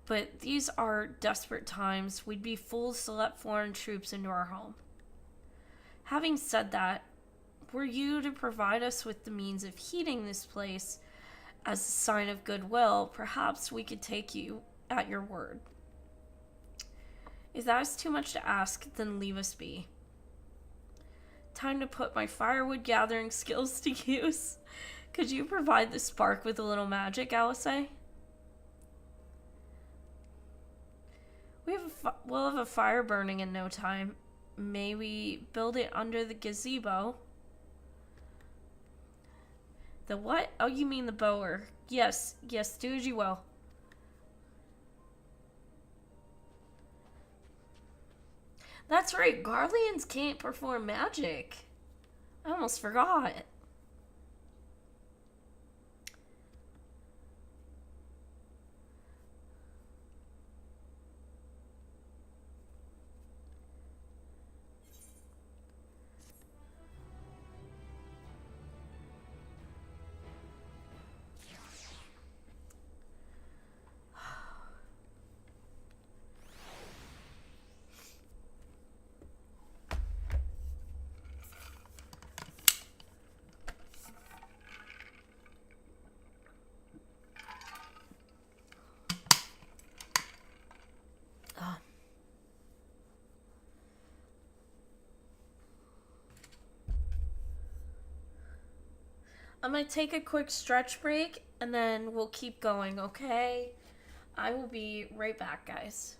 but these are desperate times. We'd be fools to let foreign troops into our home. Having said that, were you to provide us with the means of heating this place as a sign of goodwill, perhaps we could take you at your word. If that is too much to ask, then leave us be. Time to put my firewood gathering skills to use. Could you provide the spark with a little magic, Alice? We'll have a fire burning in no time. May we build it under the gazebo? The what? Oh, you mean the bower. Yes, do as you will. That's right, Garleans can't perform magic. I almost forgot. I'm gonna take a quick stretch break and then we'll keep going, okay? I will be right back, guys.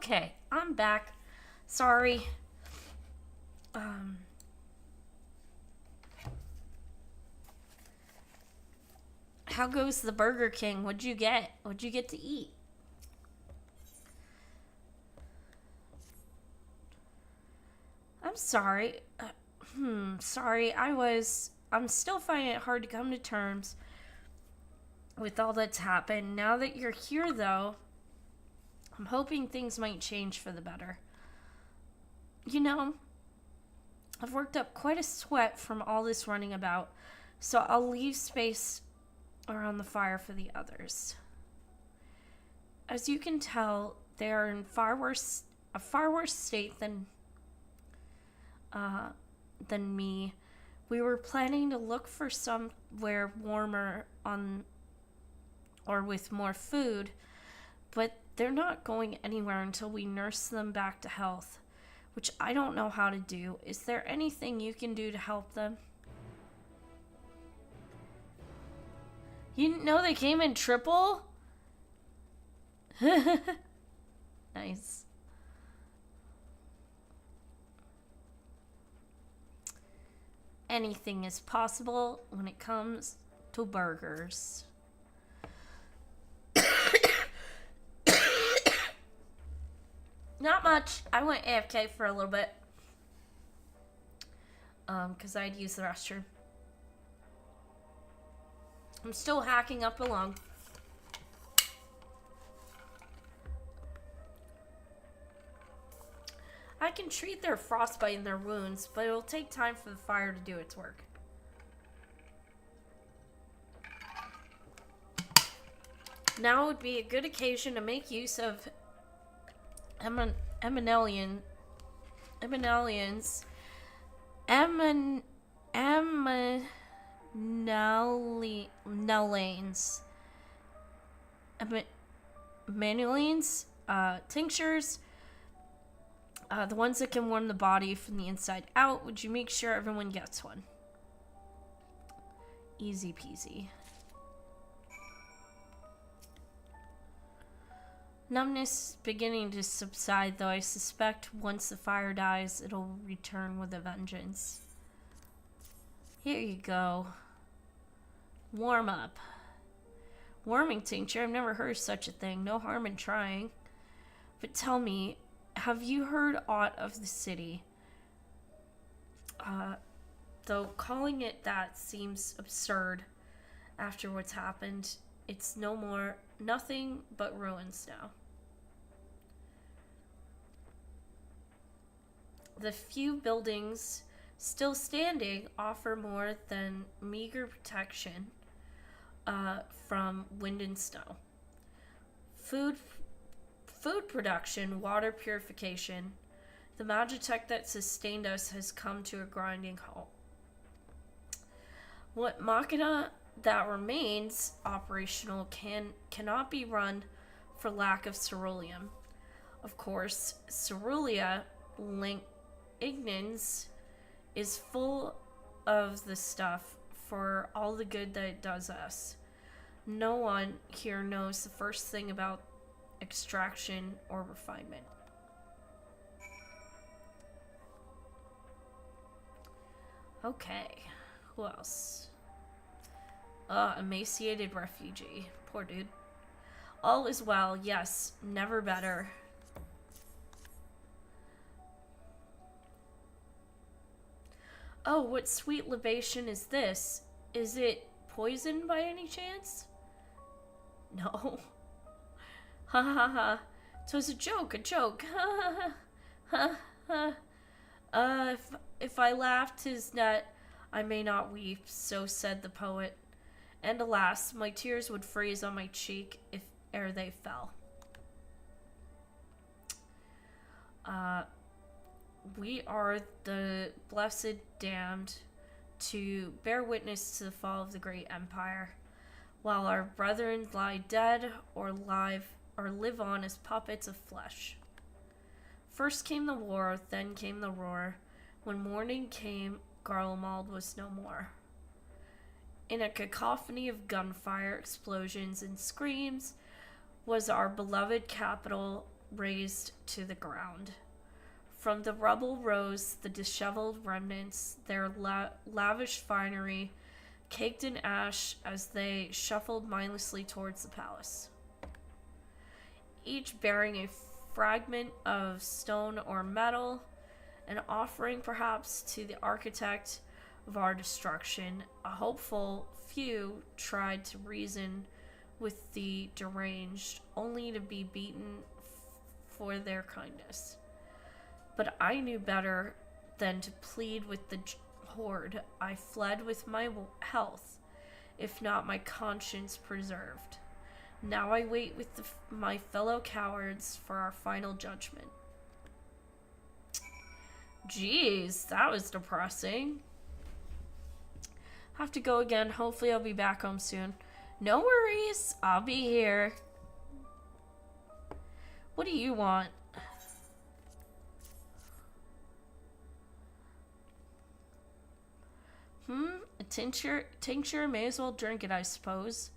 Okay, I'm back. Sorry. How goes the Burger King? What'd you get? What'd you get to eat? I'm sorry. Sorry. I'm still finding it hard to come to terms with all that's happened. Now that you're here, though, I'm hoping things might change for the better. You know, I've worked up quite a sweat from all this running about, so I'll leave space around the fire for the others. As you can tell, they are in a far worse state than me. We were planning to look for somewhere warmer or with more food, but they're not going anywhere until we nurse them back to health, which I don't know how to do. Is there anything you can do to help them? You didn't know they came in triple? Nice. Anything is possible when it comes to burgers. Not much. I went AFK for a little bit. Because I'd use the restroom. I'm still hacking up along. I can treat their frostbite and their wounds, but it'll take time for the fire to do its work. Now would be a good occasion to make use of Eminelians. Tinctures, the ones that can warm the body from the inside out. Would you make sure everyone gets one? Easy peasy. Numbness beginning to subside, though I suspect once the fire dies, it'll return with a vengeance. Here you go. Warm up. Warming tincture? I've never heard of such a thing. No harm in trying. But tell me, have you heard aught of the city? Though calling it that seems absurd after what's happened. It's nothing but ruins now. The few buildings still standing offer more than meager protection from wind and snow. Food production, water purification, the magitech that sustained us has come to a grinding halt. What machina that remains operational cannot be run for lack of ceruleum. Of course, cerulia lignans is full of the stuff for all the good that it does us. No one here knows the first thing about extraction or refinement. Okay, who else? Emaciated refugee. Poor dude. All is well, yes, never better. Oh, what sweet libation is this? Is it poison by any chance? No. Ha ha ha. 'Twas a joke. Ha ha ha. If I laughed, 'tis that I may not weep, so said the poet. And alas, my tears would freeze on my cheek ere they fell. We are the blessed damned to bear witness to the fall of the great empire, while our brethren lie dead or live on as puppets of flesh. First came the war, then came the roar. When morning came, Garlemald was no more. In a cacophony of gunfire, explosions, and screams was our beloved capital razed to the ground. From the rubble rose the disheveled remnants, their lavish finery caked in ash as they shuffled mindlessly towards the palace, each bearing a fragment of stone or metal, an offering perhaps to the architect of our destruction. A hopeful few tried to reason with the deranged, only to be beaten for their kindness. But I knew better than to plead with the horde. I fled with my health, if not my conscience preserved. Now I wait with my fellow cowards for our final judgment. Jeez, that was depressing. Have to go again. Hopefully I'll be back home soon. No worries, I'll be here. What do you want? A tincture? May as well drink it, I suppose.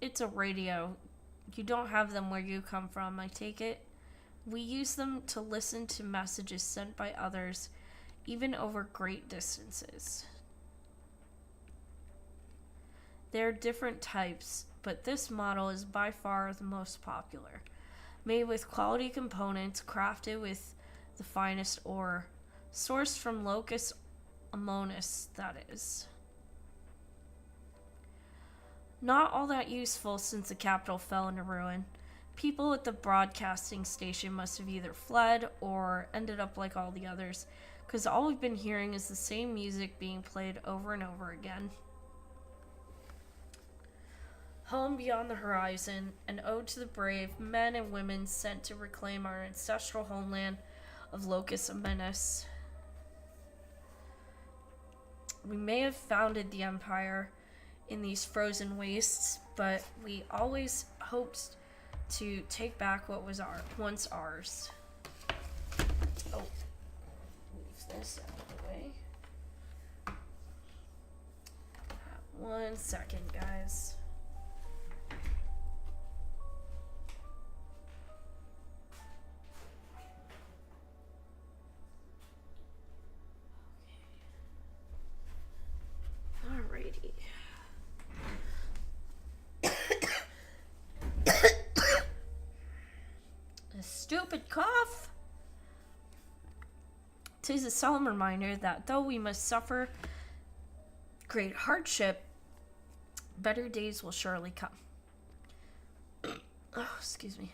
It's a radio. You don't have them where you come from, I take it. We use them to listen to messages sent by others, even over great distances. There are different types, but this model is by far the most popular. Made with quality components, crafted with the finest ore, sourced from Locus Amonis, that is. Not all that useful since the capital fell into ruin. People at the broadcasting station must have either fled or ended up like all the others, because all we've been hearing is the same music being played over and over again. Home beyond the horizon, an ode to the brave men and women sent to reclaim our ancestral homeland of Locus Amonis. We may have founded the Empire in these frozen wastes, but we always hoped to take back what was once ours. Oh, move this out of the way. 1 second, guys. Alrighty. A stupid cough. 'Tis a solemn reminder that though we must suffer great hardship, better days will surely come. Oh, excuse me.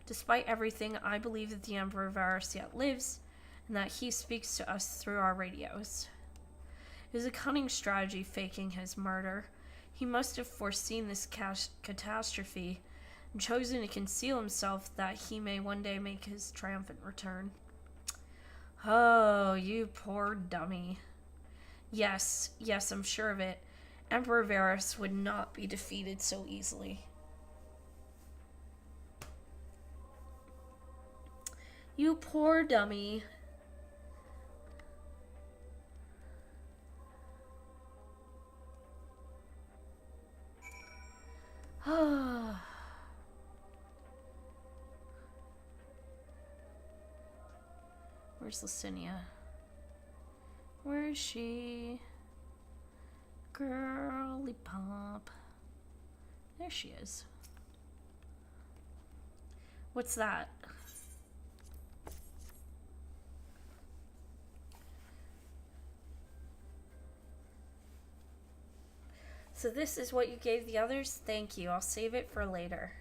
Despite everything, I believe that the Emperor Varus yet lives, and that he speaks to us through our radios. It is a cunning strategy faking his murder. He must have foreseen this catastrophe and chosen to conceal himself that he may one day make his triumphant return. Oh, you poor dummy. Yes, I'm sure of it. Emperor Varus would not be defeated so easily. You poor dummy. Where's Licinia? Where is she? Girly pop. There she is. What's that? So this is what you gave the others? Thank you. I'll save it for later.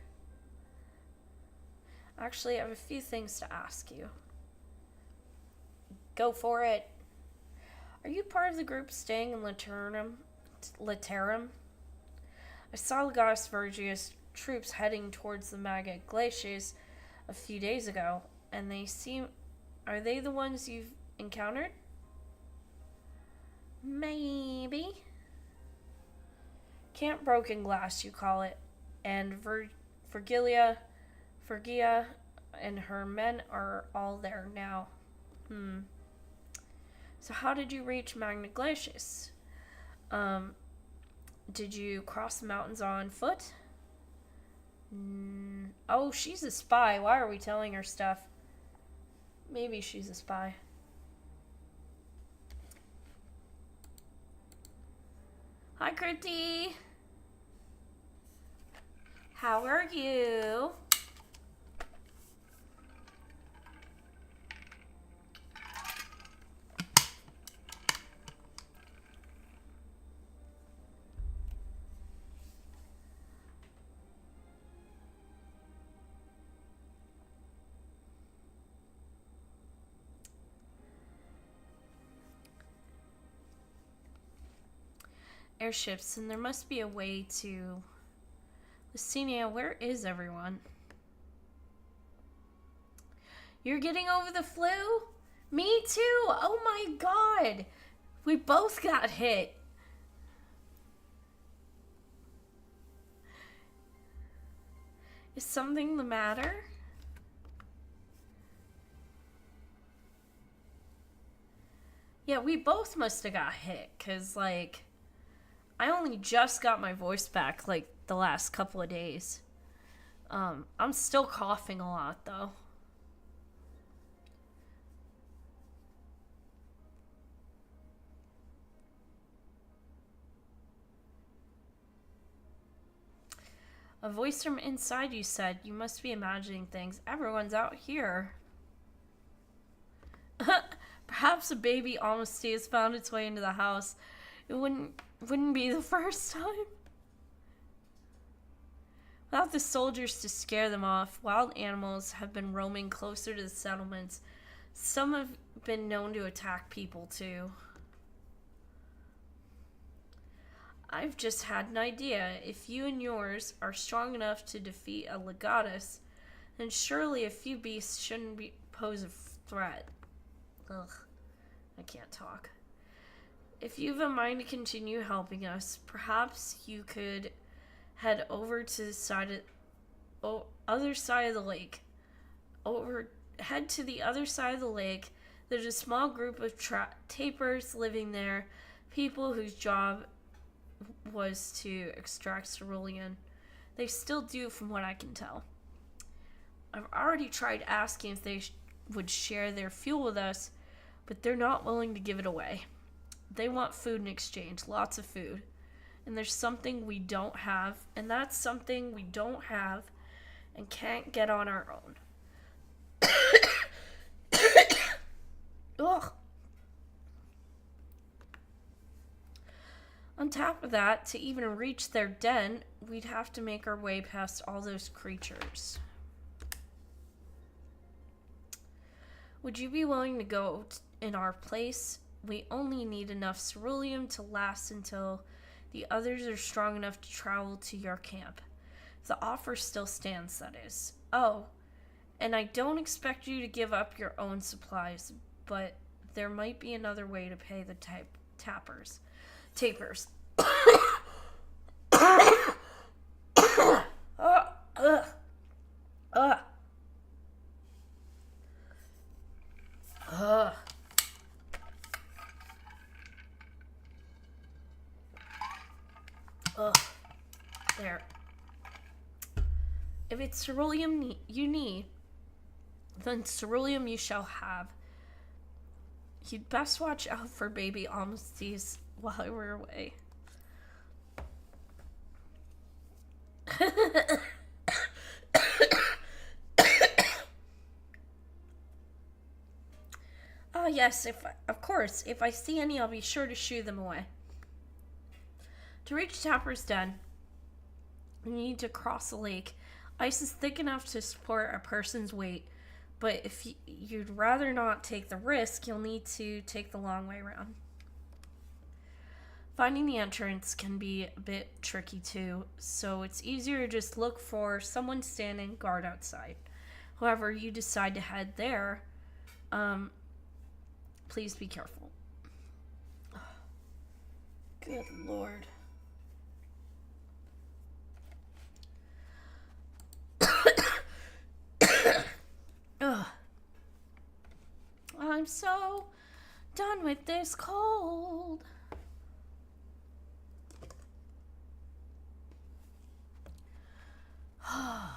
Actually, I have a few things to ask you. Go for it. Are you part of the group staying in Laterum? I saw Legatus Vergius troops heading towards the Maggot Glaciers a few days ago, and they seem... Are they the ones you've encountered? Maybe. Camp Broken Glass, you call it. And Phrygia and her men are all there now. So how did you reach Magna Glacius? Did you cross the mountains on foot? Oh, she's a spy. Why are we telling her stuff? Maybe she's a spy. Hi, Crypty. How are you? Airships, and there must be a way to... Lucinia, where is everyone? You're getting over the flu? Me too! Oh my god! We both got hit. Is something the matter? Yeah, we both must have got hit, because, like... I only just got my voice back, like, the last couple of days. I'm still coughing a lot, though. A voice from inside you said, "You must be imagining things. Everyone's out here." Perhaps a baby honesty has found its way into the house. It wouldn't be the first time. Without the soldiers to scare them off, wild animals have been roaming closer to the settlements. Some have been known to attack people too. I've just had an idea. If you and yours are strong enough to defeat a legatus, then surely a few beasts shouldn't pose a threat. Ugh, I can't talk. If you've a mind to continue helping us, perhaps you could head over to the other side of the lake. Head to the other side of the lake. There's a small group of tapers living there, people whose job was to extract cerulean. They still do, from what I can tell. I've already tried asking if they would share their fuel with us, but they're not willing to give it away. They want food in exchange, lots of food. And there's something we don't have, and that's something we don't have and can't get on our own. Ugh. On top of that, to even reach their den, we'd have to make our way past all those creatures. Would you be willing to go in our place? We only need enough ceruleum to last until the others are strong enough to travel to your camp. The offer still stands, that is. Oh, and I don't expect you to give up your own supplies, but there might be another way to pay the tapers. There. If it's ceruleum you need, then ceruleum you shall have. You'd best watch out for baby honesties while we're away. Oh yes, of course. If I see any, I'll be sure to shoo them away. To reach Tapper's Den, you need to cross the lake. Ice is thick enough to support a person's weight, but if you'd rather not take the risk, you'll need to take the long way around. Finding the entrance can be a bit tricky too, so it's easier to just look for someone standing guard outside. However, you decide to head there, please be careful. Good Lord. Ugh. I'm so done with this cold. Ugh.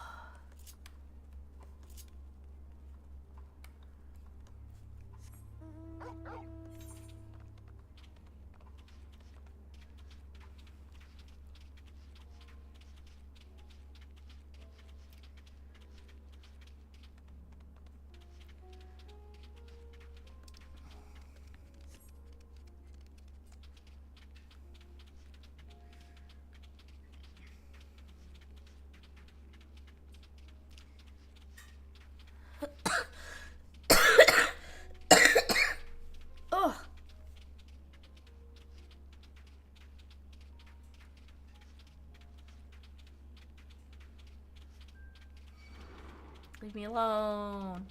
Leave me alone.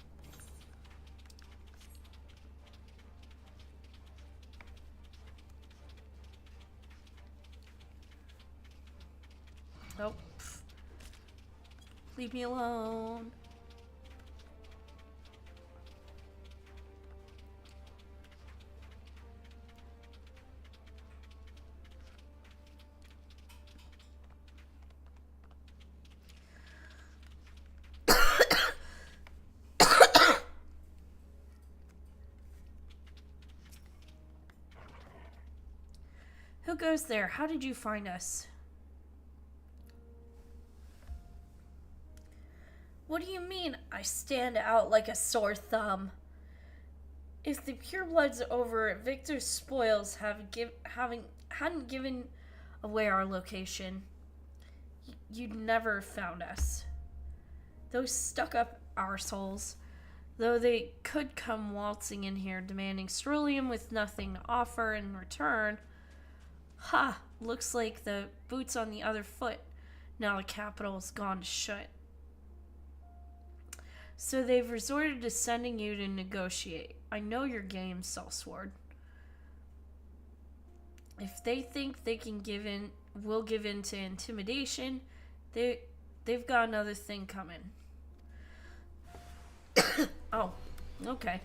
Nope. Leave me alone. Who goes there? How did you find us? What do you mean I stand out like a sore thumb? If the purebloods over at Victor's Spoils hadn't given away our location, you'd never found us. Those stuck-up arseholes, though they could come waltzing in here demanding ceruleum with nothing to offer in return. Ha! Looks like the boot's on the other foot. Now the capital's gone to shit. So they've resorted to sending you to negotiate. I know your game, Sellsword. If they think they can will give in to intimidation, they've got another thing coming. Oh, okay.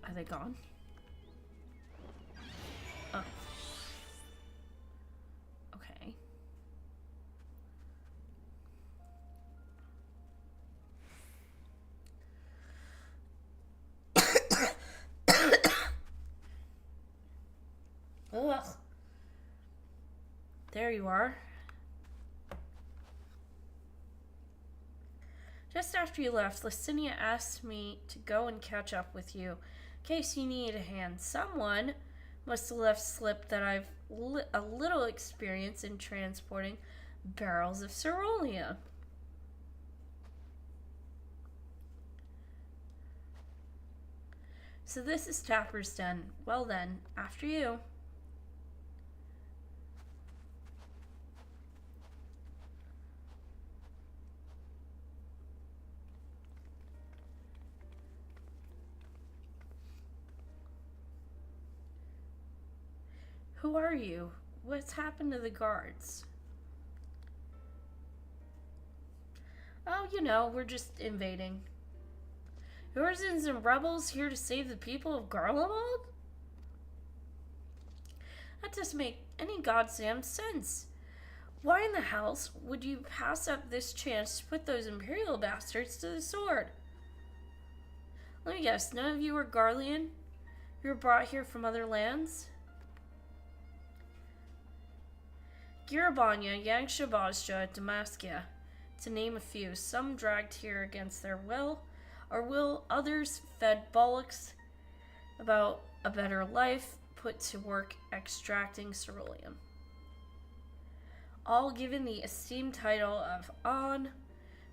Are they gone? Oh. Okay. Ugh. There you are. Just after you left, Licinia asked me to go and catch up with you, in case you need a hand. Someone must have left slip that I've a little experience in transporting barrels of ceruleum. So this is Tapper's Den. Well then, after you. Who are you? What's happened to the guards? Oh, you know, we're just invading. Yorsons and rebels here to save the people of Garlemald? That doesn't make any goddamn sense. Why in the house would you pass up this chance to put those Imperial bastards to the sword? Let me guess, none of you are Garlean? You were brought here from other lands? Girabanya, Yangsha Bozja, Damaskia, to name a few. Some dragged here against their will, others fed bollocks about a better life, put to work extracting ceruleum. All given the esteemed title of An,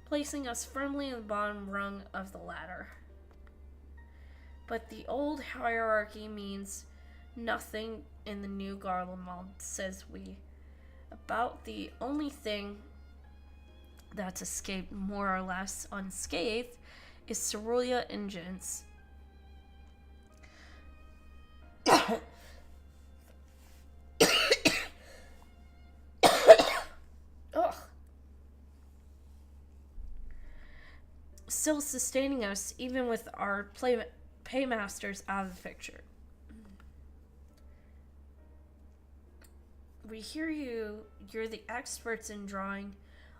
placing us firmly in the bottom rung of the ladder. But the old hierarchy means nothing in the new Garlemald, says we. About the only thing that's escaped more or less unscathed is Cerulean engines. Ugh. Still sustaining us even with our paymasters out of the picture. We hear you're the experts in drawing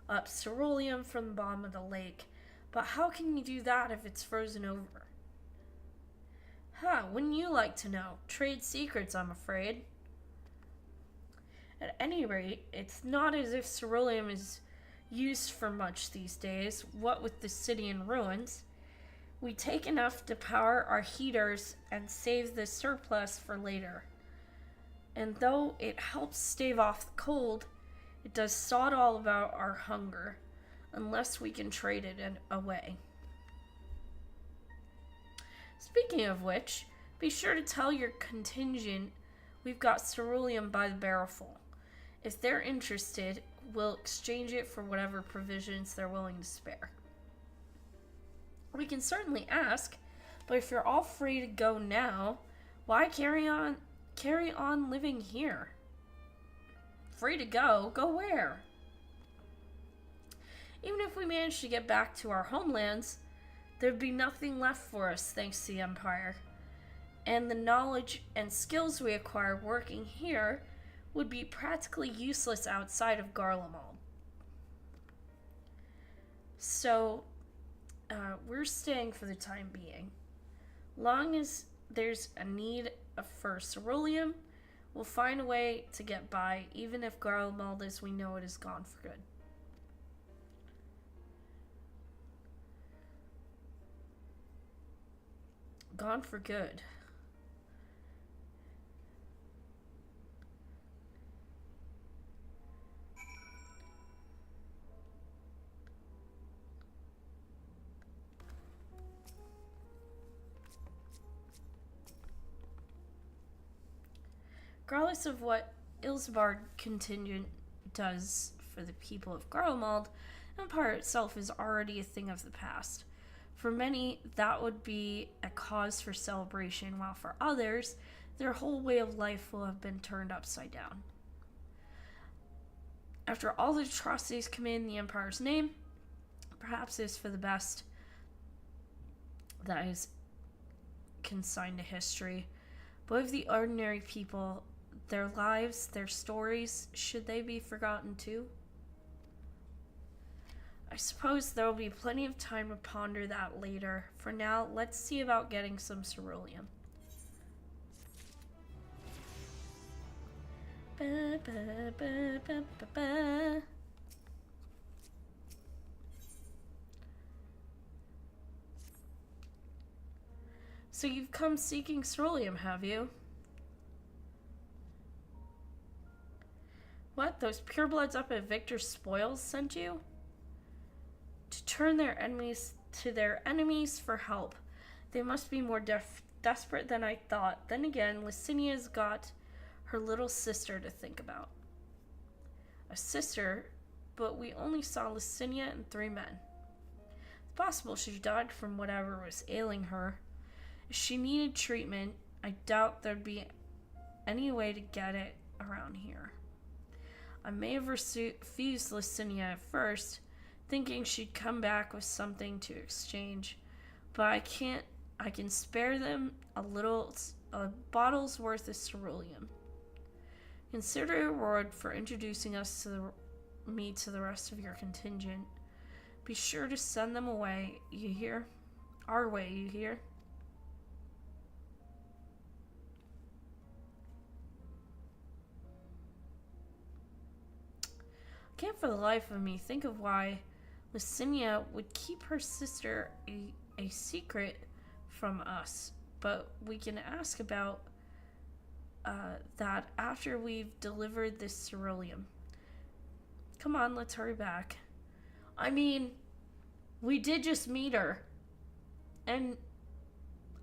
up cerulean from the bottom of the lake, but how can you do that if it's frozen over? Wouldn't you like to know? Trade secrets, I'm afraid. At any rate, it's not as if cerulean is used for much these days, what with the city in ruins. We take enough to power our heaters and save the surplus for later. And though it helps stave off the cold, it does sod all about our hunger, unless we can trade it away. Speaking of which, be sure to tell your contingent we've got cerulean by the barrelful. If they're interested, we'll exchange it for whatever provisions they're willing to spare. We can certainly ask, but if you're all free to go now, why carry on living here? Free to go? Go where? Even if we manage to get back to our homelands, there'd be nothing left for us thanks to the Empire. And the knowledge and skills we acquire working here would be practically useless outside of Garlemald. So, we're staying for the time being. Long as there's a need for cerulean, we'll find a way to get by, even if Garlemald as we know it is gone for good. Gone for good. Regardless of what Ilsbard contingent does for the people of Garlemald, Empire itself is already a thing of the past. For many, that would be a cause for celebration, while for others, their whole way of life will have been turned upside down. After all the atrocities committed in the Empire's name, perhaps it's for the best that is consigned to history. But of the ordinary people, their lives, their stories, should they be forgotten too? I suppose there will be plenty of time to ponder that later. For now, let's see about getting some cerulean. Ba, ba, ba, ba, ba, ba. So you've come seeking cerulean, have you? What? Those purebloods up at Victor's Spoils sent you? To turn their enemies to their enemies for help. They must be more desperate than I thought. Then again, Licinia's got her little sister to think about. A sister, but we only saw Licinia and 3 men. It's possible she died from whatever was ailing her. If she needed treatment, I doubt there'd be any way to get it around here. I may have refused Licinia at first, thinking she'd come back with something to exchange, but I can spare them a bottle's worth of cerulean. Consider a reward for introducing me to the rest of your contingent. Be sure to send them away, you hear? Our way, you hear? I can't for the life of me think of why Licinia would keep her sister a secret from us, but we can ask about that after we've delivered this cerulean. Come on, let's hurry back. I mean, we did just meet her, and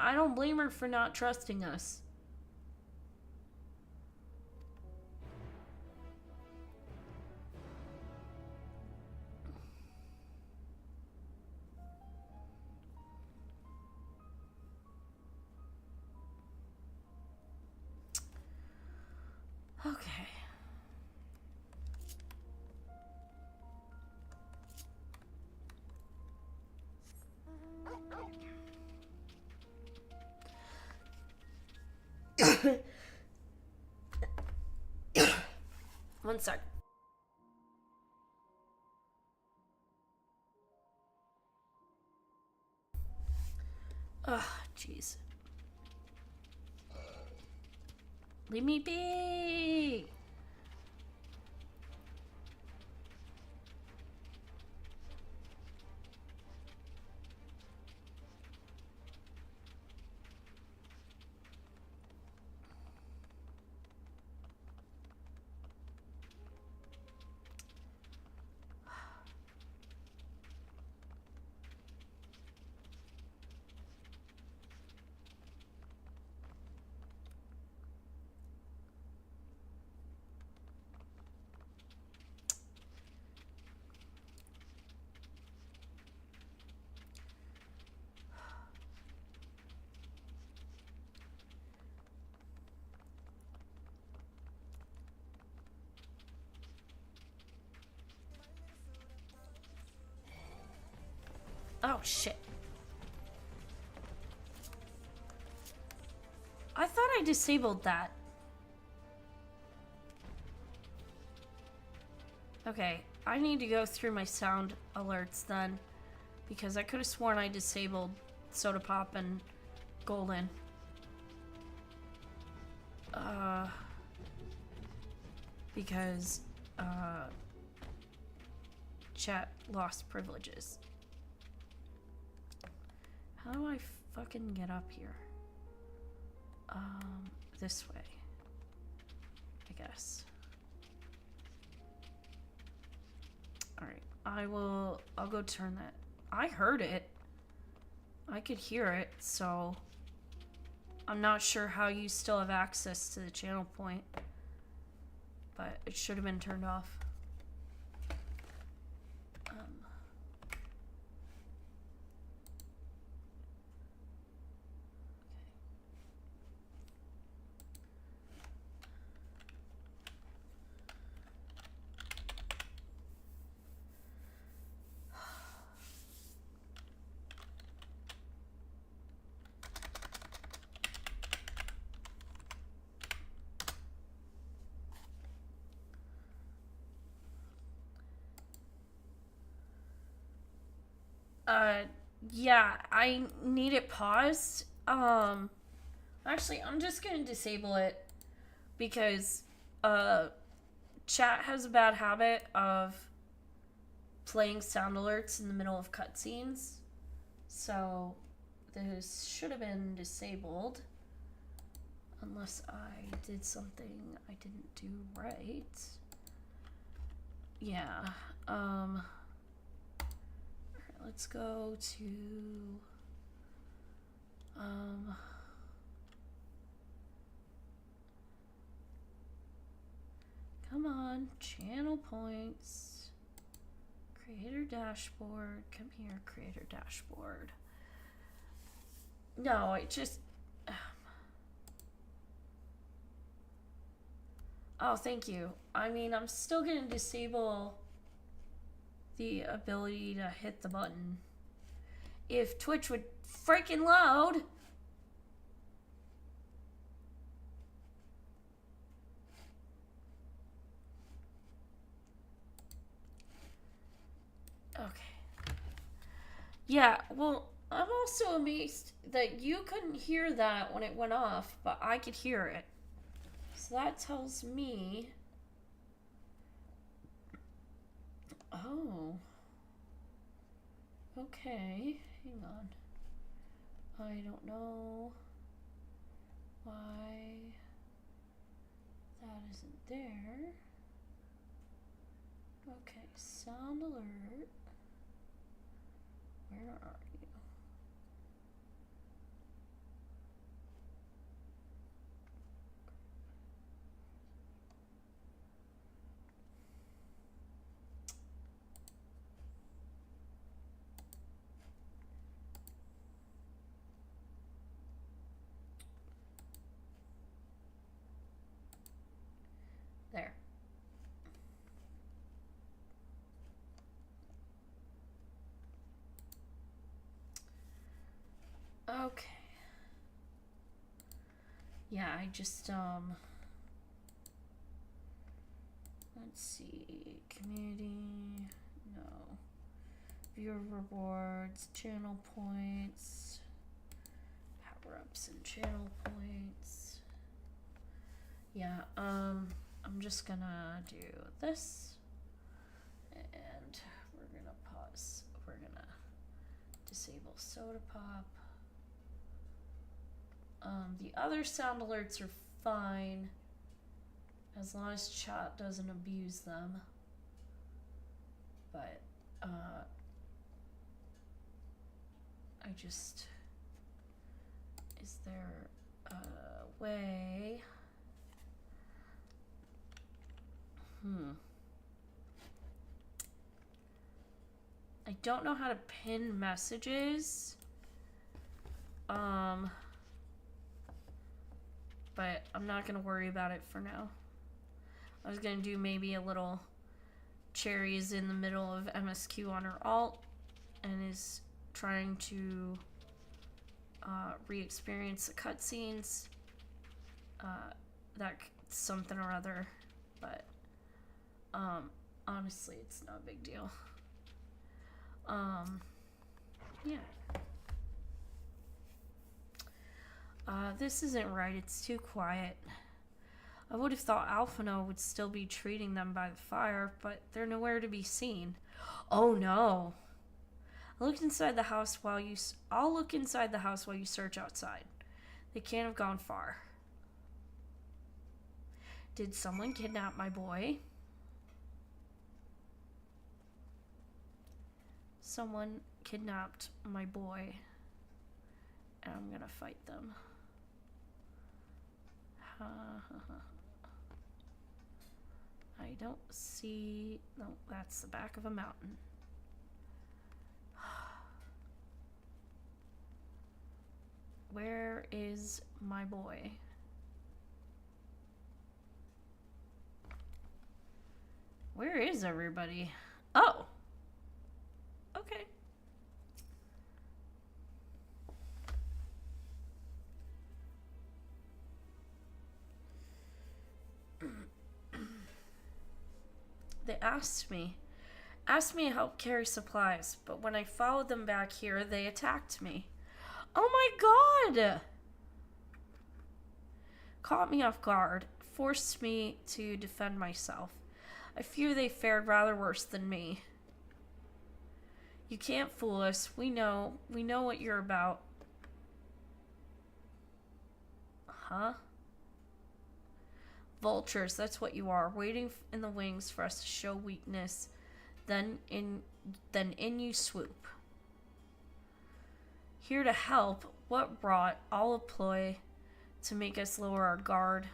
I don't blame her for not trusting us. Okay. One sec. Ugh, jeez. Leave me be! Oh, shit. I thought I disabled that. Okay, I need to go through my sound alerts then, because I could have sworn I disabled Soda Pop and Golden. Because, chat lost privileges. How do I fucking get up here? This way, I guess. Alright, I'll go turn that. I heard it. I could hear it, so I'm not sure how you still have access to the channel point, but it should have been turned off. Yeah, I need it paused. Actually, I'm just gonna disable it because, chat has a bad habit of playing sound alerts in the middle of cutscenes. So, this should have been disabled. Unless I did something I didn't do right. Yeah, let's go to, come on, channel points, creator dashboard, come here, creator dashboard. No, it just, oh, thank you. I mean, I'm still gonna disable the ability to hit the button. If Twitch would freaking load. Okay. Yeah, well, I'm also amazed that you couldn't hear that when it went off, but I could hear it. So that tells me... Oh. Okay, hang on. I don't know why that isn't there. Okay, sound alert. Where are you? Yeah, I just, let's see, community, no, viewer rewards, channel points, power-ups and channel points. Yeah, I'm just gonna do this, and we're gonna pause, we're gonna disable soda pop. The other sound alerts are fine as long as chat doesn't abuse them. But I just, is there a way? I don't know how to pin messages. But I'm not gonna worry about it for now. I was gonna do maybe a little Cherry's in the middle of MSQ on her alt and is trying to re-experience the cutscenes. That something or other, but honestly, it's not a big deal. Yeah. This isn't right. It's too quiet. I would have thought Alphino would still be treating them by the fire, but they're nowhere to be seen. Oh no. I'll look inside the house while you search outside. They can't have gone far. Did someone kidnap my boy? Someone kidnapped my boy, and I'm gonna fight them. I don't see... No, that's the back of a mountain. Where is my boy? Where is everybody? Oh! Okay. They asked me to help carry supplies, but when I followed them back here, they attacked me. Oh my god! Caught me off guard, forced me to defend myself. I fear they fared rather worse than me. You can't fool us. We know what you're about. Huh? Vultures, that's what you are, waiting in the wings for us to show weakness. Then in you swoop. Here to help, what brought all a ploy to make us lower our guard,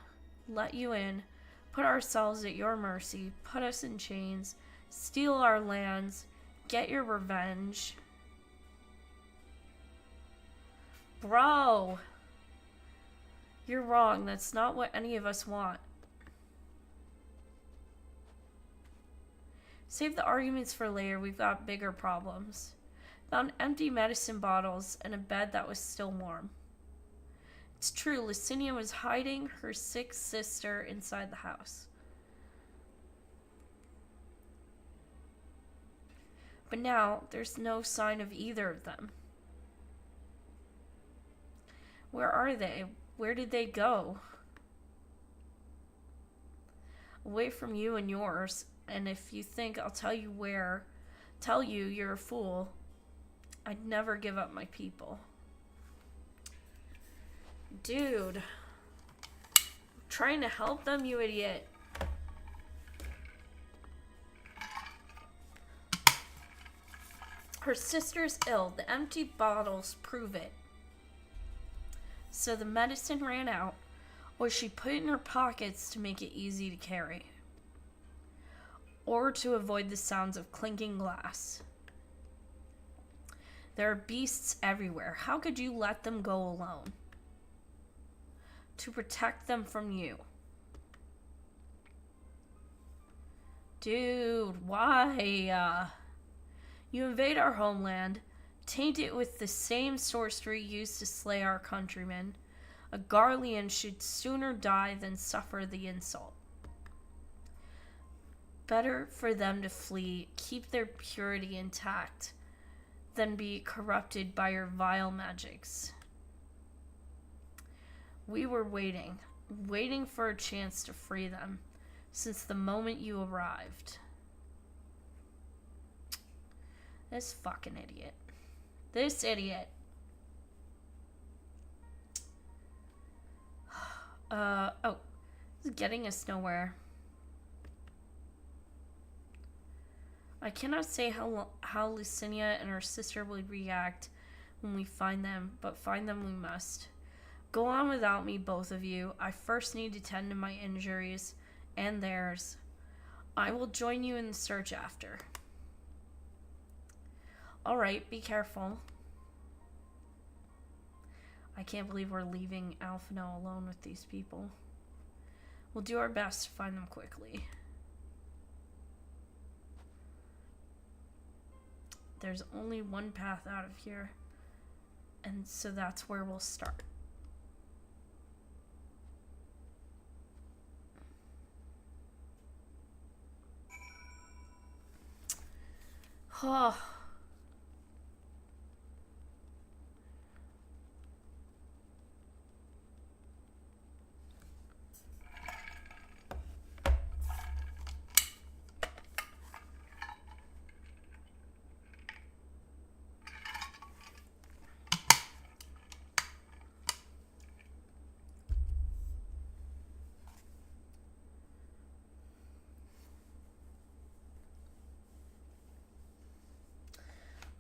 let you in, put ourselves at your mercy, put us in chains, steal our lands, get your revenge. Bro! You're wrong, that's not what any of us want. Save the arguments for later, we've got bigger problems. Found empty medicine bottles and a bed that was still warm. It's true, Licinia was hiding her sick sister inside the house. But now, there's no sign of either of them. Where are they? Where did they go? Away from you and yours. And if you think I'll tell you where, tell you you're a fool. I'd never give up my people. Dude. I'm trying to help them, you idiot. Her sister's ill. The empty bottles prove it. So the medicine ran out, or she put it in her pockets to make it easy to carry. Or to avoid the sounds of clinking glass. There are beasts everywhere. How could you let them go alone? To protect them from you. Dude, why? You invade our homeland, taint it with the same sorcery used to slay our countrymen. A Garlean should sooner die than suffer the insult. Better for them to flee, keep their purity intact, than be corrupted by your vile magics. We were waiting for a chance to free them, since the moment you arrived. This fucking idiot. This idiot. Oh. This is getting us nowhere. I cannot say how Lucinia and her sister will react when we find them, but find them we must. Go on without me, both of you. I first need to tend to my injuries and theirs. I will join you in the search after. Alright, be careful. I can't believe we're leaving Alphino alone with these people. We'll do our best to find them quickly. There's only one path out of here, and so that's where we'll start. Oh.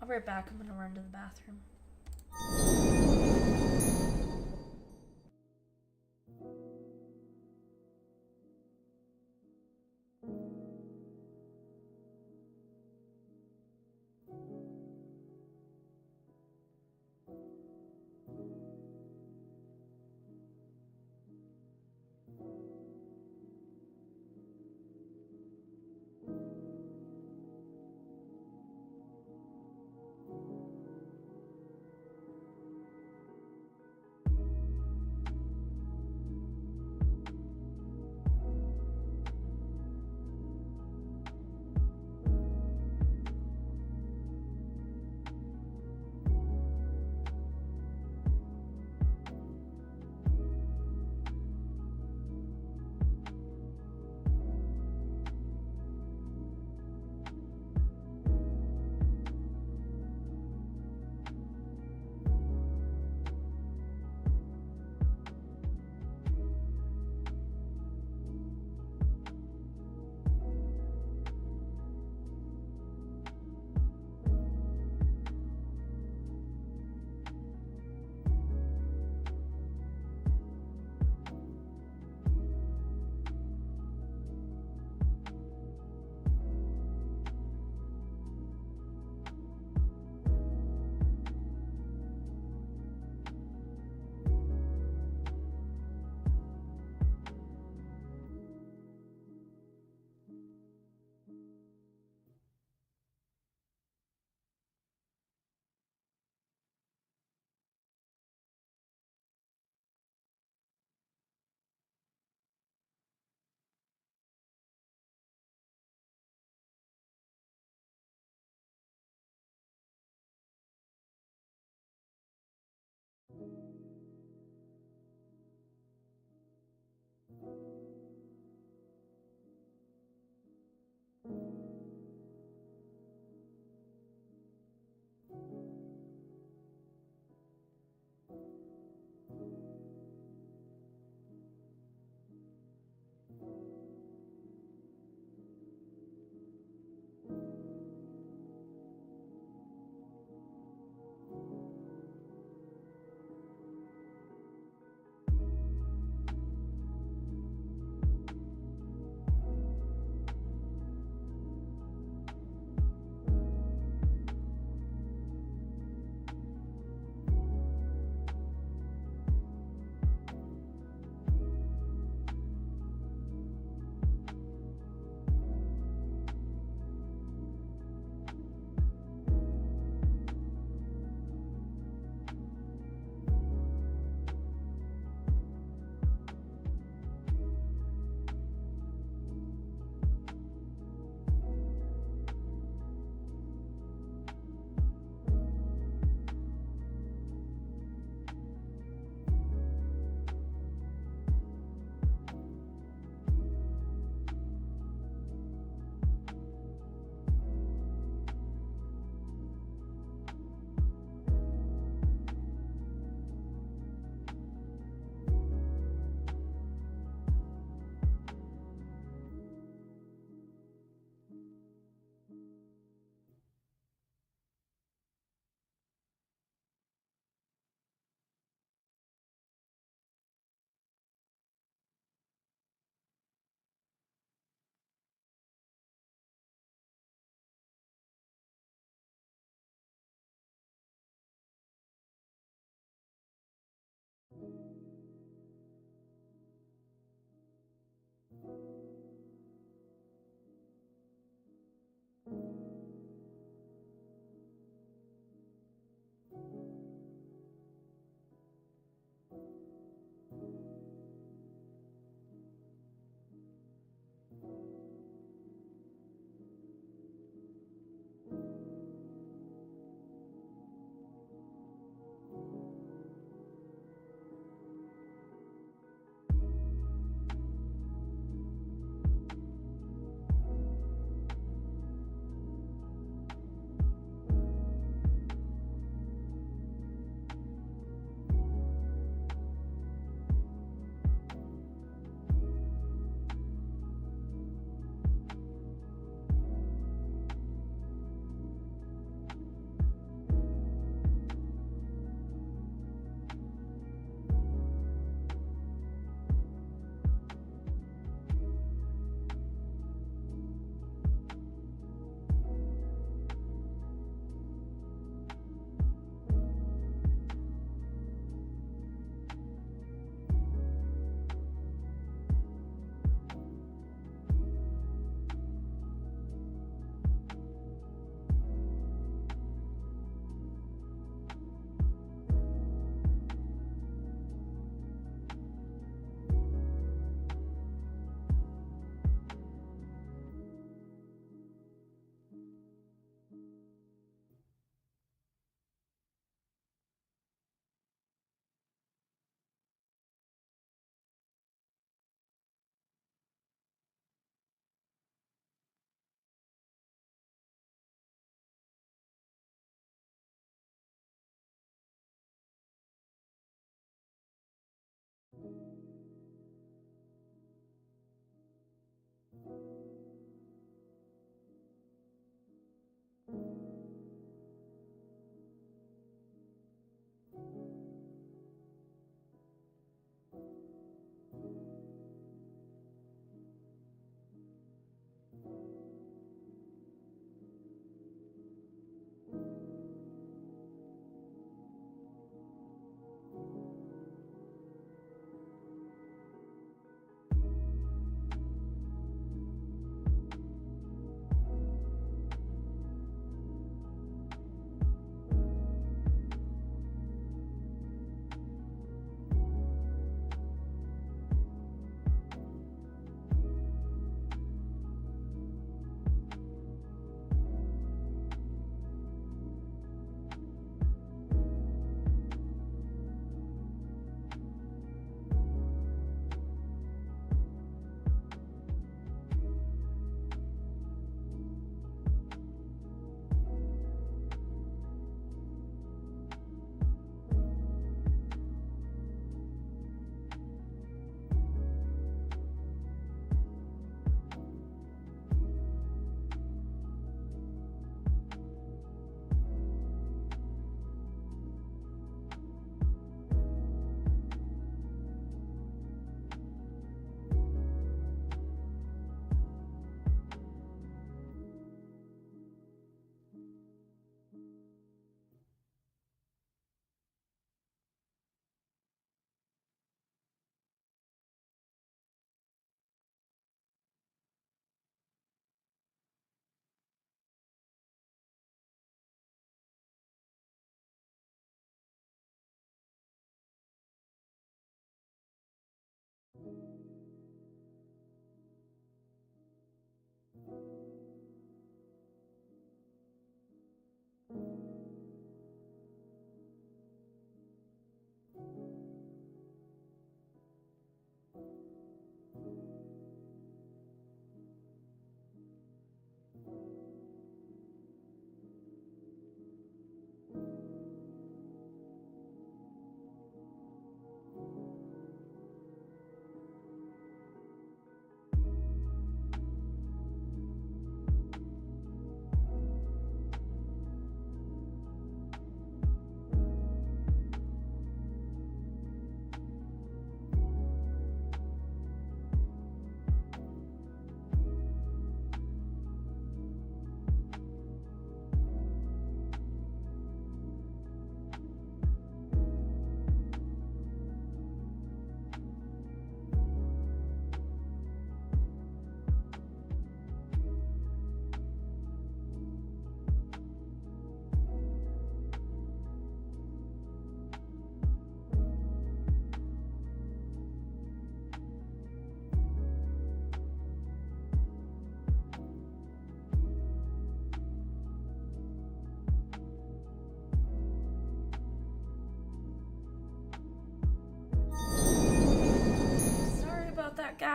I'll be right back. I'm gonna run to the bathroom.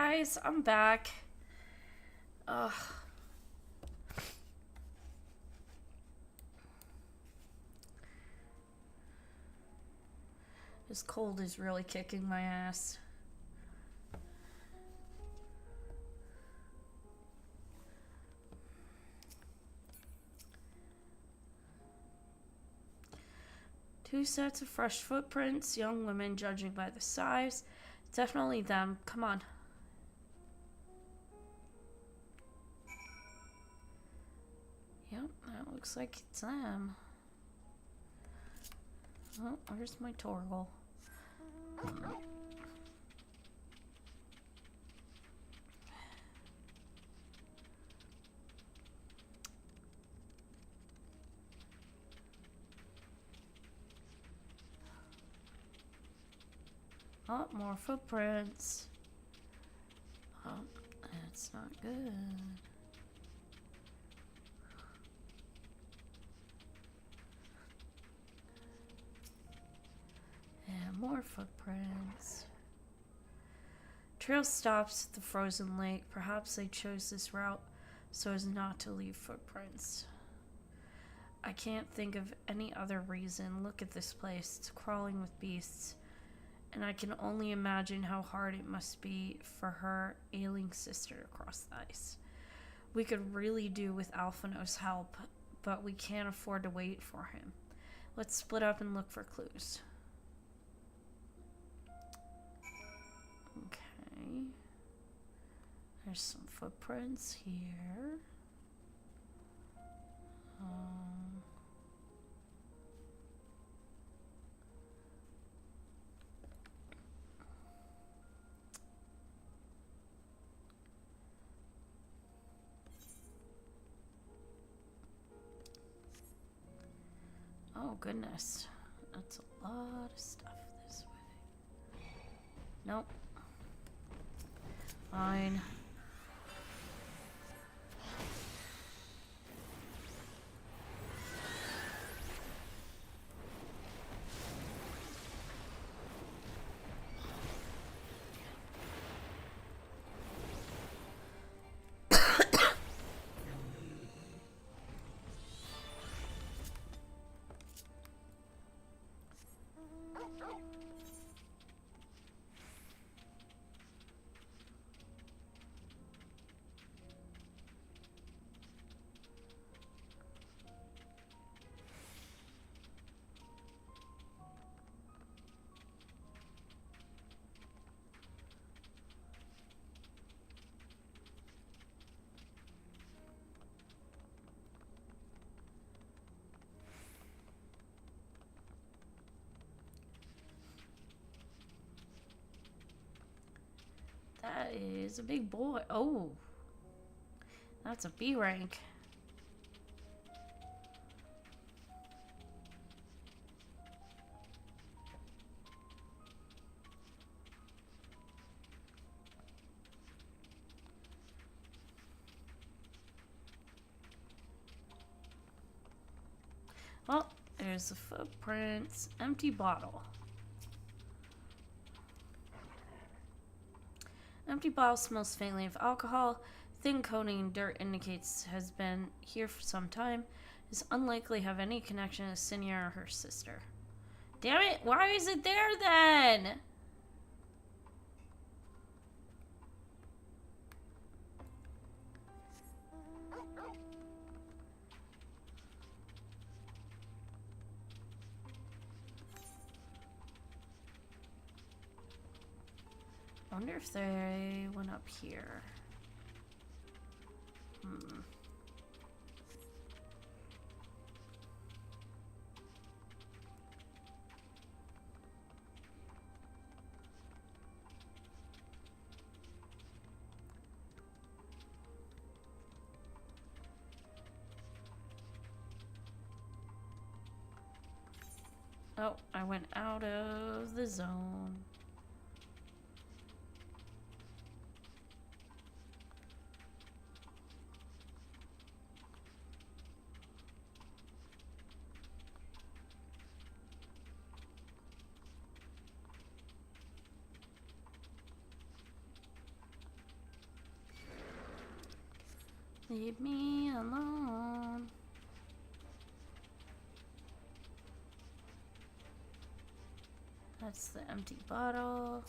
guys, I'm back. Ugh. This cold is really kicking my ass. Two sets of fresh footprints, young women judging by the size. Definitely them. Come on. Yep, that looks like it's them. Oh, where's my Torgal? Oh, more footprints. Oh, that's not good. And more footprints. Trail stops at the frozen lake. Perhaps they chose this route so as not to leave footprints. I can't think of any other reason. Look at this place. It's crawling with beasts. And I can only imagine how hard it must be for her ailing sister to cross the ice. We could really do with Alphino's help, but we can't afford to wait for him. Let's split up and look for clues. Okay. There's some footprints here. Oh goodness, that's a lot of stuff this way. Nope. Fine. That is a big boy. Oh, that's a B rank. Well, there's the footprints. Empty bottle. Empty bottle smells faintly of alcohol. Thin coating and dirt indicates has been here for some time. Is unlikely to have any connection to Sinia or her sister. Damn it! Why is it there then? I wonder if they went up here. Oh, I went out of the zone. Leave me alone. That's the empty bottle.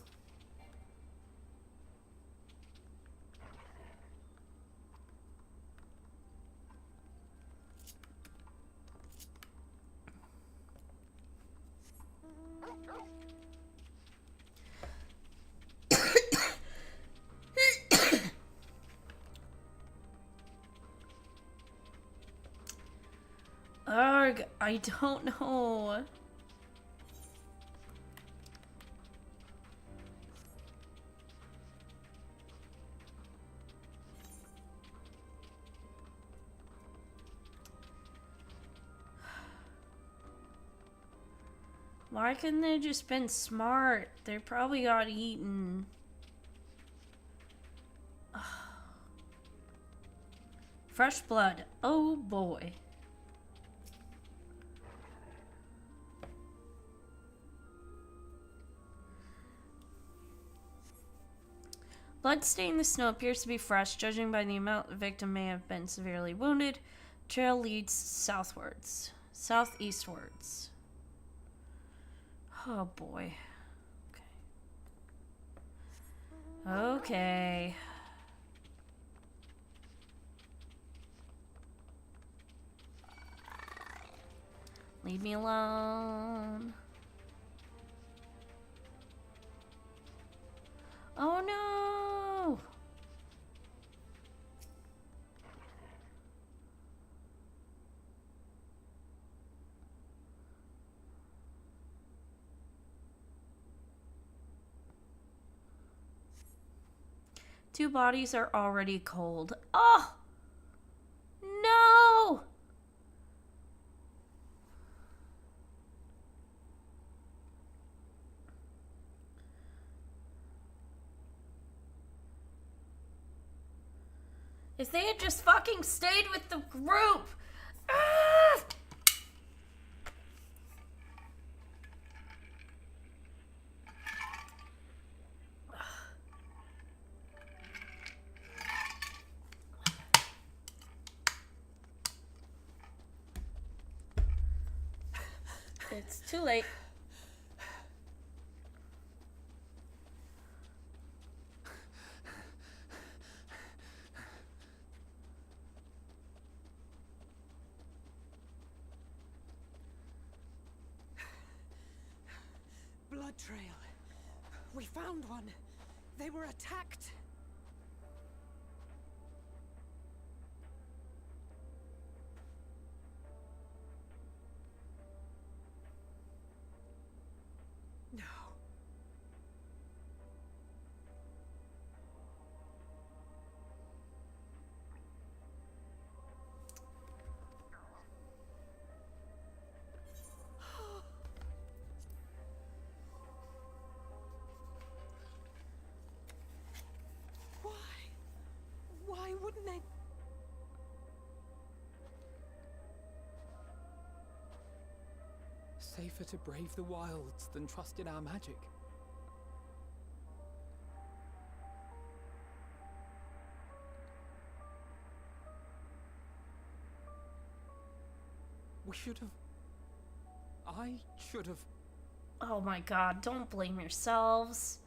Ugh, I don't know. Why couldn't they just been smart? They probably got eaten. Fresh blood. Oh boy. Blood staining the snow appears to be fresh, judging by the amount the victim may have been severely wounded. Trail leads southwards. Southeastwards. Oh boy. Okay. Okay. Leave me alone. Oh no! Two bodies are already cold. Oh! No! If they had just fucking stayed with the group! Ah! It's too late. Blood trail. We found one. They were attacked. No. Why wouldn't they? Safer to brave the wilds than trust in our magic. We should have... I should have... Oh my god, don't blame yourselves.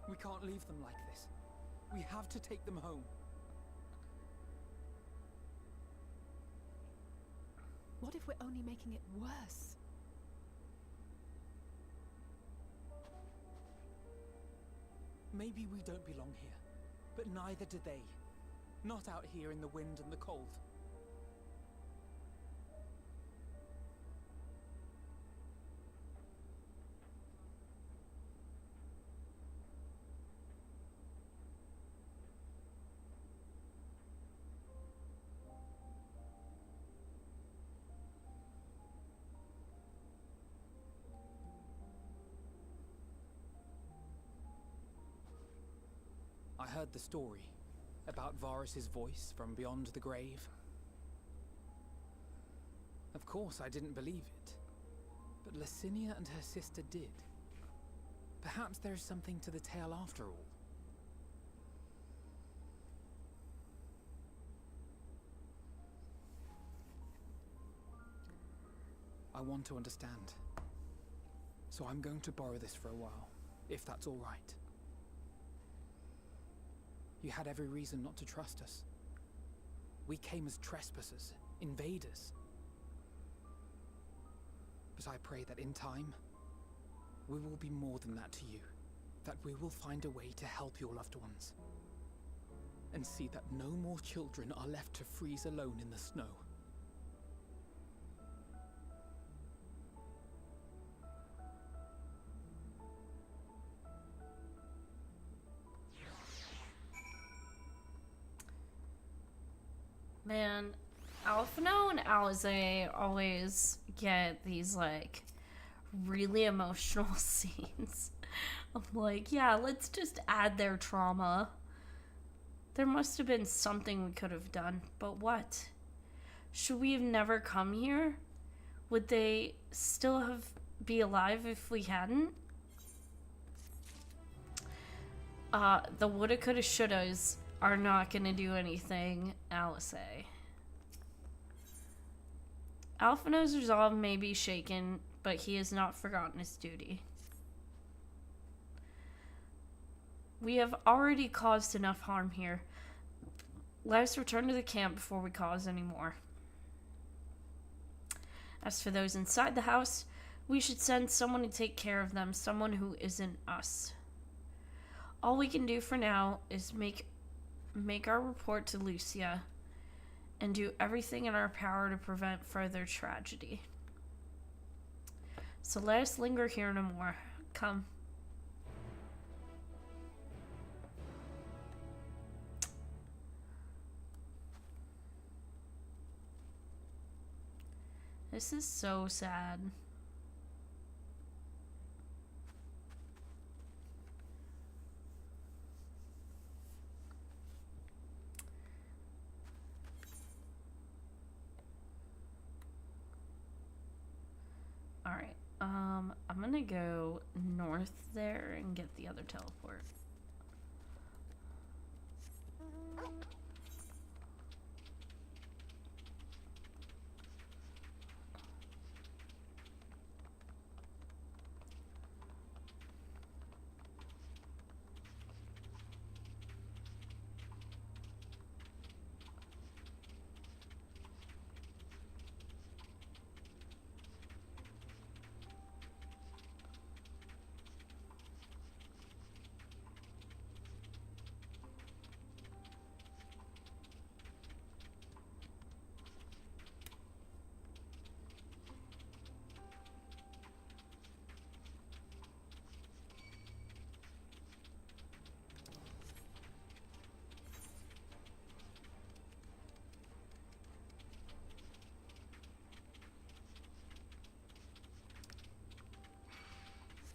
We can't leave them like this. We have to take them home. What if we're only making it worse? Maybe we don't belong here, but neither do they. Not out here in the wind and the cold. I heard the story about Varus's voice from beyond the grave. Of course, I didn't believe it, but Licinia and her sister did. Perhaps there is something to the tale after all. I want to understand. So I'm going to borrow this for a while, if that's all right. You had every reason not to trust us. We came as trespassers, invaders. But I pray that in time, we will be more than that to you. That we will find a way to help your loved ones. And see that no more children are left to freeze alone in the snow. Man, Alphino and Alize always get these, like, really emotional scenes. I'm like, yeah, let's just add their trauma. There must have been something we could have done, but what? Should we have never come here? Would they still be alive if we hadn't? The woulda, coulda, shouldas are not gonna do anything, Alice. Alphino's resolve may be shaken, but he has not forgotten his duty. We have already caused enough harm here. Let us return to the camp before we cause any more. As for those inside the house, we should send someone to take care of them, someone who isn't us. All we can do for now is make our report to Lucia and do everything in our power to prevent further tragedy. So let us linger here no more. Come. This is so sad. Alright, I'm gonna go north there and get the other teleport.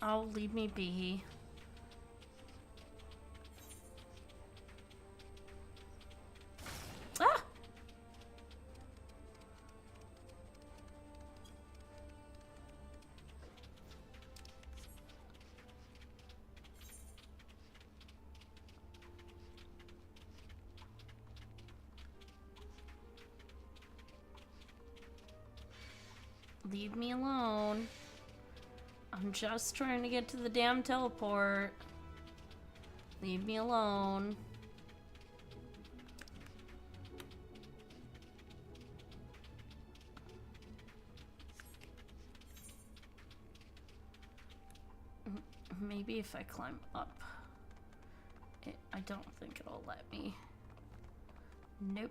Oh, leave me be. Ah! Leave me alone. I'm just trying to get to the damn teleport. Leave me alone. Maybe if I climb up. I don't think it'll let me. Nope.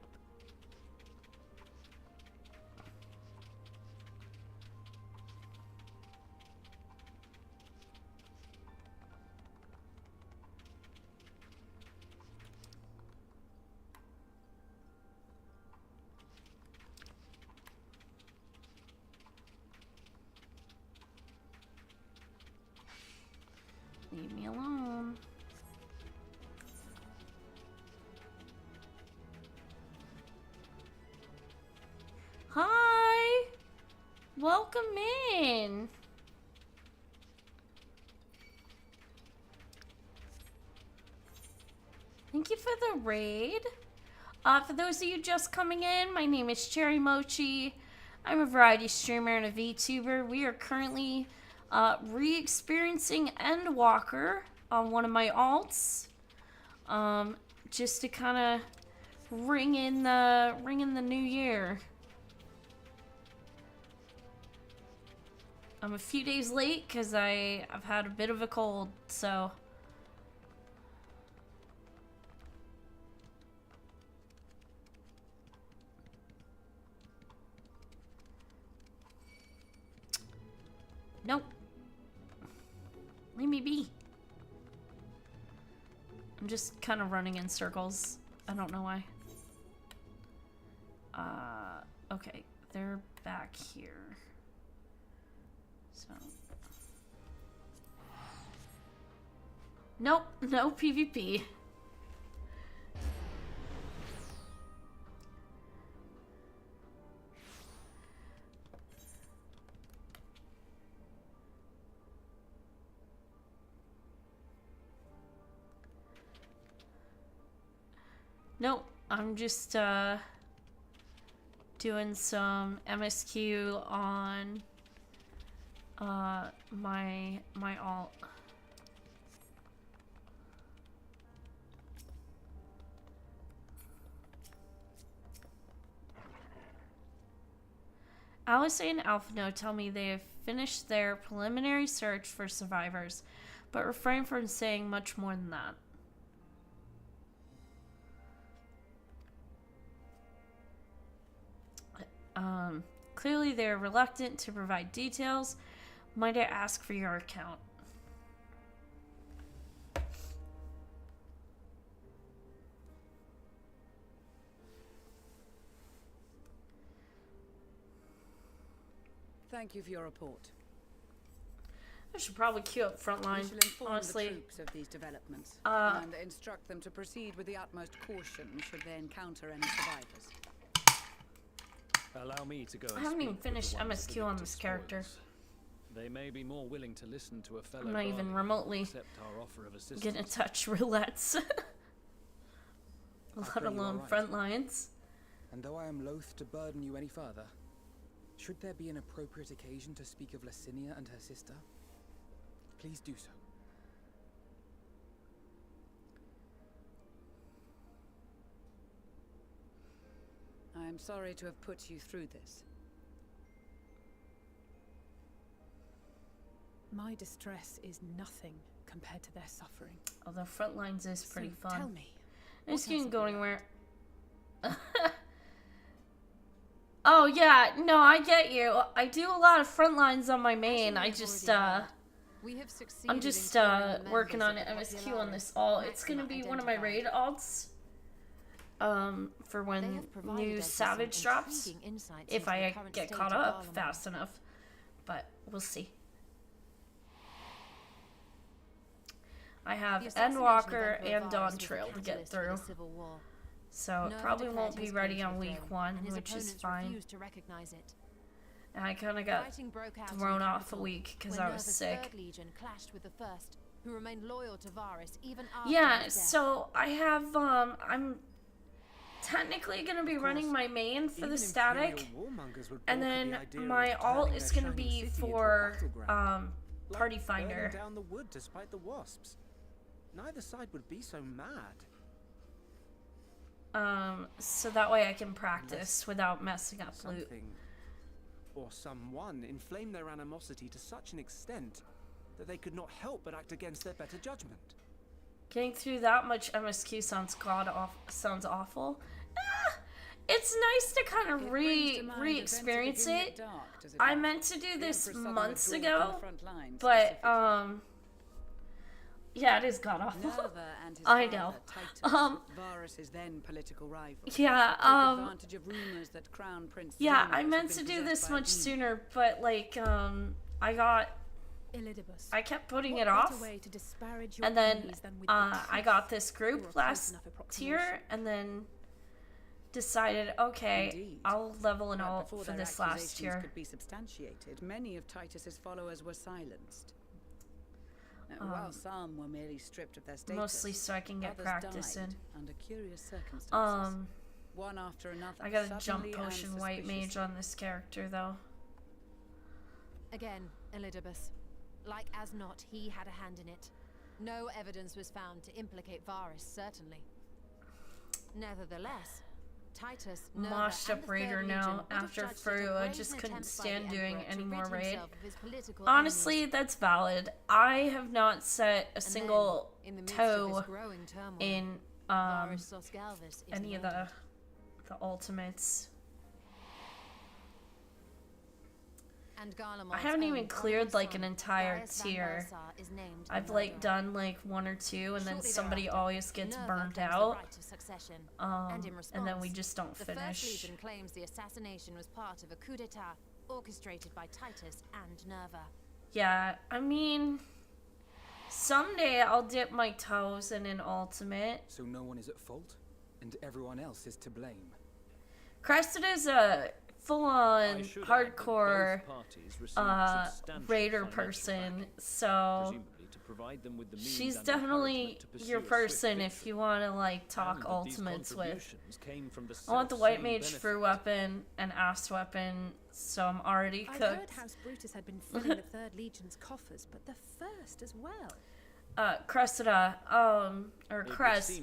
Leave me alone. Hi! Welcome in! Thank you for the raid. For those of you just coming in, my name is Cherry Mochi. I'm a variety streamer and a VTuber. We are currently re-experiencing Endwalker on one of my alts. Just to kind of ring in the new year. I'm a few days late because I've had a bit of a cold, so. Nope. Leave me be. I'm just kind of running in circles. I don't know why. Okay. They're back here. So. Nope. No PvP. Nope, I'm just doing some MSQ on my alt. Alice and Alphino tell me they have finished their preliminary search for survivors, but refrain from saying much more than that. Clearly they're reluctant to provide details. Might I ask for your account? Thank you for your report. I should probably queue up frontline, We shall inform honestly. the troops of these developments and instruct them to proceed with the utmost caution should they encounter any survivors. Allow me to go. I haven't even finished MSQ on this character. They may be more willing to listen to a fellow. I'm not even remotely gonna touch roulettes, let alone front lines. And though I am loath to burden you any further, should there be an appropriate occasion to speak of Licinia and her sister, please do so. I am sorry to have put you through this. My distress is nothing compared to their suffering. Although front lines is pretty fun. Tell me. I just can't go anywhere. Oh yeah, no, I get you. I do a lot of front lines on my main. I'm just working on MSQ on this alt. It's gonna be one of my raid alts. For when new Savage drops, if I get caught up fast enough, but we'll see. I have Endwalker and Dawn Trail to get through, so it probably won't be ready on week 1, which is fine. And I kind of got thrown off a week because I was sick. Yeah, so I have I'm technically gonna be running my main for the static, and then my alt is gonna be for Party Finder. Down the wood despite the wasps. Neither side would be so mad. So that way I can practice without messing up loot. Something or someone inflamed their animosity to such an extent that they could not help but act against their better judgment. Getting through that much MSQ sounds awful. It's nice to kind of re-experience it. I meant to do this months ago, but yeah, it is god awful. I know. Varus's then political rival. Yeah. Advantage of rumors that Crown Prince Yeah, I meant to do this much sooner, but like I kept putting it off, and then I got this group last year, and then decided, okay, I'll level an alt for this last year. Could be substantiated. Many of Titus's followers were silenced. While some were merely stripped of their status, mostly so I can get others practice died in. Under curious circumstances. One after another. I got a jump suddenly and potion white mage on this character though. Again, Elidibus. Like as not, he had a hand in it. No evidence was found to implicate Varus, certainly. Nevertheless, Titus, Nerva, Moshed and up the raider Third now Legion would have after judged it a Fru. I brazen just couldn't attempt by stand the doing Emperor any to more rid raid. himself of his political Honestly, enemies. that's valid. I have not set a single in the midst of toe this growing turmoil, in Varus Sosgalvis is any of murdered. the ultimates. And I haven't even cleared like an entire tier. I've like done like one or two, and then somebody always gets burnt out. And then we just don't the finish. First Legion claims the assassination was part of a coup d'etat orchestrated by Titus and Nerva. Yeah, I mean, someday I'll dip my toes in an ultimate. So no one is at fault, and everyone else is to blame. Crested is a full-on hardcore raider person, so she's definitely your person if you want to like talk ultimates with. I want the white mage for weapon and ass weapon, so I'm already I cooked. heard House Brutus had been filling the Third Legion's coffers, but the First as well. Cressida, or Crest.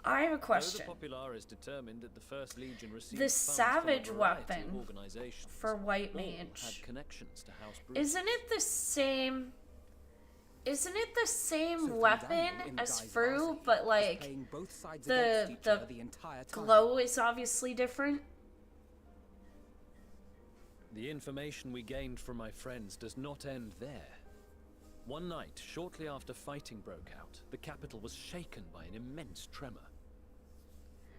I have a question. Though the Popularis determined that the First Legion received The funds savage from a variety weapon of organizations, for white all mage. had connections to House Brutus. Isn't it the same? Isn't it the same weapon as Fru, but like the glow is obviously different? The information we gained from my friends does not end there. One night, shortly after fighting broke out, the capital was shaken by an immense tremor.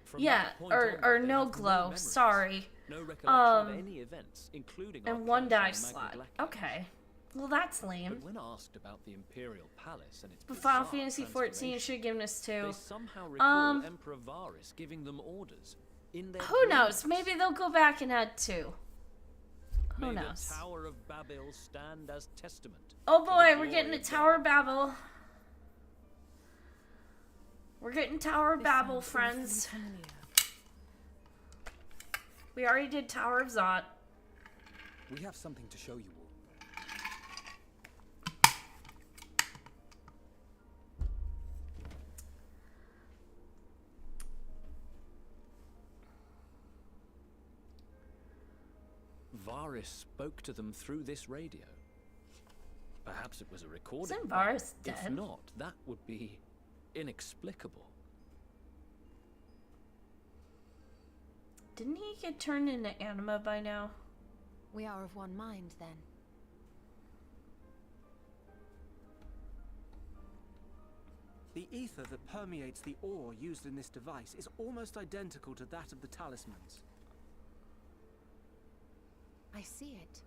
From Yeah, that point or on, they no have glow. memories, Sorry. No recollection of any events, including our and one clash die on slot. Magna Glacia. Okay, well that's lame. But when asked about the Imperial Palace and its But Final bizarre Fantasy 14 should have given us two. they somehow recall Emperor Varus giving them orders in their Who knows? dreams. Maybe they'll go back and add two. Who May knows? the Tower of Babel stand as testament. Oh to the boy, we're glory getting a of Tower of Babel. We're getting Tower of This Babel, sounds friends. awfully familiar. We already did Tower of Zot. We have something to show you all. Varus spoke to them through this radio. Perhaps it was a recording. Isn't but Varus If dead? not, that would be inexplicable. Didn't he get turned into anima by now? We are of one mind, then. The ether that permeates the ore used in this device is almost identical to that of the talismans. I see it.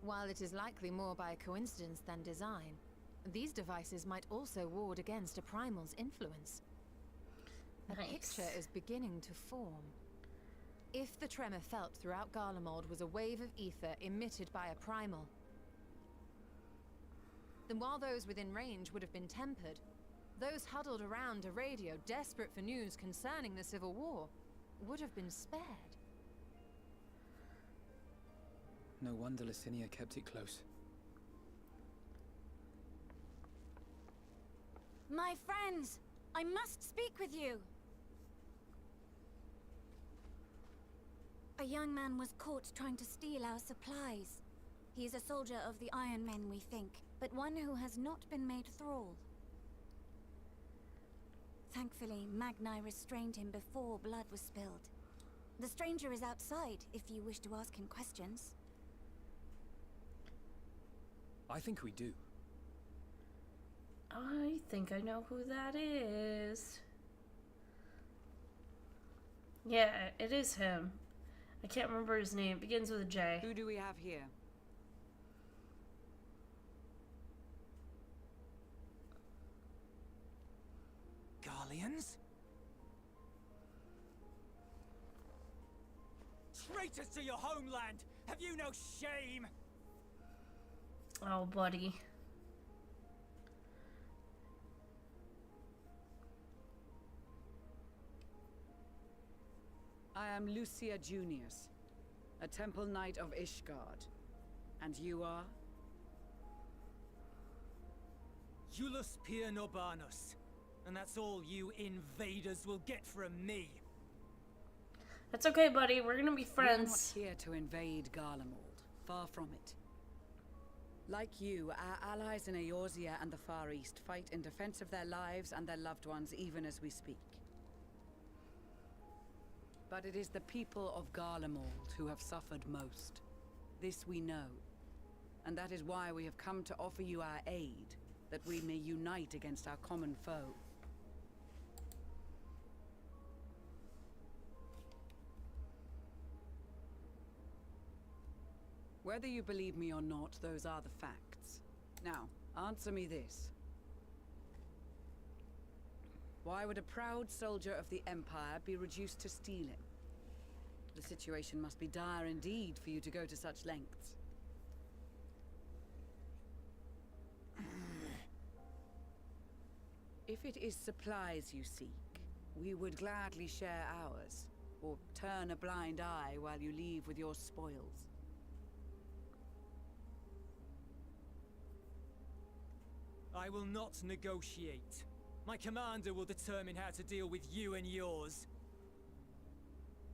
While it is likely more by coincidence than design, these devices might also ward against a primal's influence. A Nice. picture is beginning to form. If the tremor felt throughout Garlemald was a wave of ether emitted by a primal, then while those within range would have been tempered, those huddled around a radio desperate for news concerning the Civil War would have been spared. No wonder Licinia kept it close. My friends, I must speak with you. A young man was caught trying to steal our supplies. He is a soldier of the Iron Men, we think, but one who has not been made thrall. Thankfully, Magni restrained him before blood was spilled. The stranger is outside, if you wish to ask him questions. I think we do. I think I know who that is. Yeah, it is him. I can't remember his name. It begins with a J. Who do we have here? Garleans? Traitors to your homeland! Have you no shame? Oh, buddy. am Lucia Junius, a Temple Knight of Ishgard. And you are? Julius Pier Norbanus. And that's all you invaders will get from me. That's okay, buddy. We're gonna be friends. We're not here to invade Garlemald. Far from it. Like you, our allies in Eorzea and the Far East fight in defense of their lives and their loved ones even as we speak. But it is the people of Garlemald who have suffered most. This we know. And that is why we have come to offer you our aid, that we may unite against our common foe. Whether you believe me or not, those are the facts. Now, answer me this. Why would a proud soldier of the Empire be reduced to stealing? The situation must be dire indeed for you to go to such lengths. If it is supplies you seek, we would gladly share ours, or turn a blind eye while you leave with your spoils. I will not negotiate. My commander will determine how to deal with you and yours.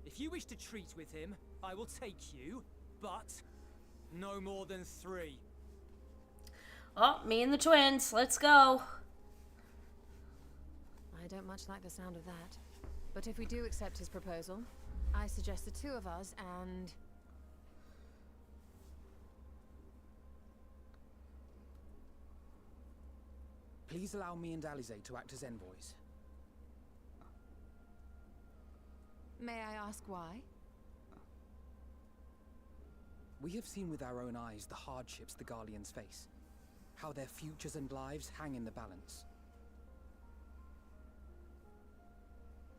If you wish to treat with him, I will take you, but no more than 3. Oh, me and the twins. Let's go. I don't much like the sound of that. But if we do accept his proposal, I suggest the 2 of us and... Please allow me and Alize to act as envoys. May I ask why? We have seen with our own eyes the hardships the Garleans face. How their futures and lives hang in the balance.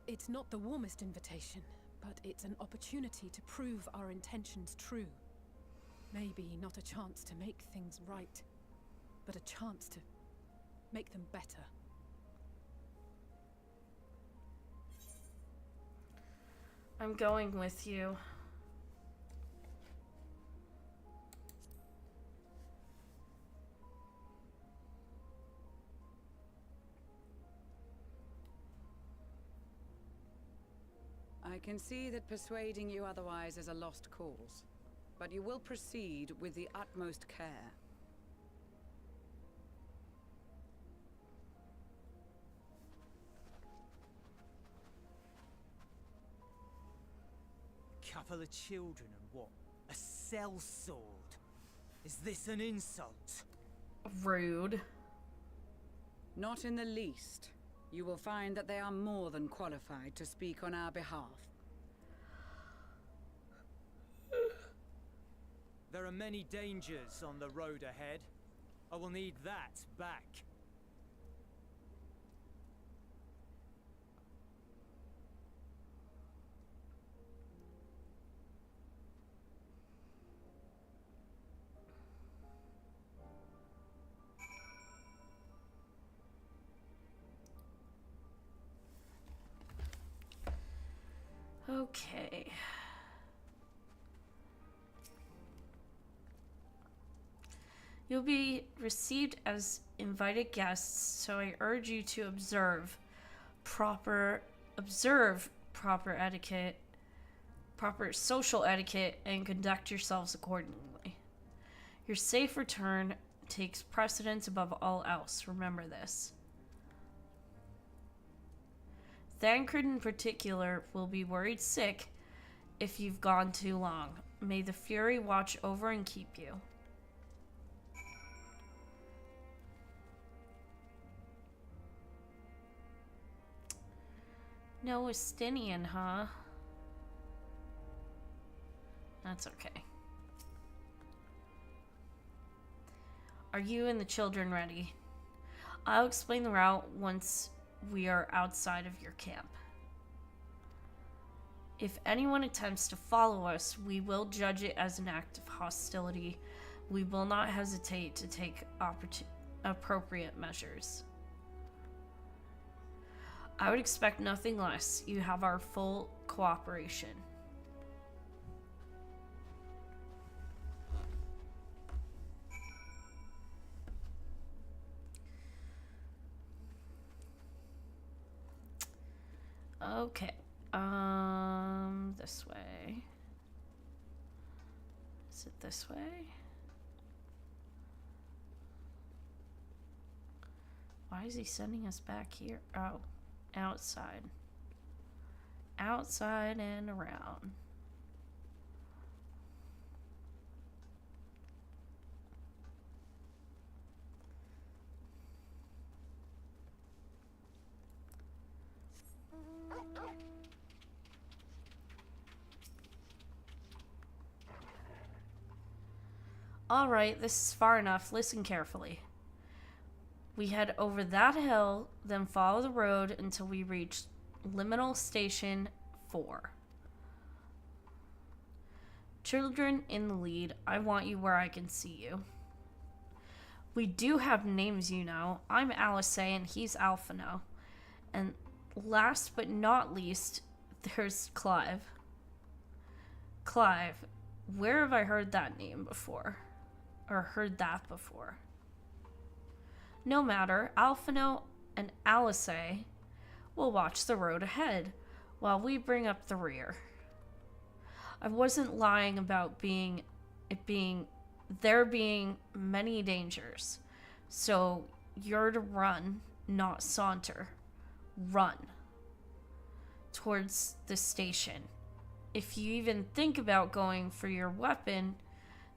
It's not the warmest invitation, but it's an opportunity to prove our intentions true. Maybe not a chance to make things right, but a chance to make them better. I'm going with you. I can see that persuading you otherwise is a lost cause, but you will proceed with the utmost care. Couple of children and what? A sellsword? Is this an insult? Rude. Not in the least. You will find that they are more than qualified to speak on our behalf. There are many dangers on the road ahead. I will need that back. Okay. You'll be received as invited guests, so I urge you to observe proper etiquette, proper social etiquette, and conduct yourselves accordingly. Your safe return takes precedence above all else. Remember this. Thancred in particular will be worried sick if you've gone too long. May the Fury watch over and keep you. No Estinian, huh? That's okay. Are you and the children ready? I'll explain the route once we are outside of your camp. If anyone attempts to follow us, we will judge it as an act of hostility. We will not hesitate to take appropriate measures. I would expect nothing less. You have our full cooperation. Okay. This way. Is it this way? Why is he sending us back here? Oh, outside. Outside and around. Alright, this is far enough. Listen carefully. We head over that hill, then follow the road until we reach Liminal Station 4. Children in the lead, I want you where I can see you. We do have names, you know. I'm Alice and he's Alphino. And last but not least, there's Clive. Clive, where have I heard that name before? Or heard that before? No matter, Alphino and Alice will watch the road ahead while we bring up the rear. I wasn't lying about there being many dangers. So you're to run, not saunter. Run towards the station. If you even think about going for your weapon,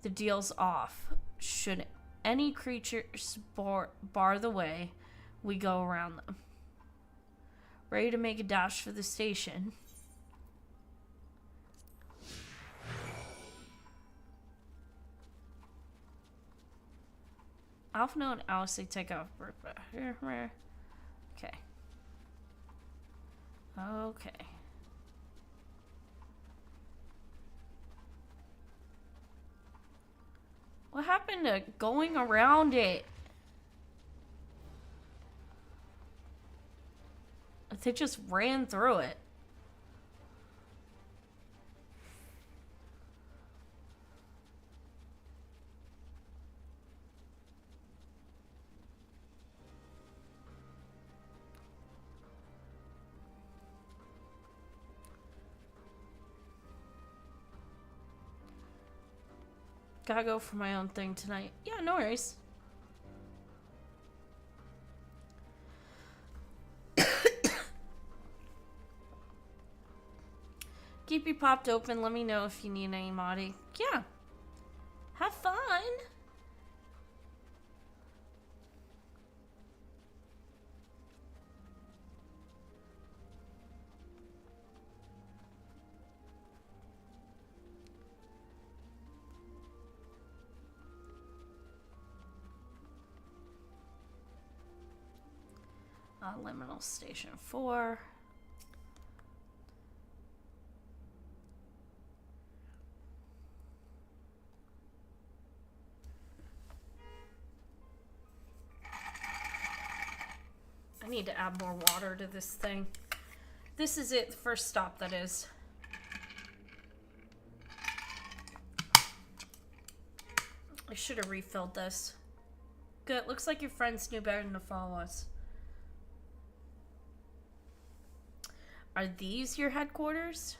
the deal's off. Should any creatures bar the way, we go around them. Ready to make a dash for the station. Alphino and Alice, they take off. Okay. Okay. What happened to going around it? They just ran through it. Gotta go for my own thing tonight. Yeah, no worries. Keep you popped open. Let me know if you need any modding. Yeah. Have fun. Liminal Station 4. I need to add more water to this thing. This is it, the first stop, that is. I should have refilled this. Good, looks like your friends knew better than to follow us. Are these your headquarters?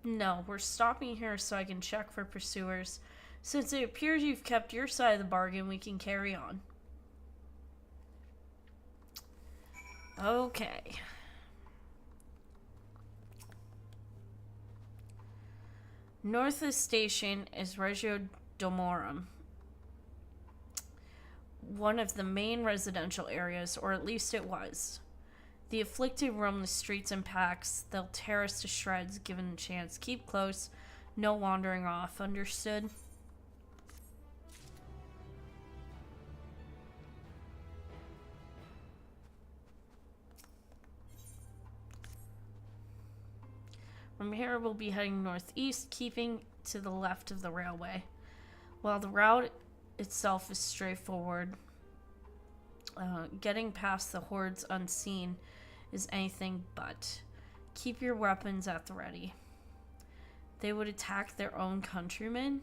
No, we're stopping here so I can check for pursuers. Since it appears you've kept your side of the bargain, we can carry on. Okay. North of the station is Reggio Domorum, one of the main residential areas, or at least it was. The afflicted roam the streets in packs. They'll tear us to shreds given a chance. Keep close. No wandering off. Understood? From here, we'll be heading northeast, keeping to the left of the railway. While the route itself is straightforward, getting past the hordes unseen is anything but. Keep your weapons at the ready. They would attack their own countrymen?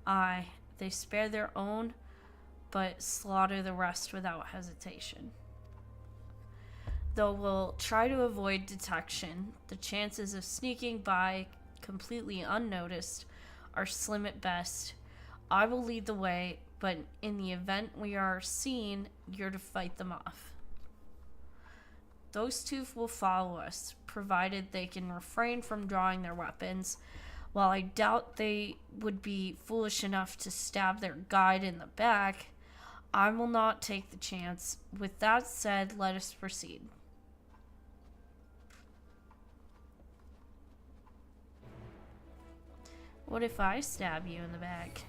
Aye, they spare their own, but slaughter the rest without hesitation. Though we'll try to avoid detection, the chances of sneaking by completely unnoticed are slim at best. I will lead the way, but in the event we are seen, you're to fight them off. Those two will follow us, provided they can refrain from drawing their weapons. While I doubt they would be foolish enough to stab their guide in the back, I will not take the chance. With that said, let us proceed. What if I stab you in the back?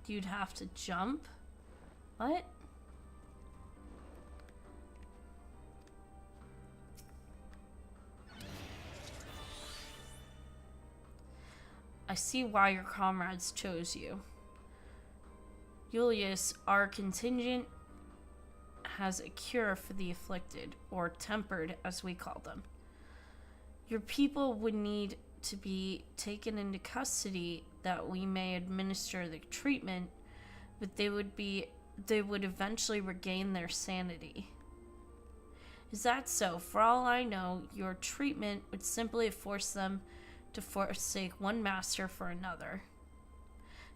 You'd have to jump? What? I see why your comrades chose you. Julius, our contingent has a cure for the afflicted, or tempered as we call them. Your people would need to be taken into custody that we may administer the treatment, but they would eventually regain their sanity. Is that so? For all I know, your treatment would simply force them to forsake one master for another.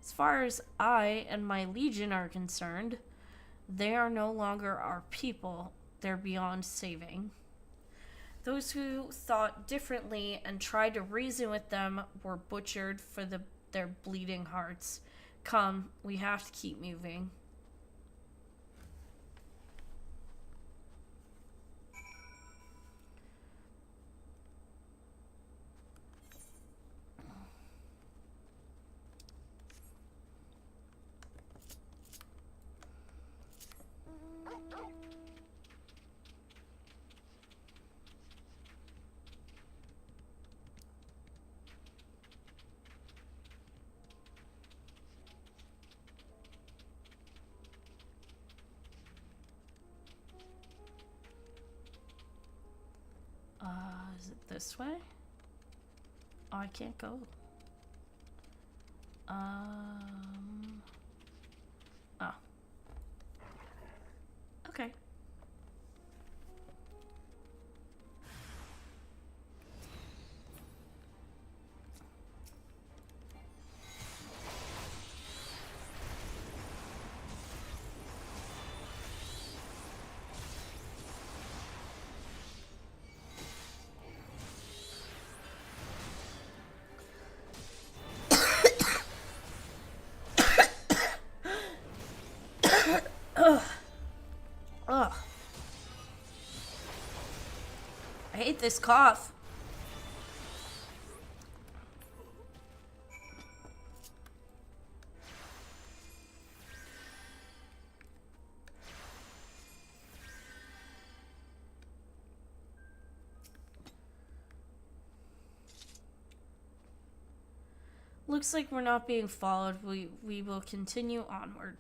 As far as I and my legion are concerned, they are no longer our people. They're beyond saving. Those who thought differently and tried to reason with them were butchered for their bleeding hearts. Come, we have to keep moving. Is it this way? Oh, I can't go. Oh. Okay. Ugh. I hate this cough. Looks like we're not being followed. We will continue onward.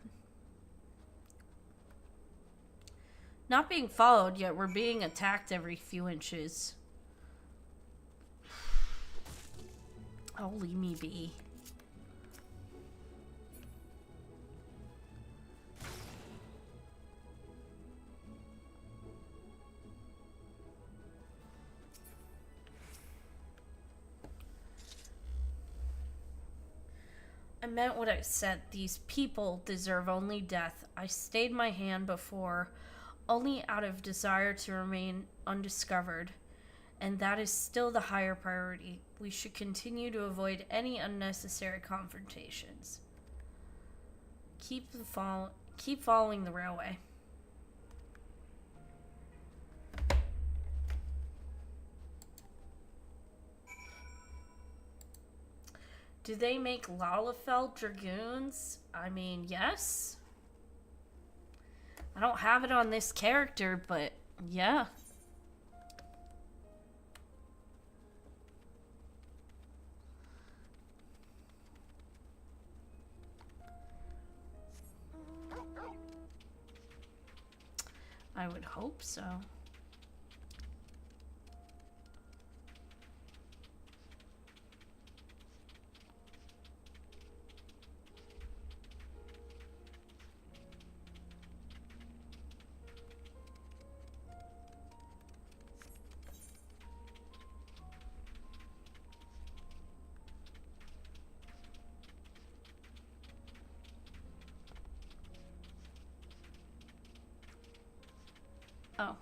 Not being followed, yet we're being attacked every few inches. Oh, leave me be. meant what I said. These people deserve only death. I stayed my hand before, only out of desire to remain undiscovered. And that is still the higher priority. We should continue to avoid any unnecessary confrontations. Keep following the railway. Do they make Lalafell Dragoons? I mean, yes. I don't have it on this character, but yeah. I would hope so. Oh.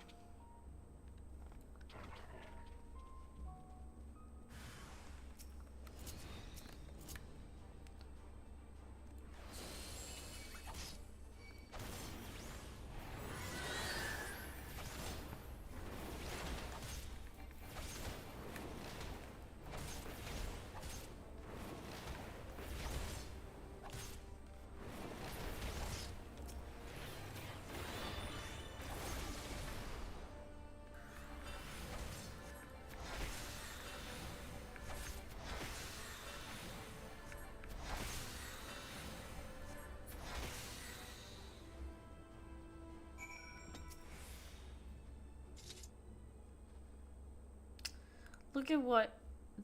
Look at what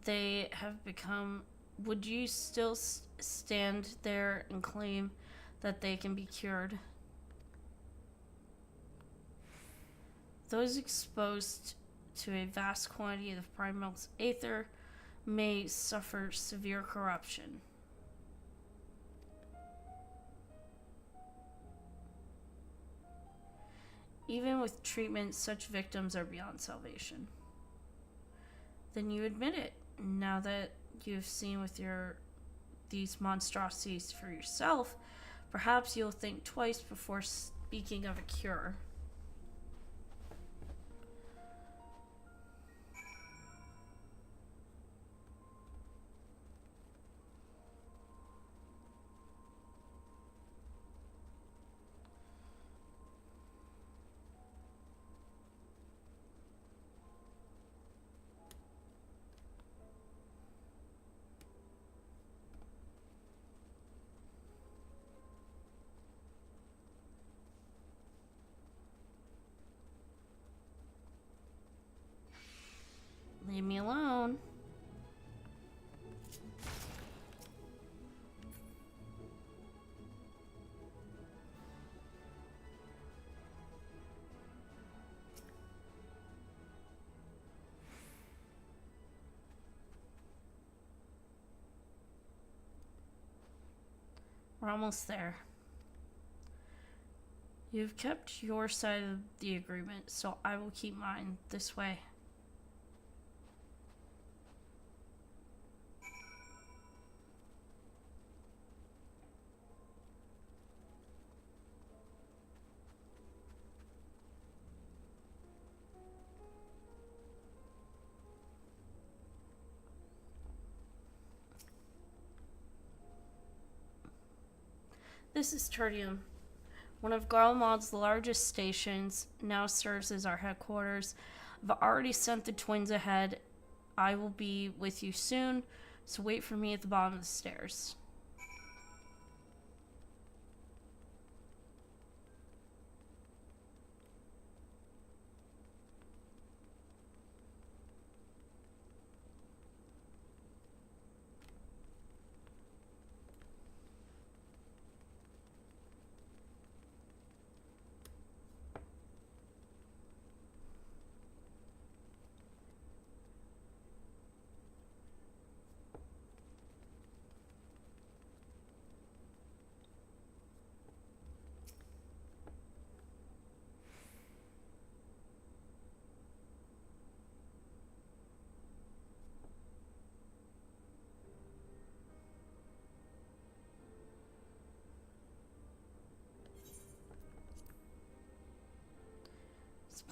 they have become. Would you still stand there and claim that they can be cured? Those exposed to a vast quantity of primal aether may suffer severe corruption. Even with treatment, such victims are beyond salvation. Then you admit it. Now that you've seen with these monstrosities for yourself, perhaps you'll think twice before speaking of a cure. Leave me alone. We're almost there. You've kept your side of the agreement, so I will keep mine this way. This is Tertium. One of Garlemald's largest stations, now serves as our headquarters. I've already sent the twins ahead. I will be with you soon, so wait for me at the bottom of the stairs.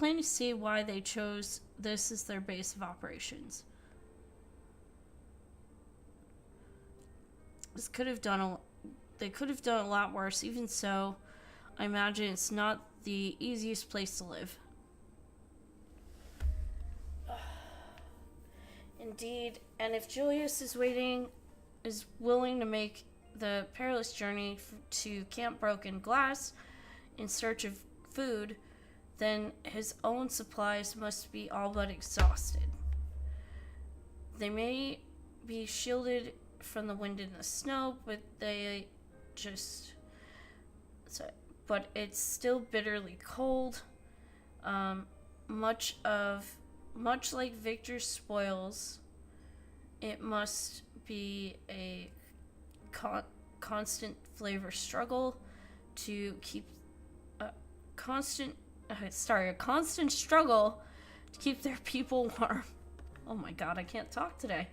plain to see why they chose this as their base of operations. They could have done a lot worse. Even so, I imagine it's not the easiest place to live. Indeed, and if Julius is willing to make the perilous journey to Camp Broken Glass in search of food, then his own supplies must be all but exhausted. They may be shielded from the wind and the snow, but but it's still bitterly cold. Much like Victor's spoils, it must be a constant flavor struggle to keep a constant struggle to keep their people warm. Oh my god, I can't talk today.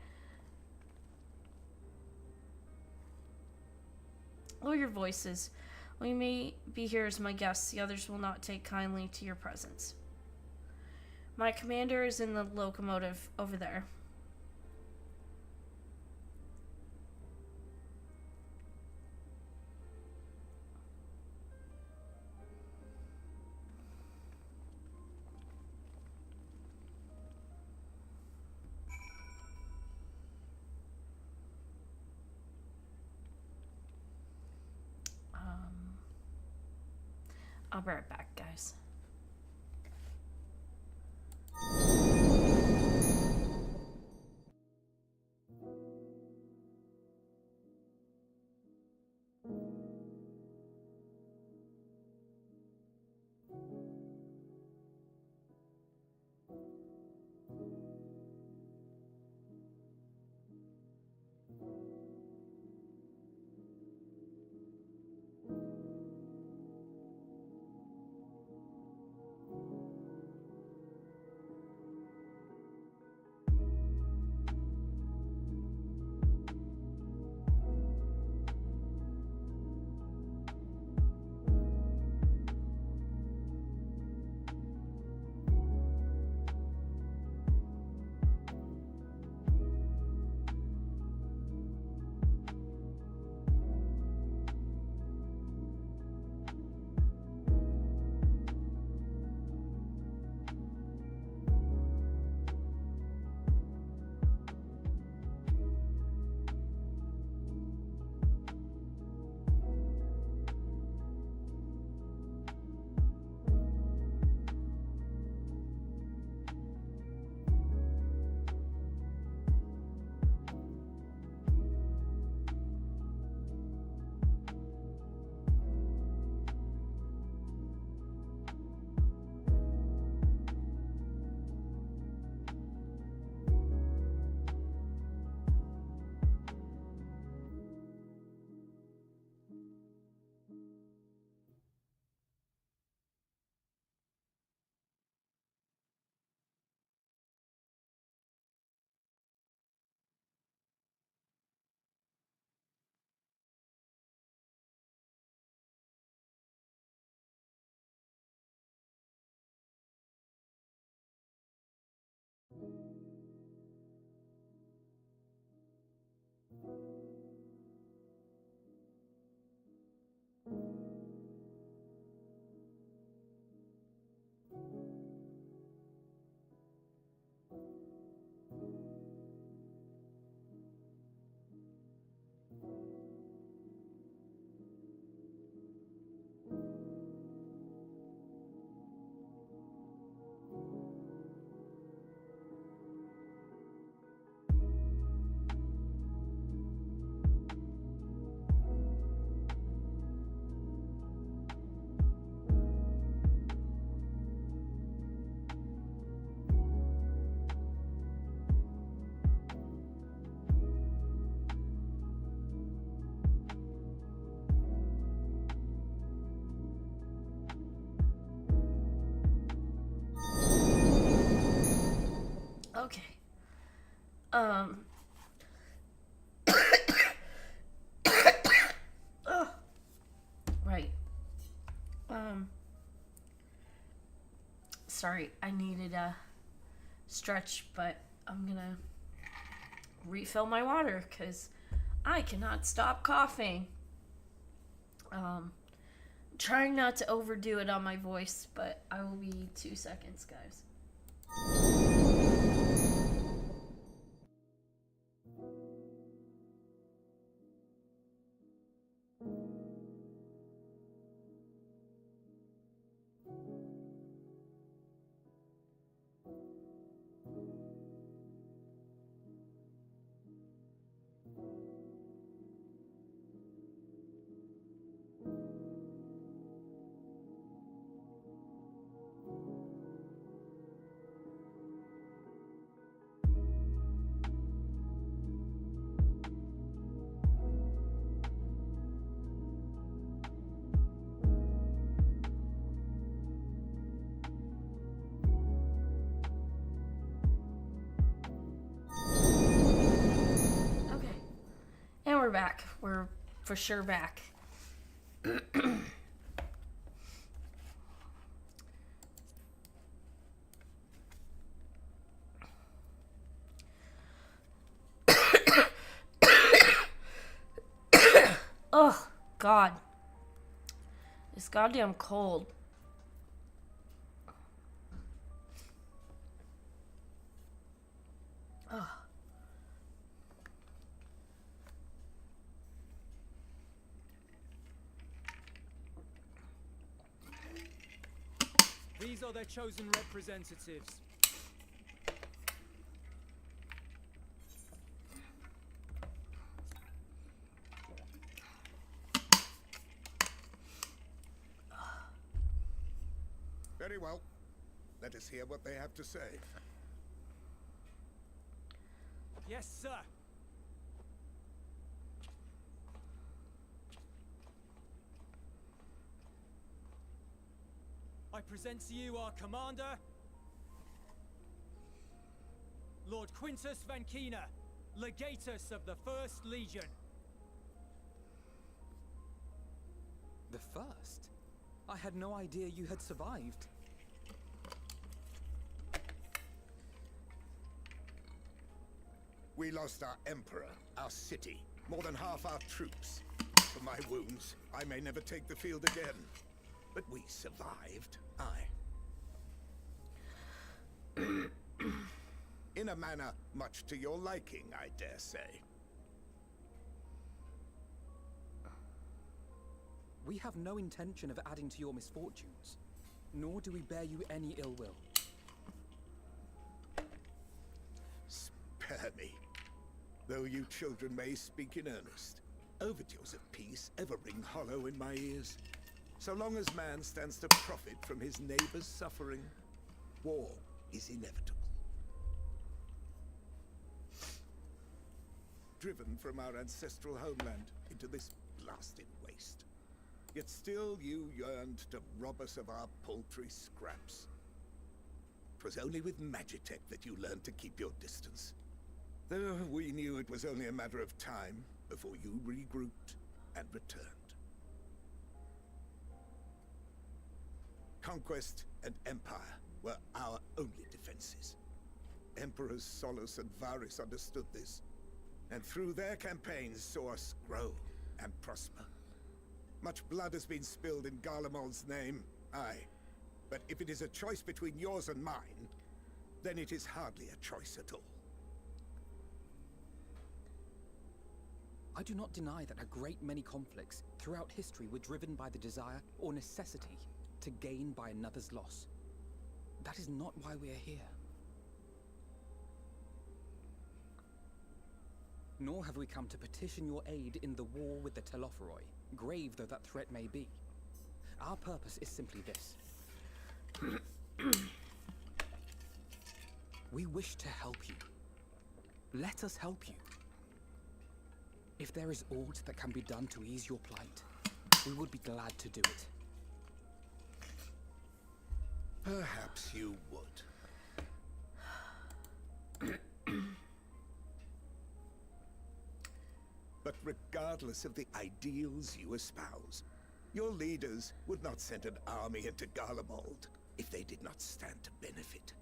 Lower your voices. We may be here as my guests. The others will not take kindly to your presence. My commander is in the locomotive over there. I'll be right back, guys. Okay. Right. Sorry, I needed a stretch, but I'm gonna refill my water because I cannot stop coughing. Trying not to overdo it on my voice, but I will be 2 seconds, guys. And we're back. We're for sure back. Oh, God. It's goddamn cold. Ugh. These are their chosen representatives. Very well. Let us hear what they have to say. Yes, sir. I present to you our commander, Lord Quintus Vankina, Legatus of the First Legion. The first? I had no idea you had survived. We lost our emperor, our city, more than half our troops. For my wounds, I may never take the field again. But we survived, in a manner much to your liking, I dare say. We have no intention of adding to your misfortunes, nor do we bear you any ill will. Spare me. Though you children may speak in earnest, overtures of peace ever ring hollow in my ears. So long as man stands to profit from his neighbor's suffering, war is inevitable. Driven from our ancestral homeland into this blasted waste. Yet still you yearned to rob us of our paltry scraps. 'Twas only with Magitech that you learned to keep your distance. Though we knew it was only a matter of time before you regrouped and returned. Conquest and empire were our only defenses. Emperors Solus and Varys understood this, and through their campaigns saw us grow and prosper. Much blood has been spilled in Garlemald's name, aye. But if it is a choice between yours and mine, then it is hardly a choice at all. I do not deny that a great many conflicts throughout history were driven by the desire or necessity to gain by another's loss. That is not why we are here. Nor have we come to petition your aid in the war with the Telophoroi, grave though that threat may be. Our purpose is simply this. We wish to help you. Let us help you. If there is aught that can be done to ease your plight, we would be glad to do it. Perhaps you would. But regardless of the ideals you espouse, your leaders would not send an army into Garlemald, if they did not stand to benefit.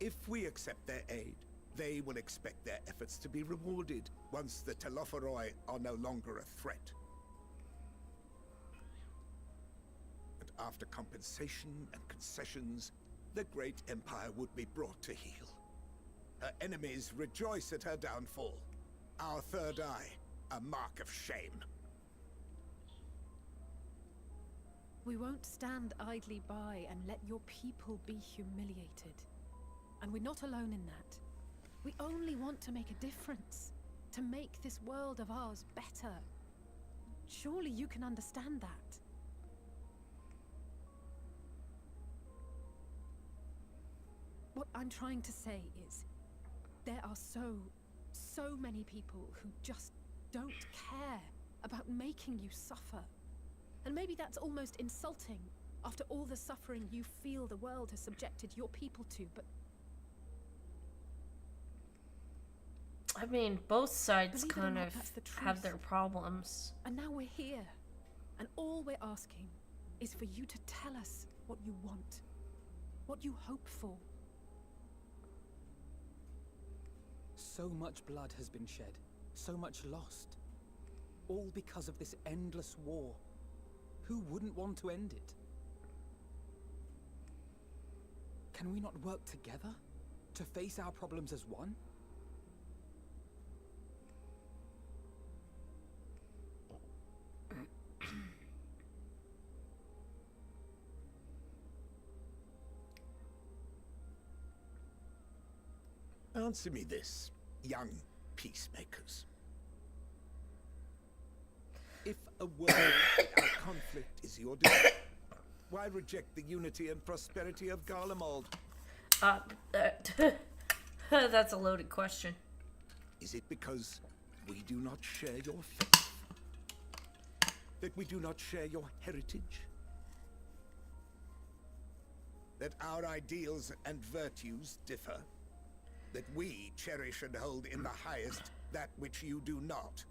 If we accept their aid, they will expect their efforts to be rewarded once the Telophoroi are no longer a threat. And after compensation and concessions, the great empire would be brought to heel. Her enemies rejoice at her downfall. Our third eye, a mark of shame. We won't stand idly by and let your people be humiliated. And we're not alone in that. We only want to make a difference, to make this world of ours better. Surely you can understand that. What I'm trying to say is, there are so many people who just don't care about making you suffer. And maybe that's almost insulting after all the suffering you feel the world has subjected your people to, but I mean, both sides kind of have their problems. And now we're here. And all we're asking is for you to tell us what you want, what you hope for. So much blood has been shed, so much lost. All because of this endless war. Who wouldn't want to end it? Can we not work together to face our problems as one? Answer me this, young peacemakers. If a world without conflict is your desire, why reject the unity and prosperity of Garlemald? That's a loaded question. Is it because we do not share your faith? That we do not share your heritage? That our ideals and virtues differ? That we cherish and hold in the highest that which you do not?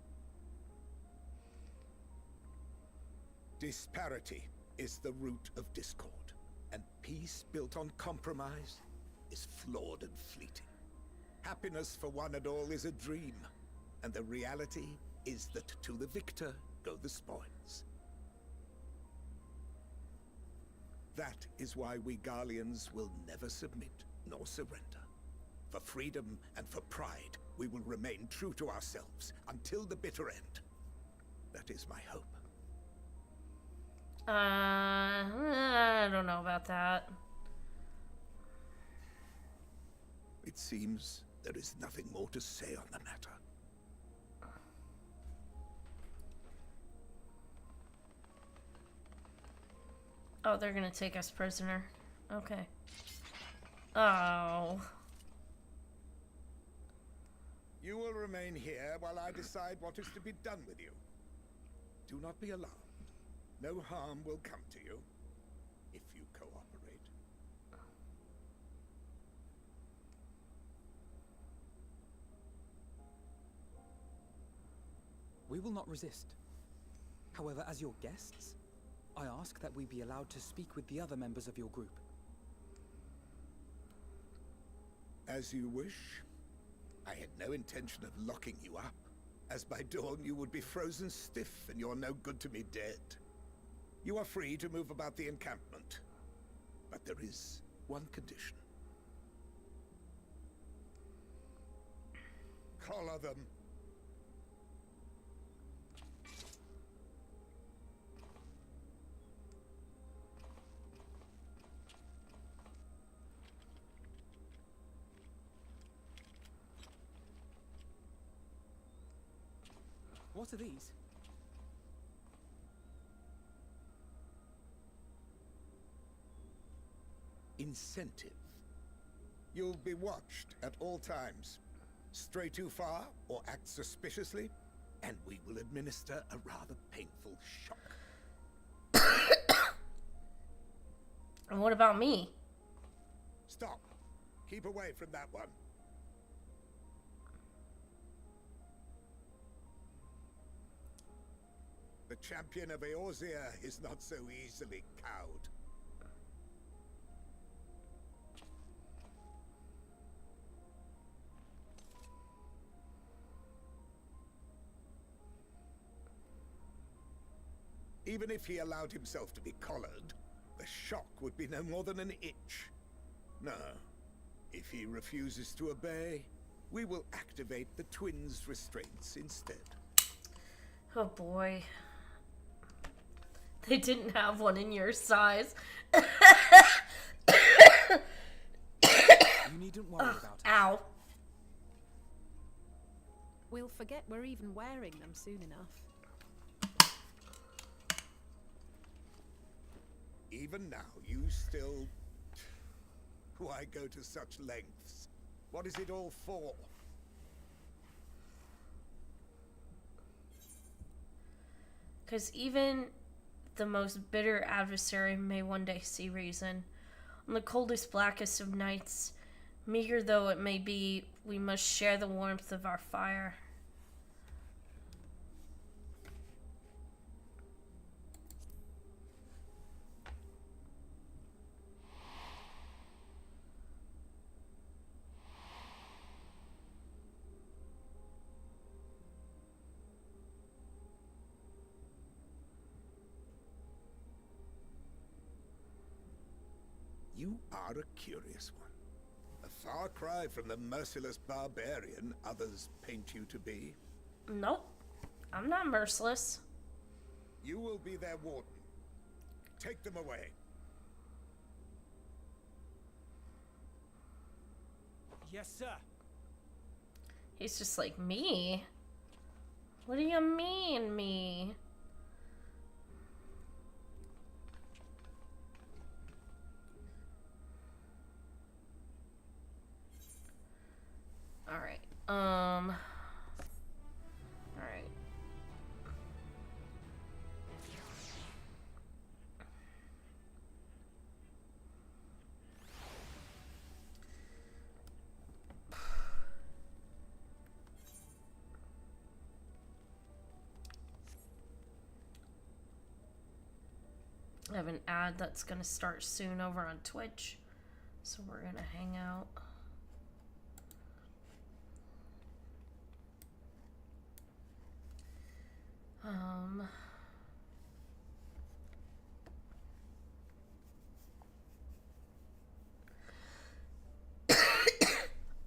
Disparity is the root of discord, and peace built on compromise is flawed and fleeting. Happiness for one and all is a dream, and the reality is that to the victor go the spoils. That is why we Garleans will never submit nor surrender. For freedom and for pride, we will remain true to ourselves until the bitter end. That is my hope. I don't know about that. It seems there is nothing more to say on the matter. Oh, they're gonna take us prisoner. Okay. Oh. You will remain here while I decide what is to be done with you. Do not be alarmed. No harm will come to you if you cooperate. We will not resist. However, as your guests, I ask that we be allowed to speak with the other members of your group. As you wish. I had no intention of locking you up, as by dawn you would be frozen stiff and you're no good to me dead. You are free to move about the encampment, but there is one condition. Collar them. What are these? Incentive. You'll be watched at all times. Stray too far or act suspiciously, and we will administer a rather painful shock. And what about me? Stop. Keep away from that one. The champion of Eorzea is not so easily cowed. Even if he allowed himself to be collared, the shock would be no more than an itch. No. If he refuses to obey, we will activate the twins' restraints instead. Oh boy. They didn't have one in your size. You needn't worry about it. Ow. We'll forget we're even wearing them soon enough. Even now, you still... Why go to such lengths? What is it all for? Because even the most bitter adversary may one day see reason. On the coldest, blackest of nights, meager though it may be, we must share the warmth of our fire. You are a curious one. A far cry from the merciless barbarian others paint you to be. Nope. I'm not merciless. You will be their warden. Take them away. Yes, sir. He's just like, me? What do you mean, me? Alright, alright. I have an ad that's gonna start soon over on Twitch, so we're gonna hang out.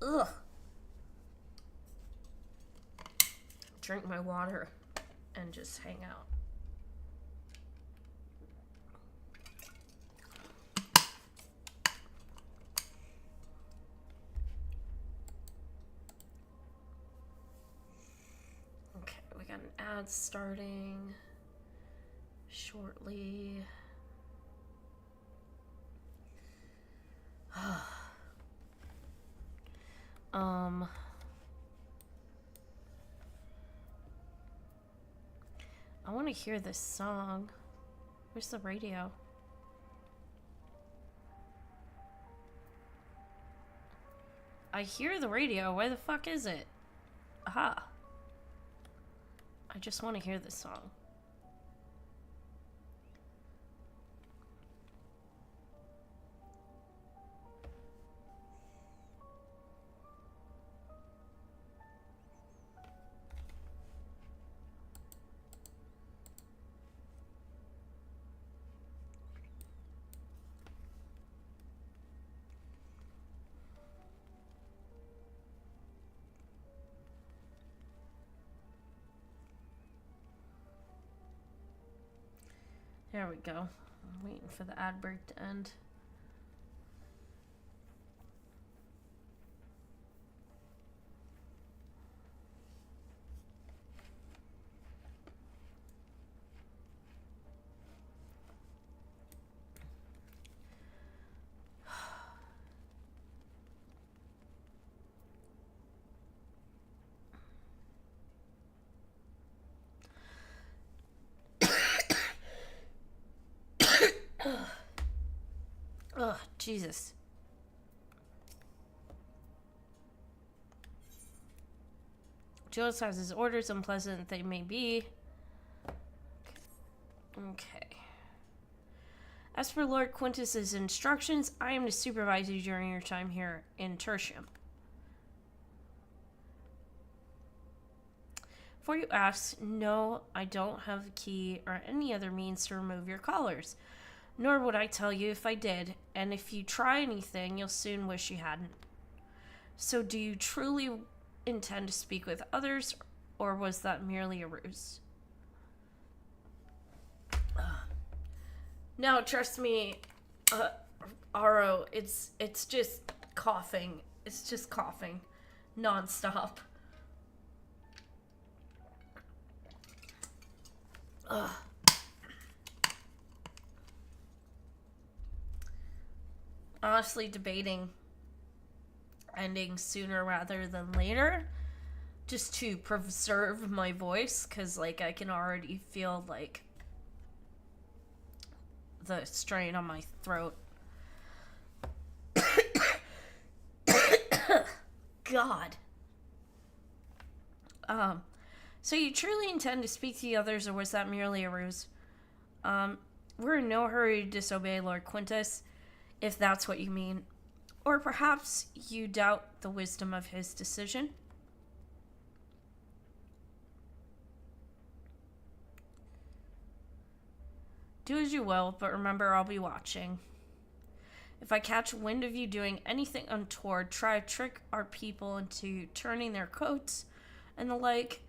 Ugh. Drink my water and just hang out. Okay, we got an ad starting shortly. I want to hear this song. Where's the radio? I hear the radio. Where the fuck is it? Aha. I just want to hear this song. There we go. I'm waiting for the ad break to end. Ugh, Jesus. Jules has his orders, unpleasant they may be. Okay. As for Lord Quintus's instructions, I am to supervise you during your time here in Tertium. Before you ask, no, I don't have a key or any other means to remove your collars. Nor would I tell you if I did, and if you try anything, you'll soon wish you hadn't. So do you truly intend to speak with others, or was that merely a ruse? No, trust me, Aro, it's just coughing. It's just coughing. Non-stop. Ugh. Honestly debating ending sooner rather than later, just to preserve my voice, because like I can already feel like the strain on my throat. God. So you truly intend to speak to the others, or was that merely a ruse? We're in no hurry to disobey Lord Quintus, if that's what you mean. Or perhaps you doubt the wisdom of his decision? Do as you will, but remember I'll be watching. If I catch wind of you doing anything untoward, try to trick our people into turning their coats and the like,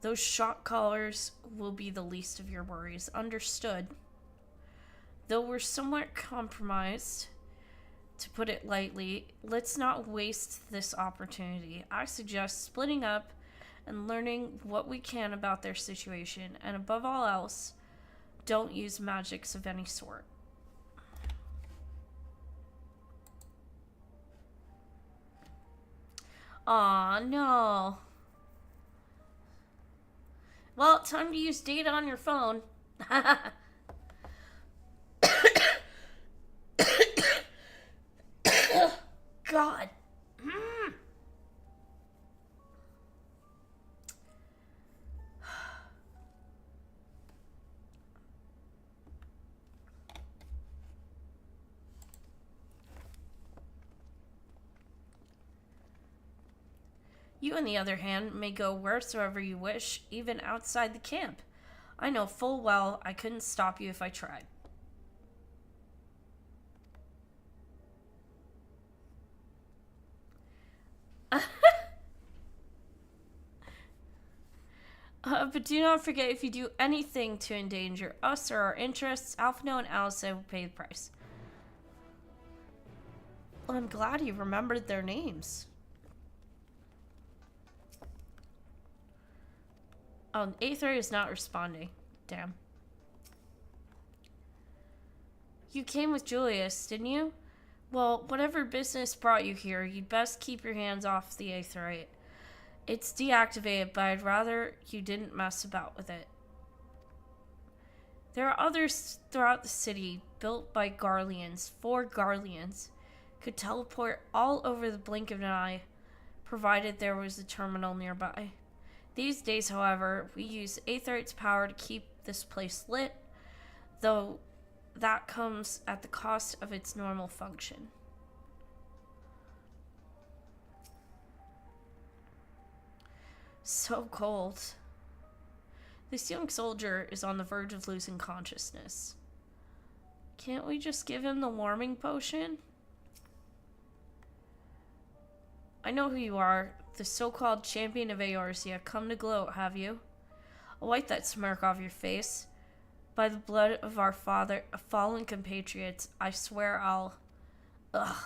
those shock collars will be the least of your worries. Understood. Though we're somewhat compromised, to put it lightly, let's not waste this opportunity. I suggest splitting up and learning what we can about their situation, and above all else, don't use magics of any sort. Aw, no. Well, time to use data on your phone. God. You, on the other hand, may go wheresoever you wish, even outside the camp. I know full well I couldn't stop you if I tried. But do not forget, if you do anything to endanger us or our interests, Alphino and Alice will pay the price. Well, I'm glad you remembered their names. Oh, Aether is not responding. Damn. You came with Julius, didn't you? Well, whatever business brought you here, you'd best keep your hands off the Aetherite. It's deactivated, but I'd rather you didn't mess about with it. There are others throughout the city, built by Garleans. 4 Garleans could teleport all over the blink of an eye, provided there was a terminal nearby. These days, however, we use Aetherite's power to keep this place lit, though that comes at the cost of its normal function. So cold. This young soldier is on the verge of losing consciousness. Can't we just give him the warming potion? I know who you are, the so-called champion of Eorzea. Come to gloat, have you? I'll wipe that smirk off your face. By the blood of our fallen compatriots, I swear I'll... Ugh.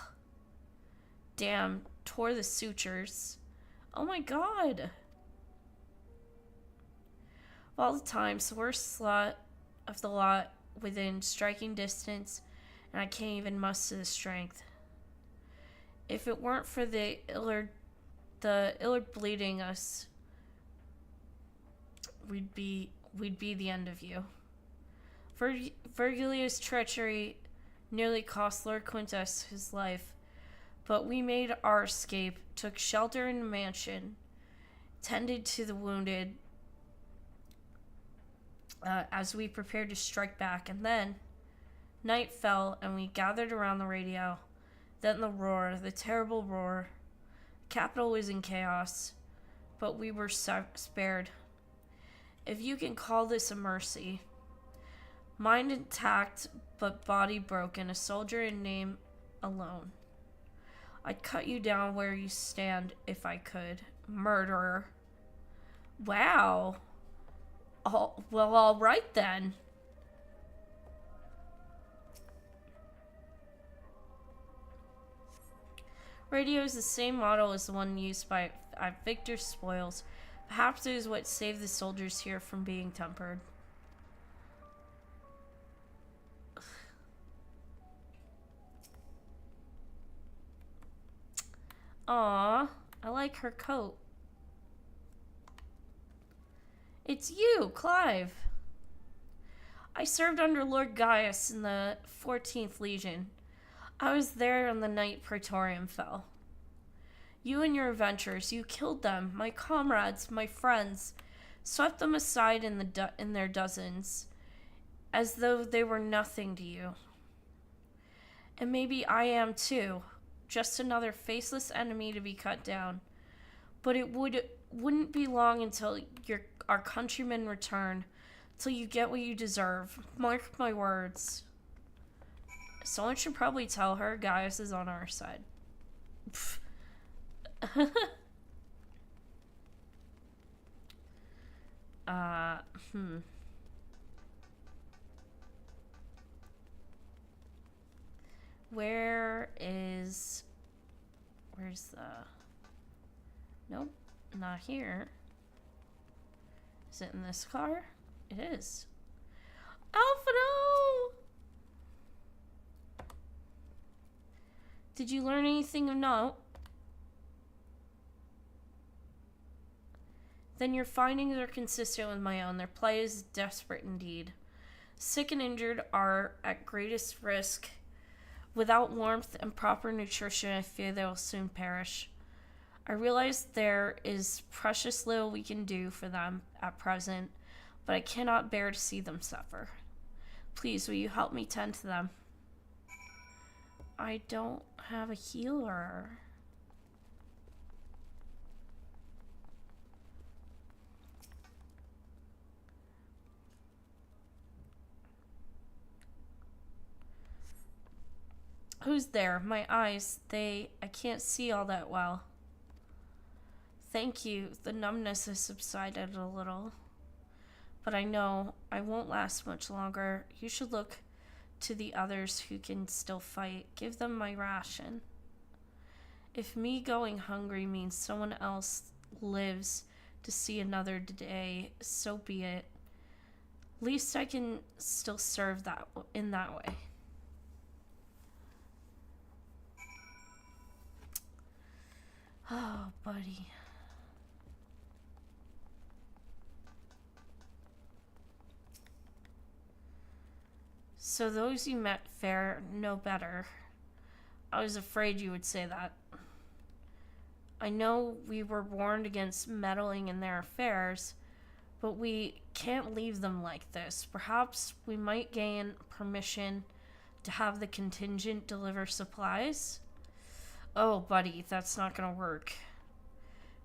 Damn, tore the sutures. Oh my god. Of all the times, the worst slot of the lot within striking distance, and I can't even muster the strength. If it weren't for the Illard bleeding us, we'd be the end of you. Virgilia's treachery nearly cost Lord Quintus his life, but we made our escape, took shelter in a mansion, tended to the wounded as we prepared to strike back, and then night fell and we gathered around the radio. Then the terrible roar. The capital was in chaos, but we were spared. If you can call this a mercy. Mind intact, but body broken, a soldier in name alone. I'd cut you down where you stand if I could. Murderer. Wow. Oh, well, all right then. Radio is the same model as the one used by Victor's spoils. Perhaps it is what saved the soldiers here from being tempered. Aw, I like her coat. It's you, Clive. I served under Lord Gaius in the 14th Legion. I was there on the night Praetorium fell. You and your adventurers, you killed them, my comrades, my friends, swept them aside in their dozens, as though they were nothing to you. And maybe I am too, just another faceless enemy to be cut down. But it wouldn't be long until our countrymen return, till you get what you deserve. Mark my words. Someone should probably tell her Gaius is on our side. Where's the... Nope, not here. Is it in this car? It is. Alfredo! Did you learn anything of note? Then your findings are consistent with my own. Their plight is desperate indeed. Sick and injured are at greatest risk. Without warmth and proper nutrition, I fear they will soon perish. I realize there is precious little we can do for them at present, but I cannot bear to see them suffer. Please, will you help me tend to them? I don't have a healer. Who's there? My eyes, I can't see all that well. Thank you. The numbness has subsided a little. But I know I won't last much longer. You should look to the others who can still fight. Give them my ration. If me going hungry means someone else lives to see another day, so be it. At least I can still serve in that way. Oh, buddy. So those you met fare no better. I was afraid you would say that. I know we were warned against meddling in their affairs, but we can't leave them like this. Perhaps we might gain permission to have the contingent deliver supplies? Oh, buddy, that's not gonna work.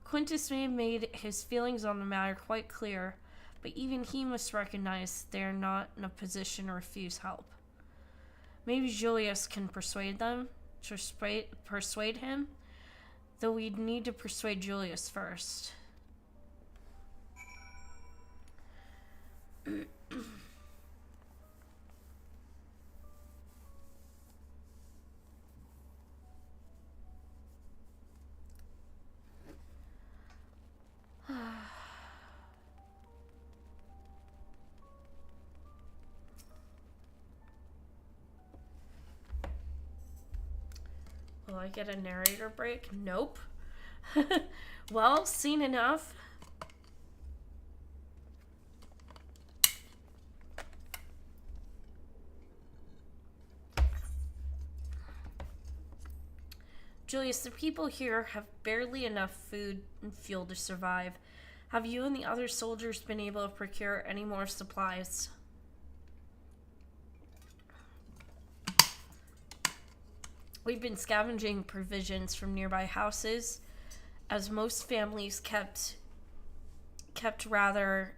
Quintus may have made his feelings on the matter quite clear, but even he must recognize they are not in a position to refuse help. Maybe Julius can persuade them, persuade him, though we'd need to persuade Julius first. Will I get a narrator break? Nope. Well, seen enough. Julius, the people here have barely enough food and fuel to survive. Have you and the other soldiers been able to procure any more supplies? We've been scavenging provisions from nearby houses, as most families kept rather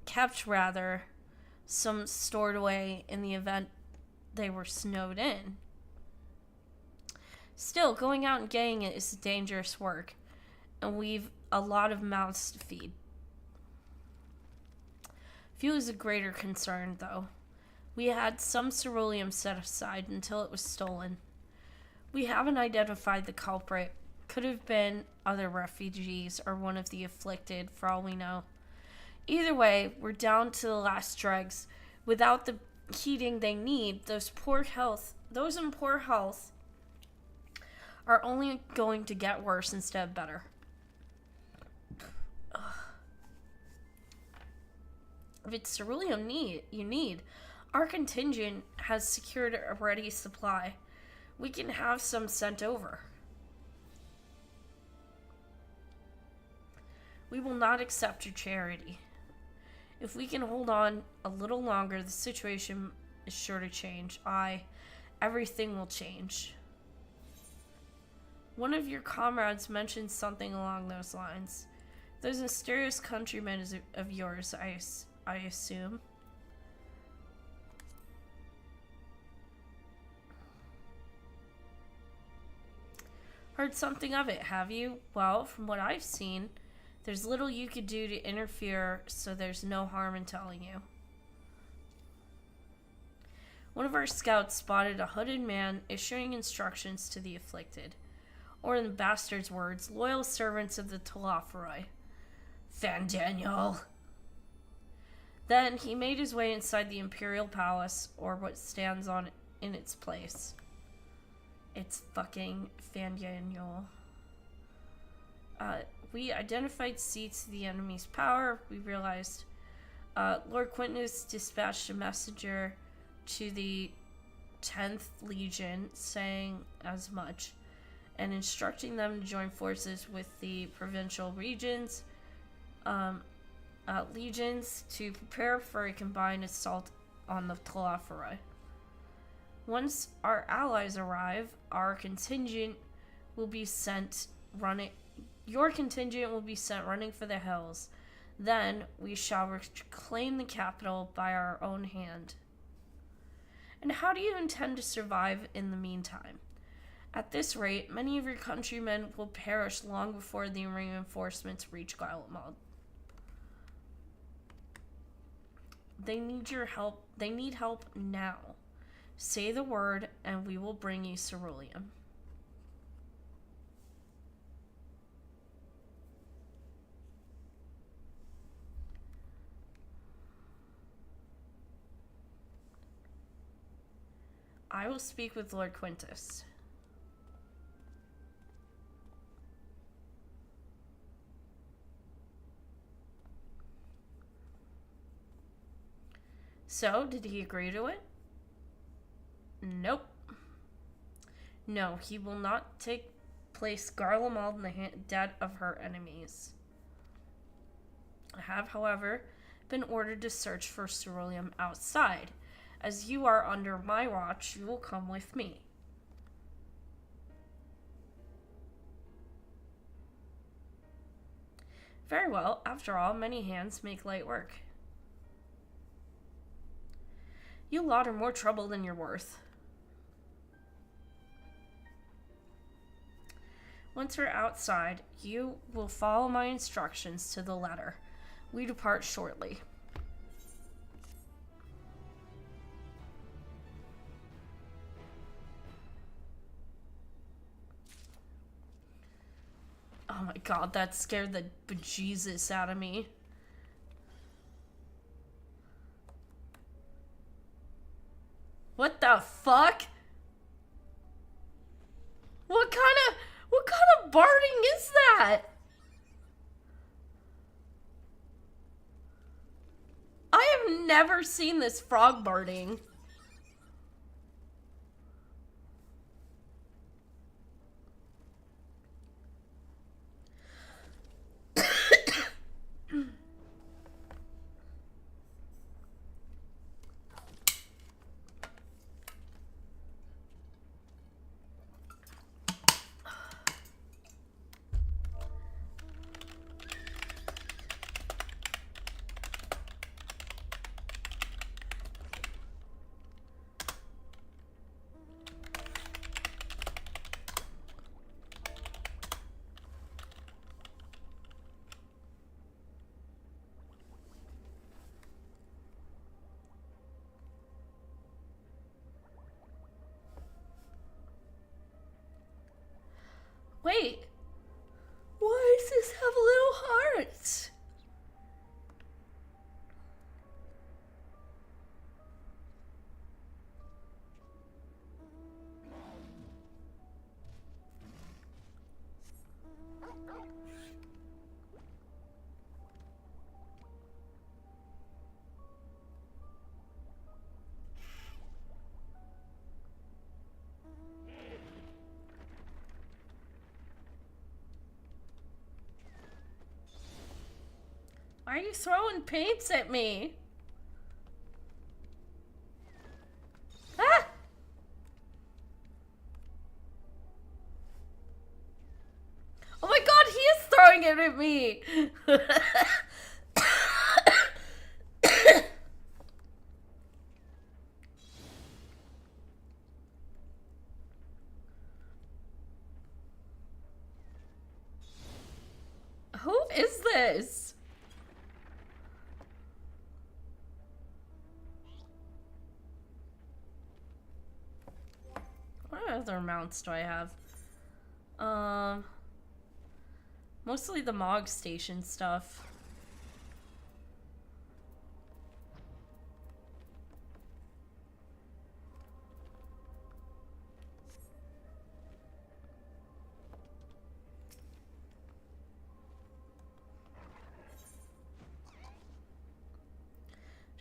kept rather, some stored away in the event they were snowed in. Still, going out and getting it is dangerous work, and we've a lot of mouths to feed. Fuel is a greater concern, though. We had some ceruleum set aside until it was stolen. We haven't identified the culprit. Could have been other refugees or one of the afflicted, for all we know. Either way, we're down to the last dregs. Without the heating they need, those in poor health are only going to get worse instead of better. Ugh. If it's ceruleum you need, our contingent has secured a ready supply. We can have some sent over. We will not accept your charity. If we can hold on a little longer, the situation is sure to change. Everything will change. One of your comrades mentioned something along those lines. Those mysterious countrymen of yours, I assume. Heard something of it, have you? Well, from what I've seen, there's little you could do to interfere, so there's no harm in telling you. One of our scouts spotted a hooded man issuing instructions to the afflicted. Or in the bastard's words, loyal servants of the Telophoroi. Fandaniel. Then he made his way inside the Imperial Palace, or what stands in its place. It's fucking Fandaniel. We identified seats of the enemy's power. We realized Lord Quintus dispatched a messenger to the 10th Legion saying as much and instructing them to join forces with the provincial legions to prepare for a combined assault on the Telophoroi. Once our allies arrive, your contingent will be sent running for the hills. Then we shall reclaim the capital by our own hand. And how do you intend to survive in the meantime? At this rate, many of your countrymen will perish long before the reinforcements reach Garlemald. They need your help. They need help now. Say the word, and we will bring you ceruleum. I will speak with Lord Quintus. So, did he agree to it? Nope. No, he will not place Garlemald in the debt of her enemies. I have, however, been ordered to search for ceruleum outside. As you are under my watch, you will come with me. Very well. After all, many hands make light work. You lot are more trouble than you're worth. Once we're outside, you will follow my instructions to the letter. We depart shortly. Oh my god, that scared the bejesus out of me. What the fuck? What kind of barding is that? I have never seen this frog barding. Why are you throwing paints at me? Ah! Oh my god, he is throwing it at me! Who is this? What other mounts do I have? Mostly the Mog Station stuff.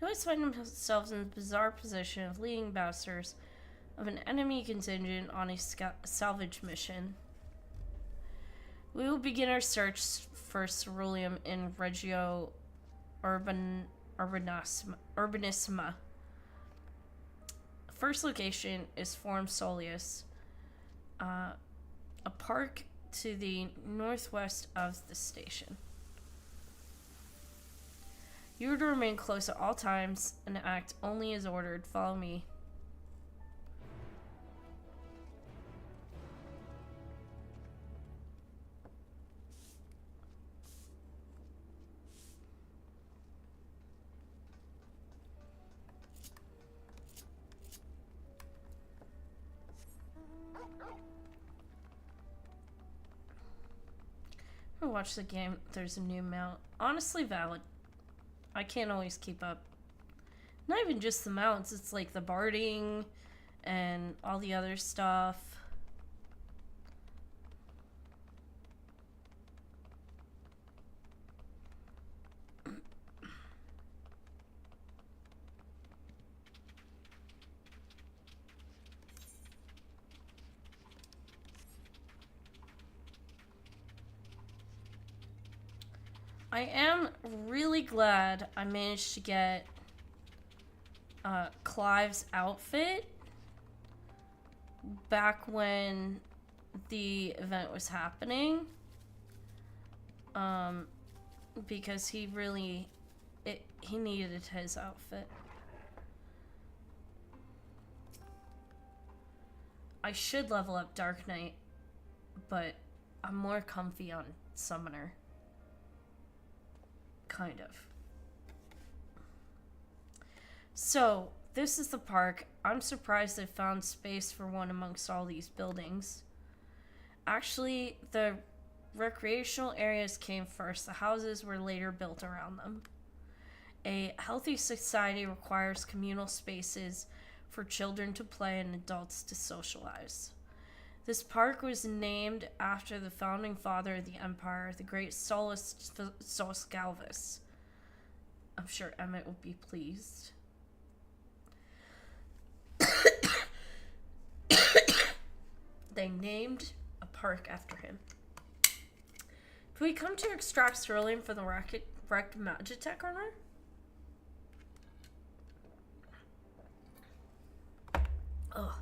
Always find themselves in the bizarre position of leading bastards of an enemy contingent on a salvage mission. We will begin our search for ceruleum in Regio Urbanissima. First location is Forum Soleus, a park to the northwest of the station. You are to remain close at all times and act only as ordered. Follow me. I'm gonna watch the game. There's a new mount. Honestly valid. I can't always keep up. Not even just the mounts, it's like the barding and all the other stuff. I am really glad I managed to get Clive's outfit back when the event was happening. Because he really, he needed his outfit. I should level up Dark Knight, but I'm more comfy on Summoner. Kind of. So, this is the park. I'm surprised they found space for one amongst all these buildings. Actually, the recreational areas came first. The houses were later built around them. A healthy society requires communal spaces for children to play and adults to socialize. This park was named after the founding father of the empire, the great Solus Galvus. I'm sure Emmett will be pleased. They named a park after him. Have we come to extract ceruleum for the wrecked Magitech armor? Ugh.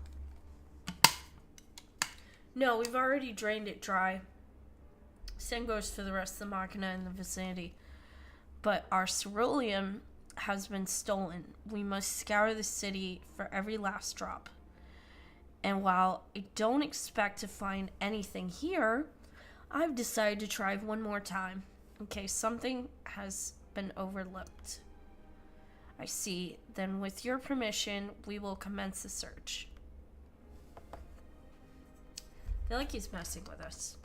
No, we've already drained it dry. Same goes for the rest of the machina in the vicinity. But our ceruleum has been stolen. We must scour the city for every last drop. And while I don't expect to find anything here, I've decided to try one more time in case something has been overlooked. I see. Then with your permission, we will commence the search. I feel like he's messing with us.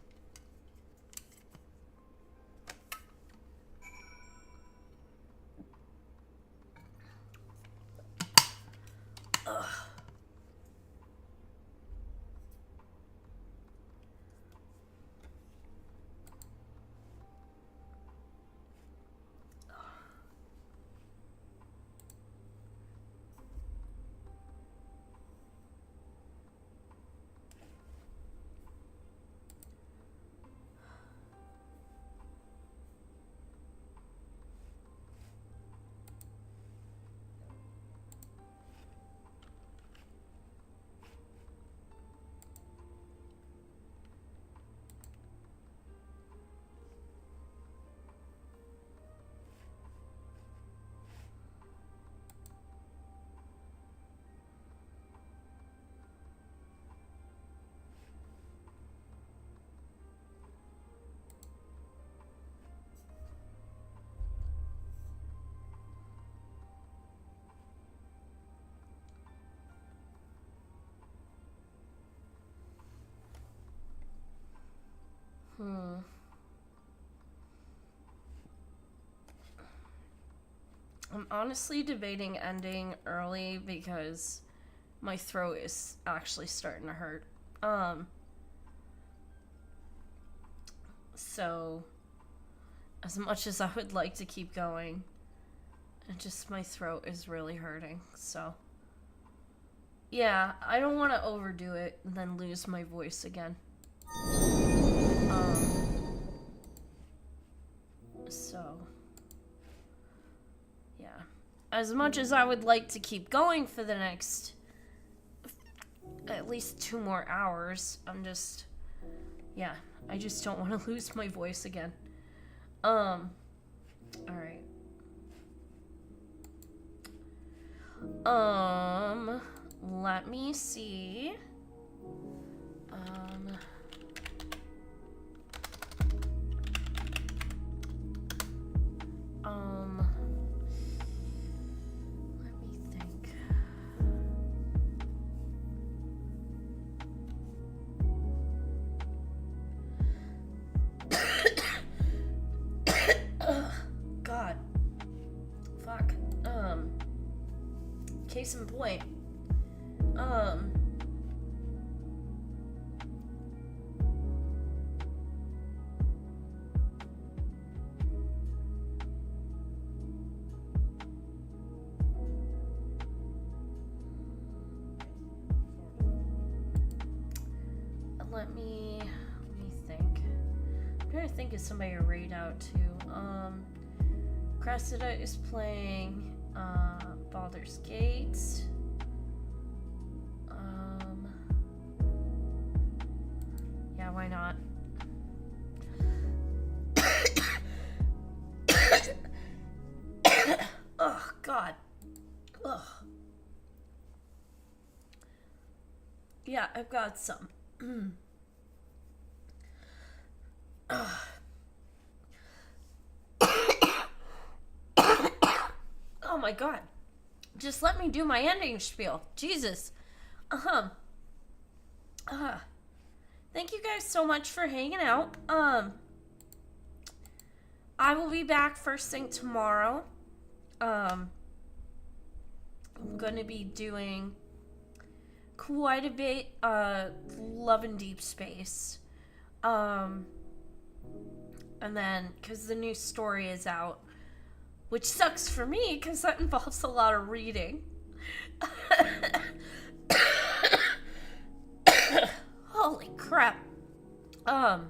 Ugh. I'm honestly debating ending early because my throat is actually starting to hurt. So as much as I would like to keep going, my throat is really hurting. So yeah, I don't want to overdo it and then lose my voice again. So yeah, as much as I would like to keep going for the next at least 2 more hours, yeah, I just don't want to lose my voice again. All right. Let me see. Let me think. God. Fuck. Case in point. Let me think. I'm trying to think of somebody to raid out to. Cressida is playing Baldur's Gate. Yeah, why not? Oh, God. Ugh. Yeah, I've got some. Oh my God. Just let me do my ending spiel. Jesus. Thank you guys so much for hanging out. I will be back first thing tomorrow. I'm gonna be doing quite a bit Love and Deep Space. And then because the new story is out, which sucks for me because that involves a lot of reading. Holy crap. And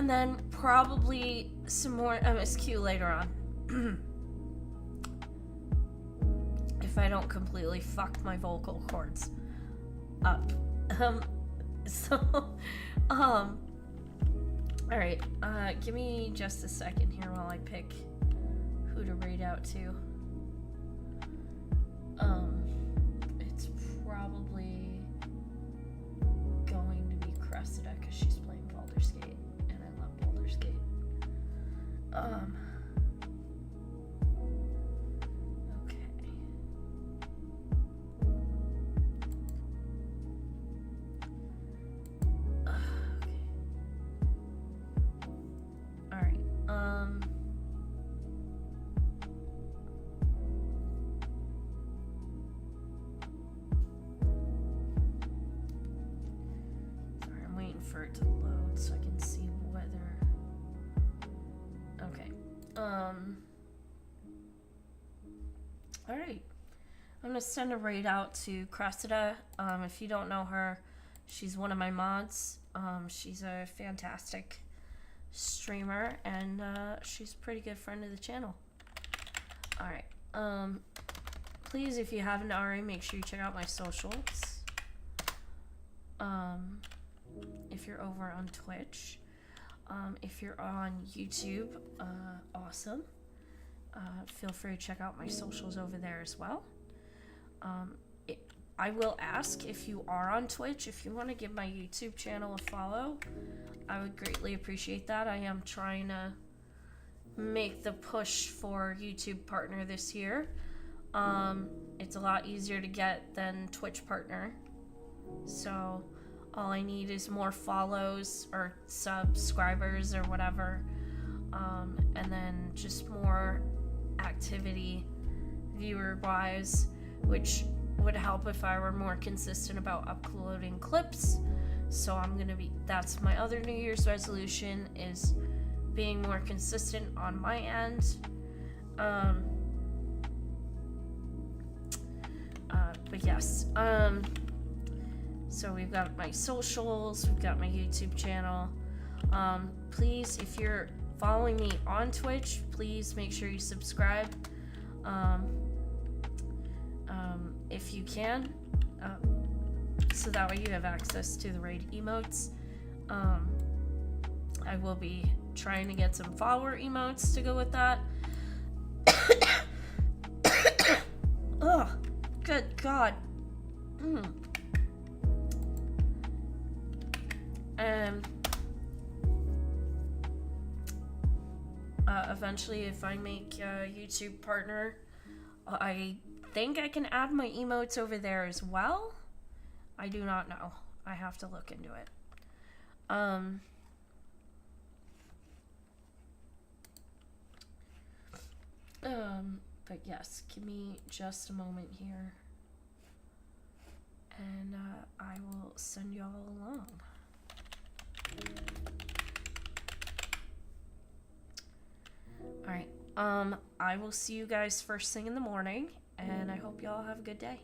then probably some more MSQ later on. If I don't completely fuck my vocal cords up. Alright, give me just a second here while I pick who to raid out to. It's probably going to be Cressida because she's playing Baldur's Gate, and I love Baldur's Gate. For it to load so I can see whether. Okay. Alright. I'm gonna send a raid out to Cressida. If you don't know her, she's one of my mods. She's a fantastic streamer and she's a pretty good friend of the channel. Alright. Please, if you haven't already, make sure you check out my socials. If you're over on Twitch, if you're on YouTube, awesome. Feel free to check out my socials over there as well. I will ask if you are on Twitch, if you want to give my YouTube channel a follow, I would greatly appreciate that. I am trying to make the push for YouTube partner this year. It's a lot easier to get than Twitch partner. So all I need is more follows or subscribers or whatever. and then just more activity viewer-wise, which would help if I were more consistent about uploading clips. So that's my other New Year's resolution, is being more consistent on my end. But yes, so we've got my socials, we've got my YouTube channel. Please, if you're following me on Twitch, please make sure you subscribe, if you can, so that way you have access to the raid emotes. I will be trying to get some follower emotes to go with that. Ugh, good God. Eventually, if I make a YouTube partner, I think I can add my emotes over there as well. I do not know. I have to look into it. But yes, give me just a moment here, and I will send y'all along. Alright, I will see you guys first thing in the morning, and I hope y'all have a good day.